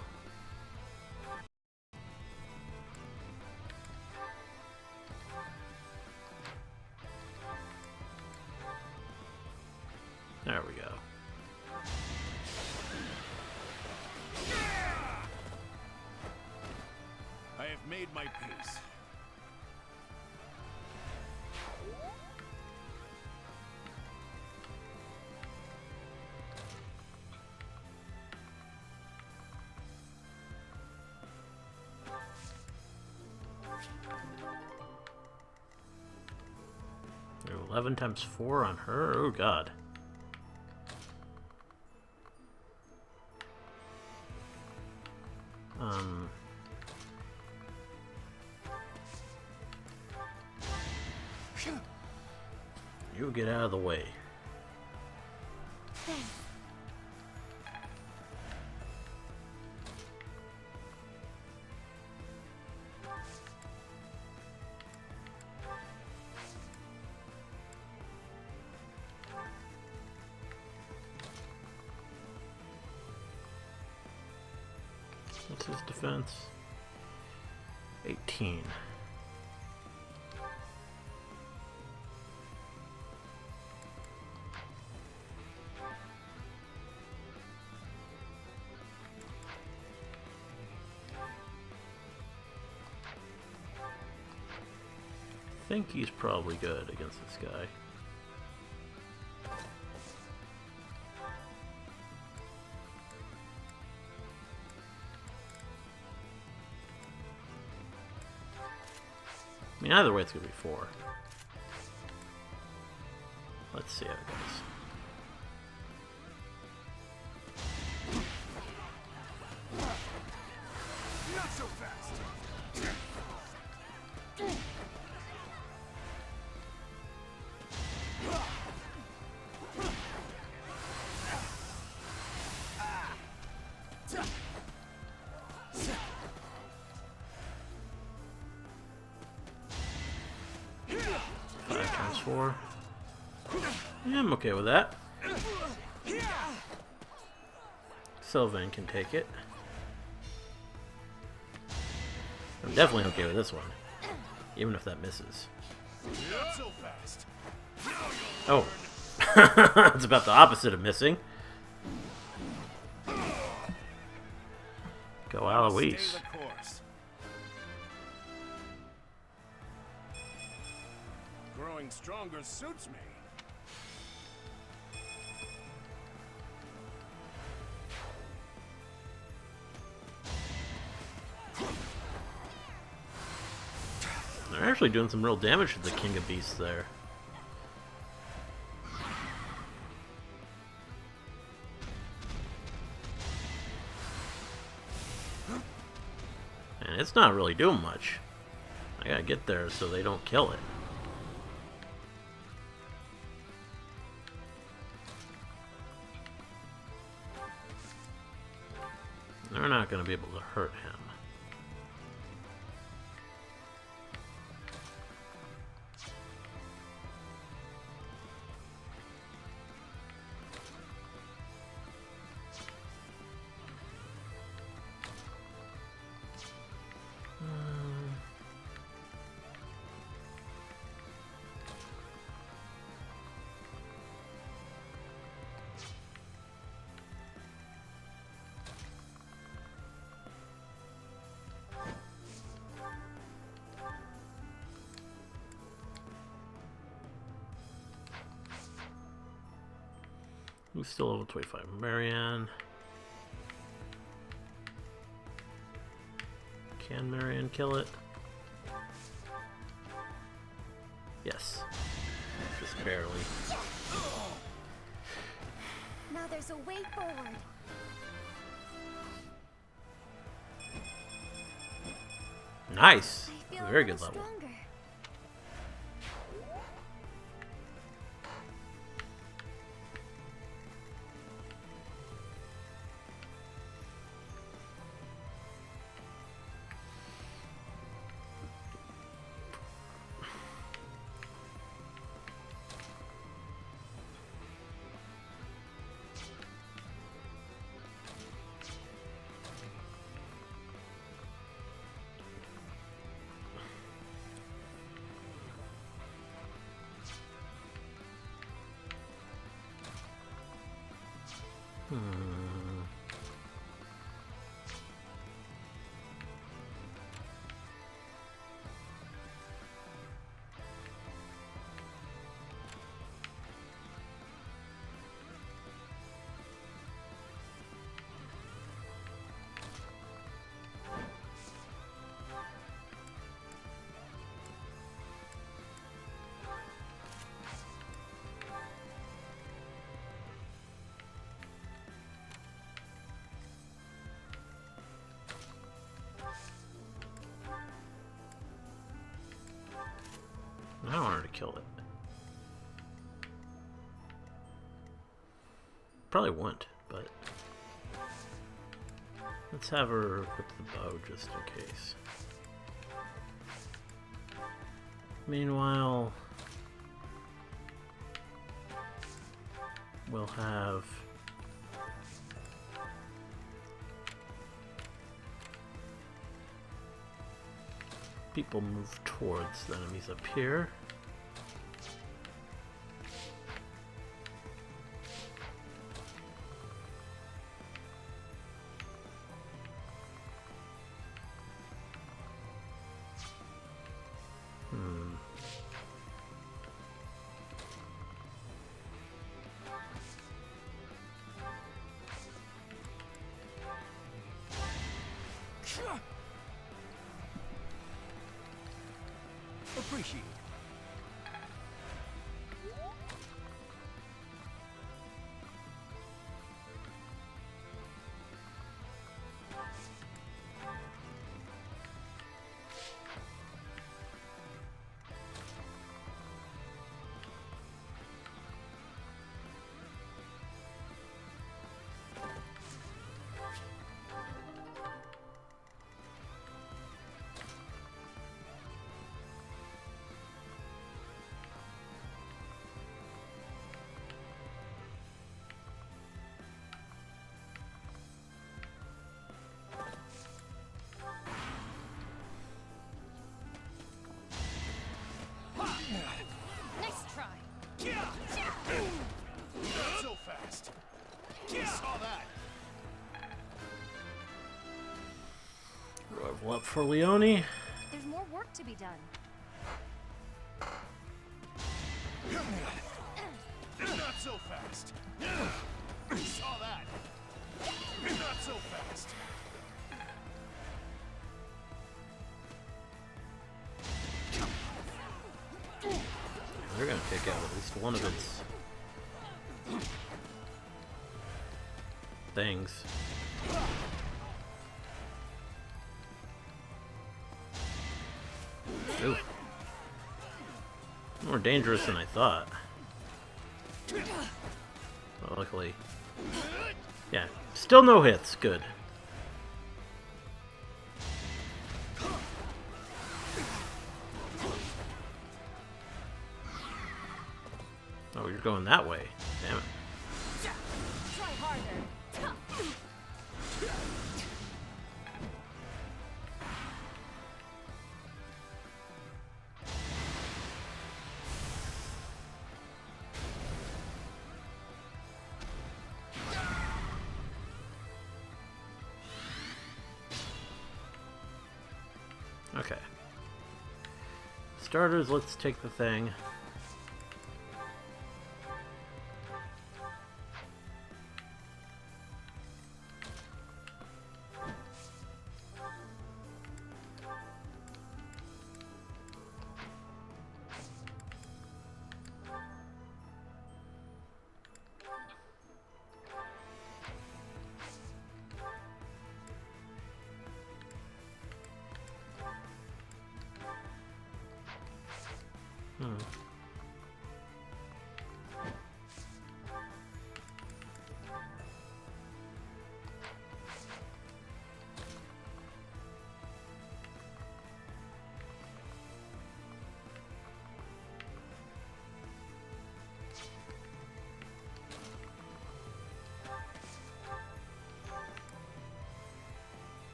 There we go. I have made my peace. Ooh, 11 times 4 on her? Oh god. You get out of the way. Thanks. What's his defense? 18. think he's probably good against this guy. I mean, either way, it's going to be 4. Let's see how it goes. Not so fast. Five times 4. Yeah, I'm okay with that. Sylvan can take it. I'm definitely okay with this one, even if that misses. Not so fast. Oh, it's about the opposite of missing. Go Alois. Stay the course. Growing stronger suits me. They're actually doing some real damage to the King of Beasts there. And it's not really doing much. I gotta get there so they don't kill it. They're not gonna be able to hurt him. Who's still level 25? Marianne. Can Marianne kill it? Yes. Just barely. Now there's a way forward. Nice. I feel Very a good little level. stronger. I want her to kill it. Probably won't, but let's have her equip the bow just in case. Meanwhile, we'll have people move towards the enemies up here. Appreciate it. Nice try. Not so fast. Saw that. Level up for Leone. There's more work to be done. Not so fast. Saw that. Not so fast. They're gonna take out at least one of its things. Ooh. More dangerous than I thought. Well, luckily. Yeah, still no hits. Good. Oh, you're going that way. Damn it. Try harder. Okay. Starters, let's take the thing.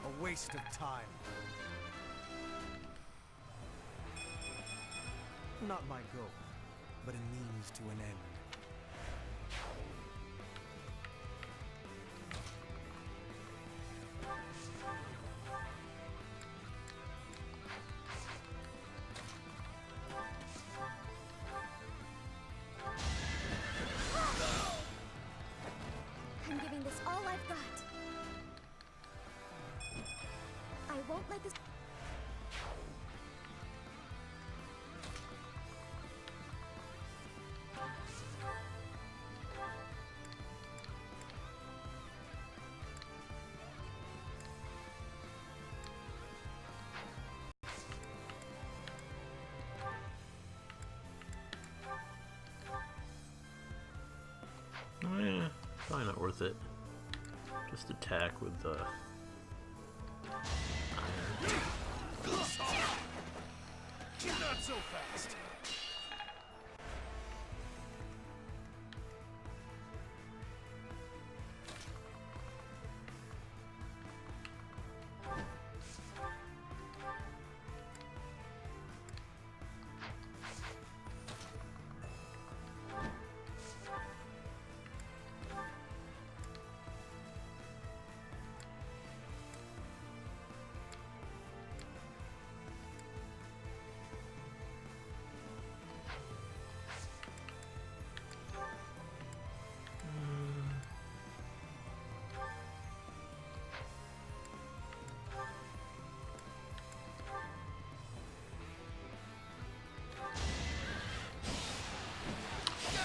A waste of time. Not my goal, but a means to an end. I'm giving this all I've got. I won't let this... Oh, yeah, probably not worth it. Just attack with the iron. Not so fast.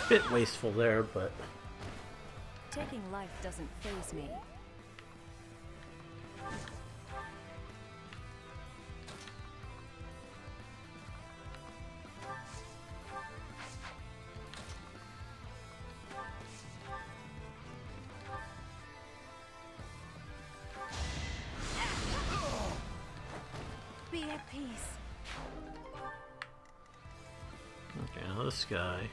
Bit wasteful there, but Taking life doesn't faze me. Be at peace. okay, now this guy.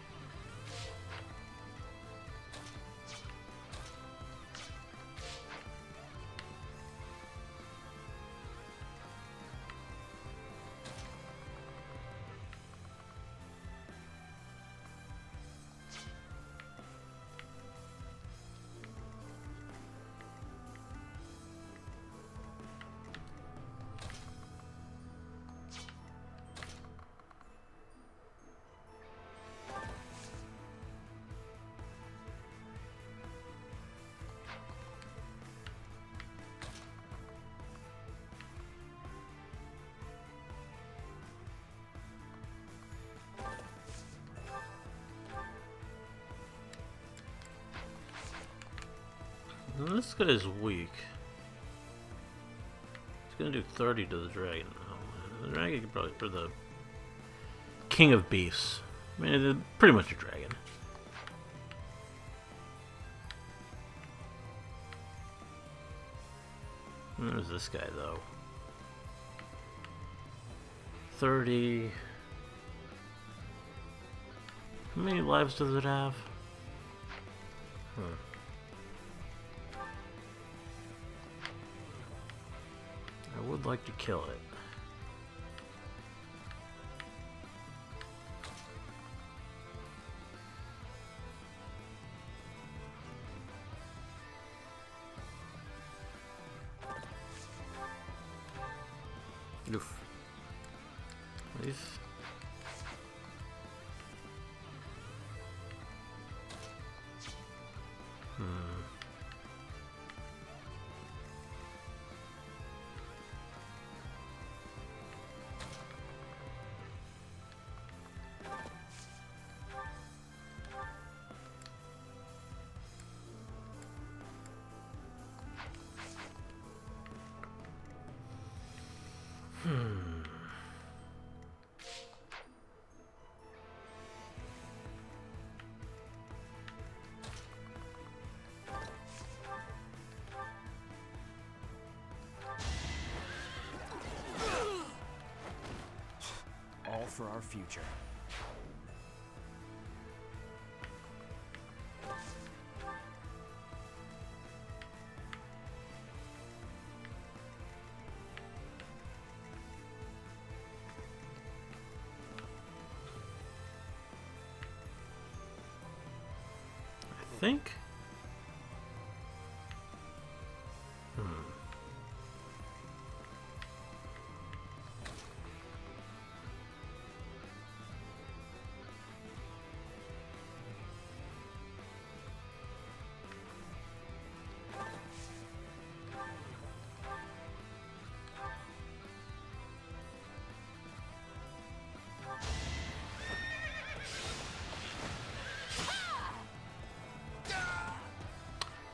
This guy is weak. He's gonna do 30 to the dragon. Oh, man. The dragon could probably, for the king of beasts. I mean, it's pretty much a dragon. And there's this guy though. 30. How many lives does it have? I would like to kill it. Oof. Please. All for our future. I think.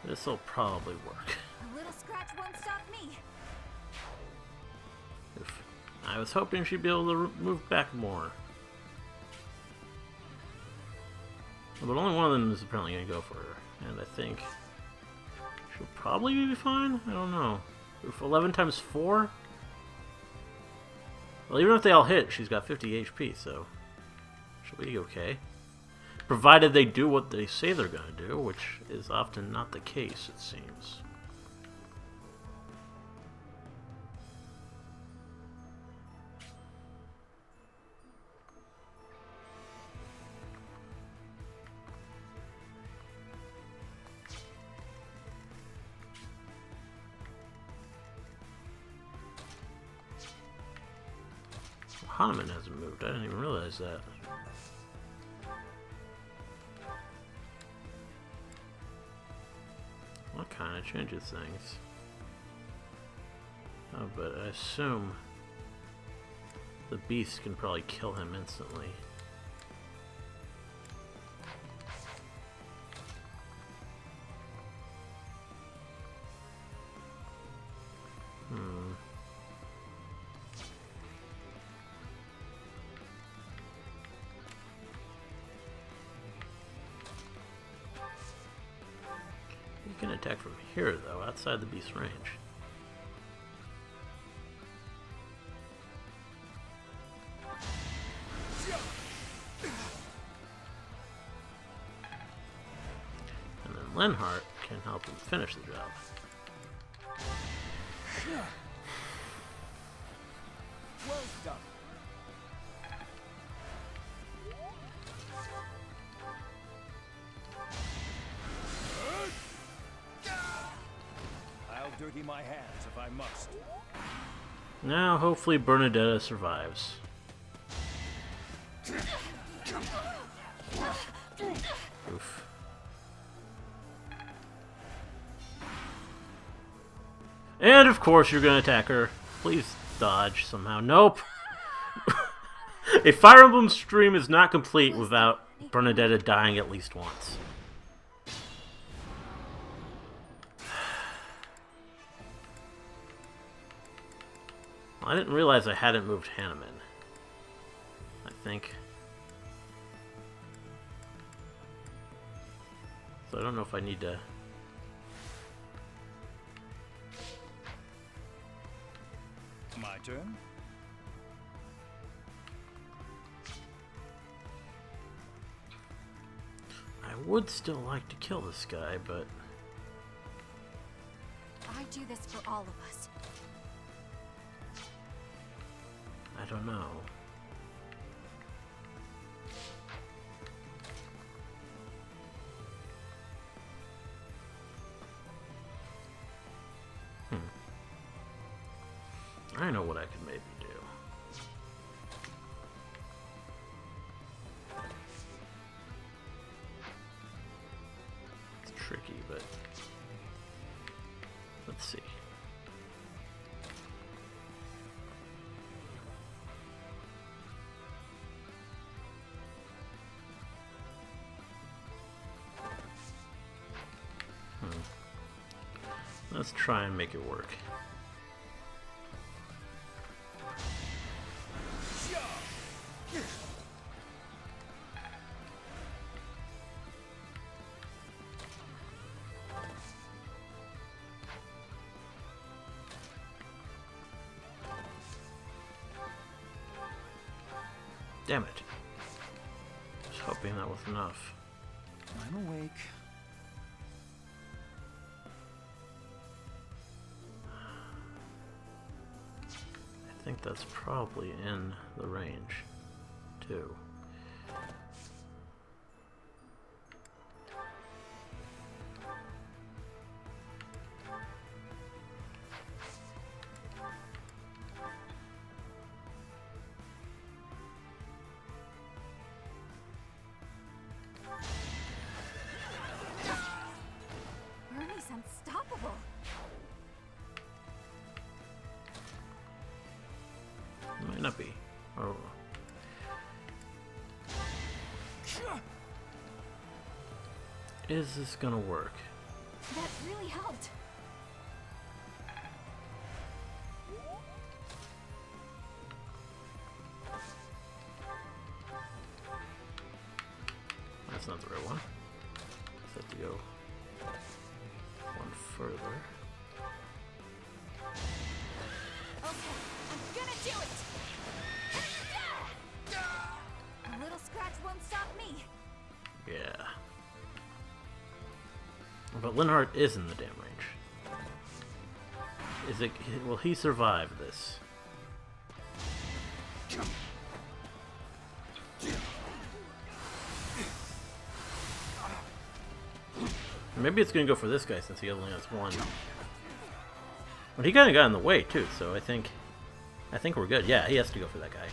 This'll probably work. A little scratch won't stop me. I was hoping she'd be able to move back more. But only one of them is apparently going to go for her. And I think she'll probably be fine? I don't know. 11 times 4? Well, even if they all hit, she's got 50 HP, so she'll be okay. Provided they do what they say they're going to do, which is often not the case, it seems. Hanuman hasn't moved. I didn't even realize that. What kind of changes things? Oh, but I assume the beast can probably kill him instantly. can attack from here, though, outside the beast's range. And then Linhardt can help him finish the job. Well done. I'll dirty my hands if I must. Now, hopefully Bernadetta survives. Oof. And of course you're gonna attack her. Please dodge somehow. Nope. A Fire Emblem stream is not complete without Bernadetta dying at least once. I didn't realize I hadn't moved Hanneman. I think. So I don't know if I need to... My turn? I would still like to kill this guy, but... I do this for all of us. I don't know. I know what I could maybe do. It's tricky, but let's see. Let's try and make it work. Damn it. I was hoping that was enough. I'm awake. I think that's probably in the range, too. Bernie's unstoppable. Might not be. Oh. Is this gonna work? That really helped. That's not the right one. Just have to go one further. Okay, I'm gonna do it! A little scratch won't stop me. Yeah. But Linhardt is in the damn range. Is it? Will he survive this? Maybe it's gonna go for this guy since he only has one. But he kind of got in the way too, so I think we're good. Yeah, he has to go for that guy.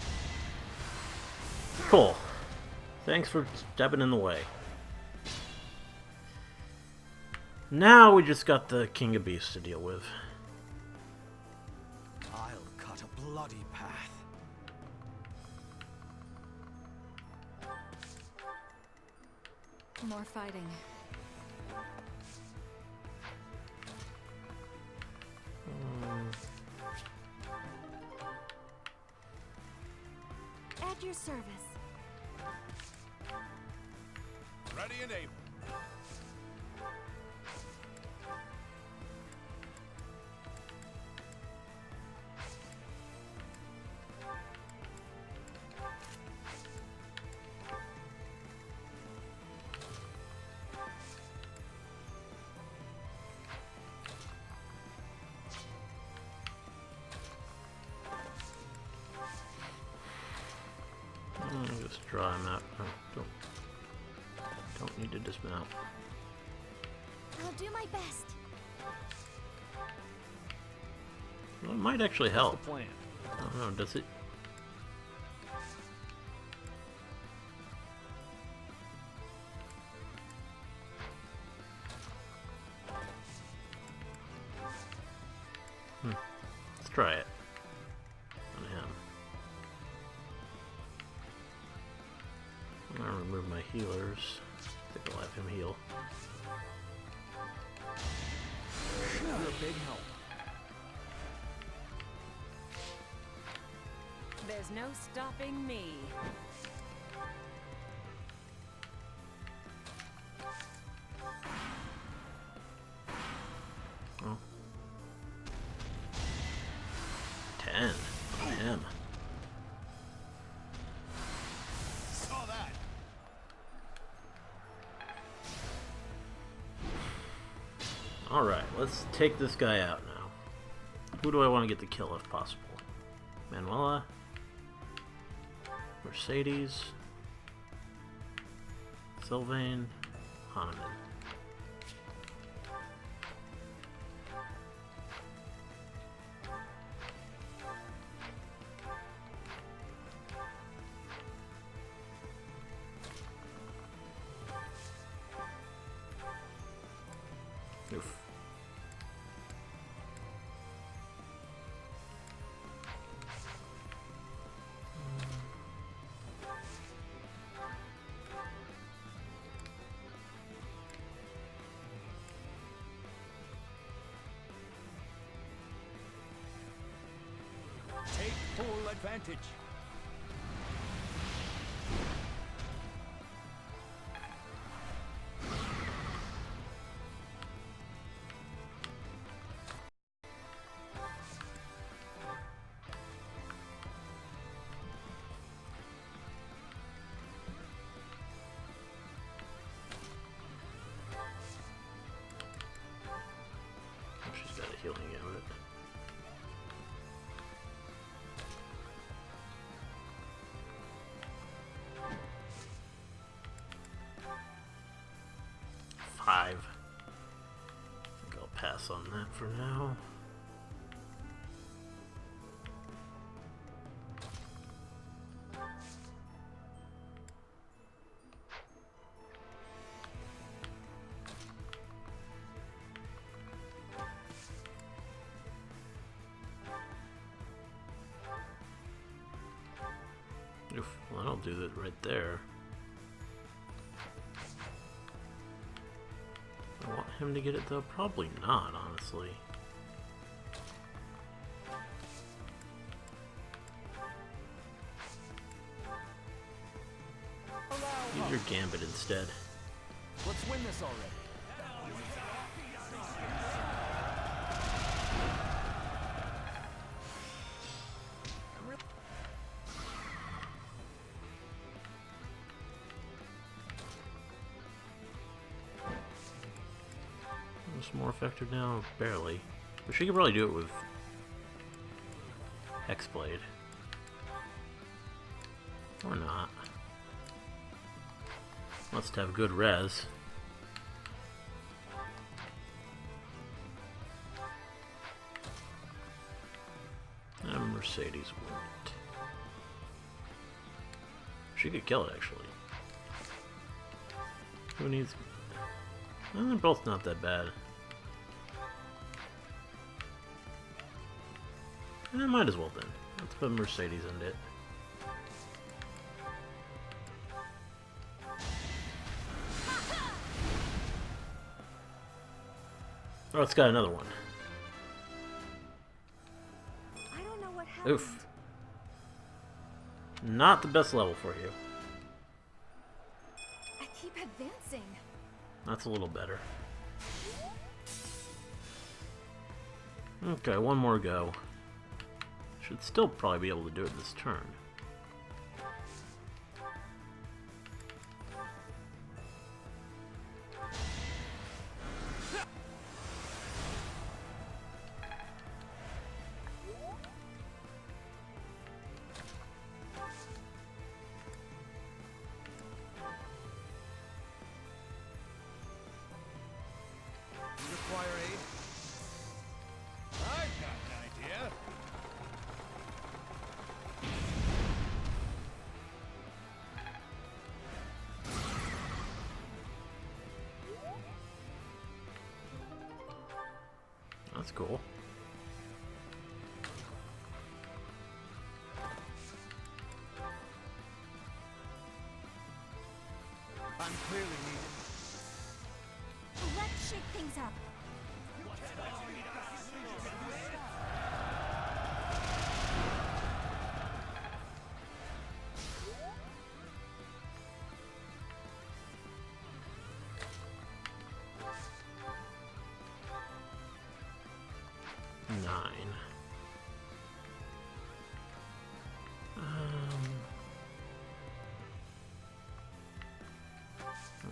Cool. Thanks for stepping in the way. Now we just got the King of Beasts to deal with. I'll cut a bloody path. More fighting. At your service. Ready and able. draw him out. Oh, don't need to dismount. I'll do my best. Well, it might actually help. What's the plan? I don't know, does it? Let's try it on him. I'm gonna remove my healers. I think I'll have him heal. You're a big help. There's no stopping me. Oh. 10 on him. Saw that. Alright, let's take this guy out now. Who do I want to get the kill if possible? Manuela? Mercedes? Sylvain? Hahnemann. Oof. Take full advantage. She's got a healing gambit. I think I'll pass on that for now. Oof, well, that'll do that right there. I want him to get it though? Probably not, honestly. Use your gambit instead. Let's win this already. More effective now? Barely. But she could probably do it with Hexblade. Or not. Must have good res. And Mercedes wouldn't. She could kill it, actually. Who needs... Well, they're both not that bad. Might as well then. Let's put Mercedes in it. Oh, it's got another one. I don't know what happened. Oof. Not the best level for you. I keep advancing. That's a little better. Okay, one more go. Should still probably be able to do it this turn. fiery. I've got an idea. That's cool. I'm clearly needed. Let's shake things up.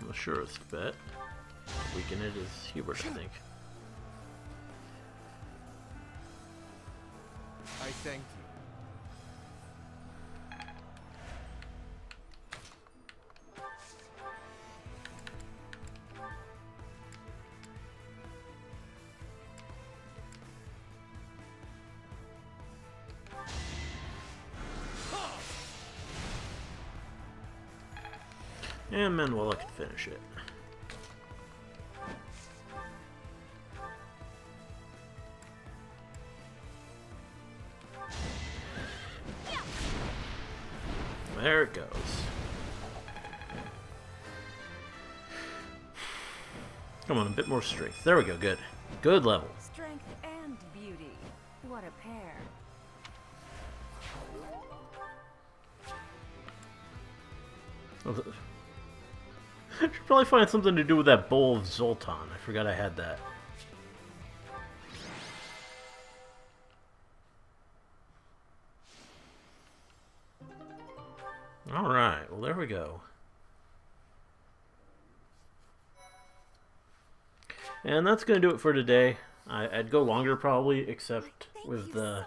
The surest bet. Weaken it is Hubert, I think. I thank you. And Manuela can finish it. There it goes. Come on, a bit more strength. There we go, good. Good level. Strength and beauty. What a pair. I should probably find something to do with that bowl of Zoltan. I forgot I had that. Alright, well there we go. And that's going to do it for today. I'd go longer probably, except with the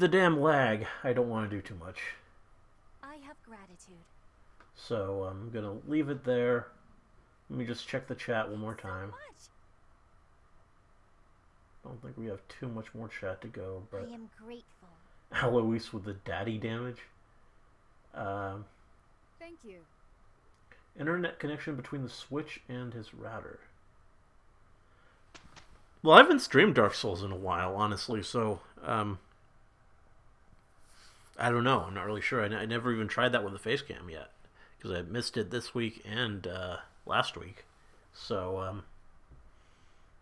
damn lag, I don't want to do too much. I have gratitude. So I'm going to leave it there. Let me just check the chat one more time. I don't think we have too much more chat to go, but I am grateful. Alois with the daddy damage. Thank you. Internet connection between the Switch and his router. Well, I haven't streamed Dark Souls in a while, honestly, so I don't know. I'm not really sure. I never even tried that with the face cam yet, because I missed it this week and last week. So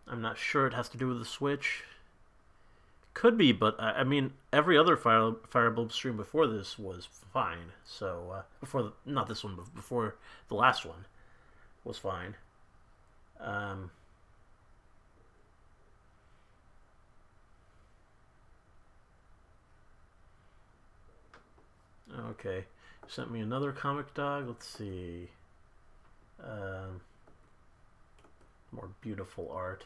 I'm not sure it has to do with the Switch. Could be, but I mean, every other Fire Emblem stream before this was fine. So not this one, but before the last one was fine. Okay, sent me another comic dog. Let's see. More beautiful art.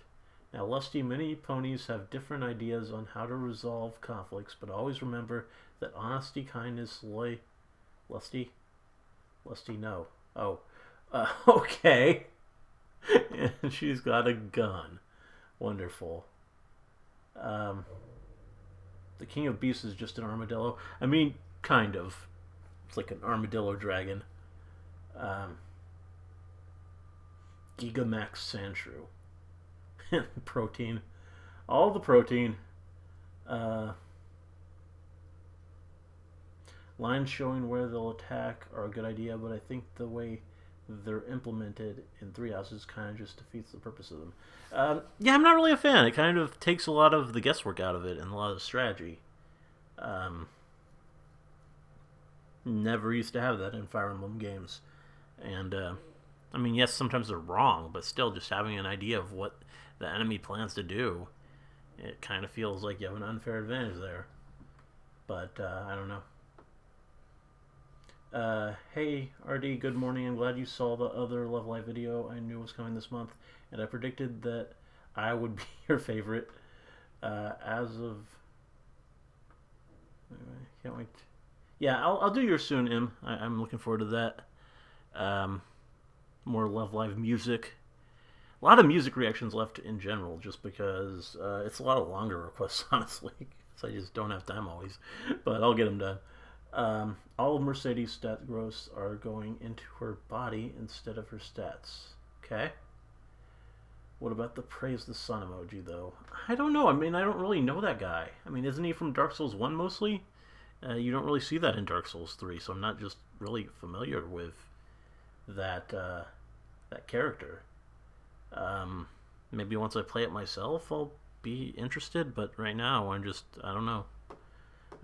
Now, lusty mini ponies have different ideas on how to resolve conflicts, but always remember that honesty, kindness, lusty, no. Oh, okay. And she's got a gun. Wonderful. The King of Beasts is just an armadillo. I mean, kind of. It's like an armadillo dragon. Gigamax Sandshrew. Protein. All the protein. Lines showing where they'll attack are a good idea, but I think the way they're implemented in Three Houses kind of just defeats the purpose of them. Yeah, I'm not really a fan. It kind of takes a lot of the guesswork out of it and a lot of the strategy. Never used to have that in Fire Emblem games. And, I mean, yes, sometimes they're wrong, but still just having an idea of what the enemy plans to do, it kind of feels like you have an unfair advantage there. But, I don't know. Hey, RD, good morning. I'm glad you saw the other Love Live video I knew was coming this month, and I predicted that I would be your favorite. As of... Anyway, can't wait. Yeah, I'll do yours soon, Im. I'm looking forward to that. More Love Live music. A lot of music reactions left in general, just because it's a lot of longer requests, honestly. So I just don't have time always. But I'll get them done. All of Mercedes' stat growths are going into her body instead of her stats. Okay. What about the praise the sun emoji, though? I don't know. I mean, I don't really know that guy. I mean, isn't he from Dark Souls 1 mostly? You don't really see that in Dark Souls 3, so I'm not just really familiar with that that character. Maybe once I play it myself, I'll be interested, but right now, I don't know.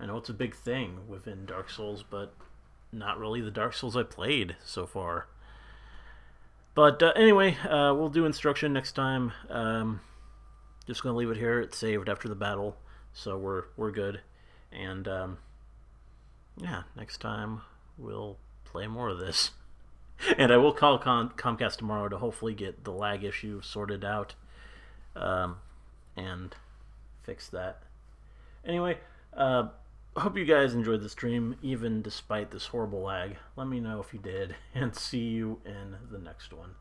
I know it's a big thing within Dark Souls, but not really the Dark Souls I played so far. But anyway, we'll do instruction next time. Just going to leave it here. It's saved after the battle, so we're good. And yeah, next time we'll play more of this. And I will call Comcast tomorrow to hopefully get the lag issue sorted out and fix that. Anyway, I hope you guys enjoyed the stream, even despite this horrible lag. Let me know if you did, and see you in the next one.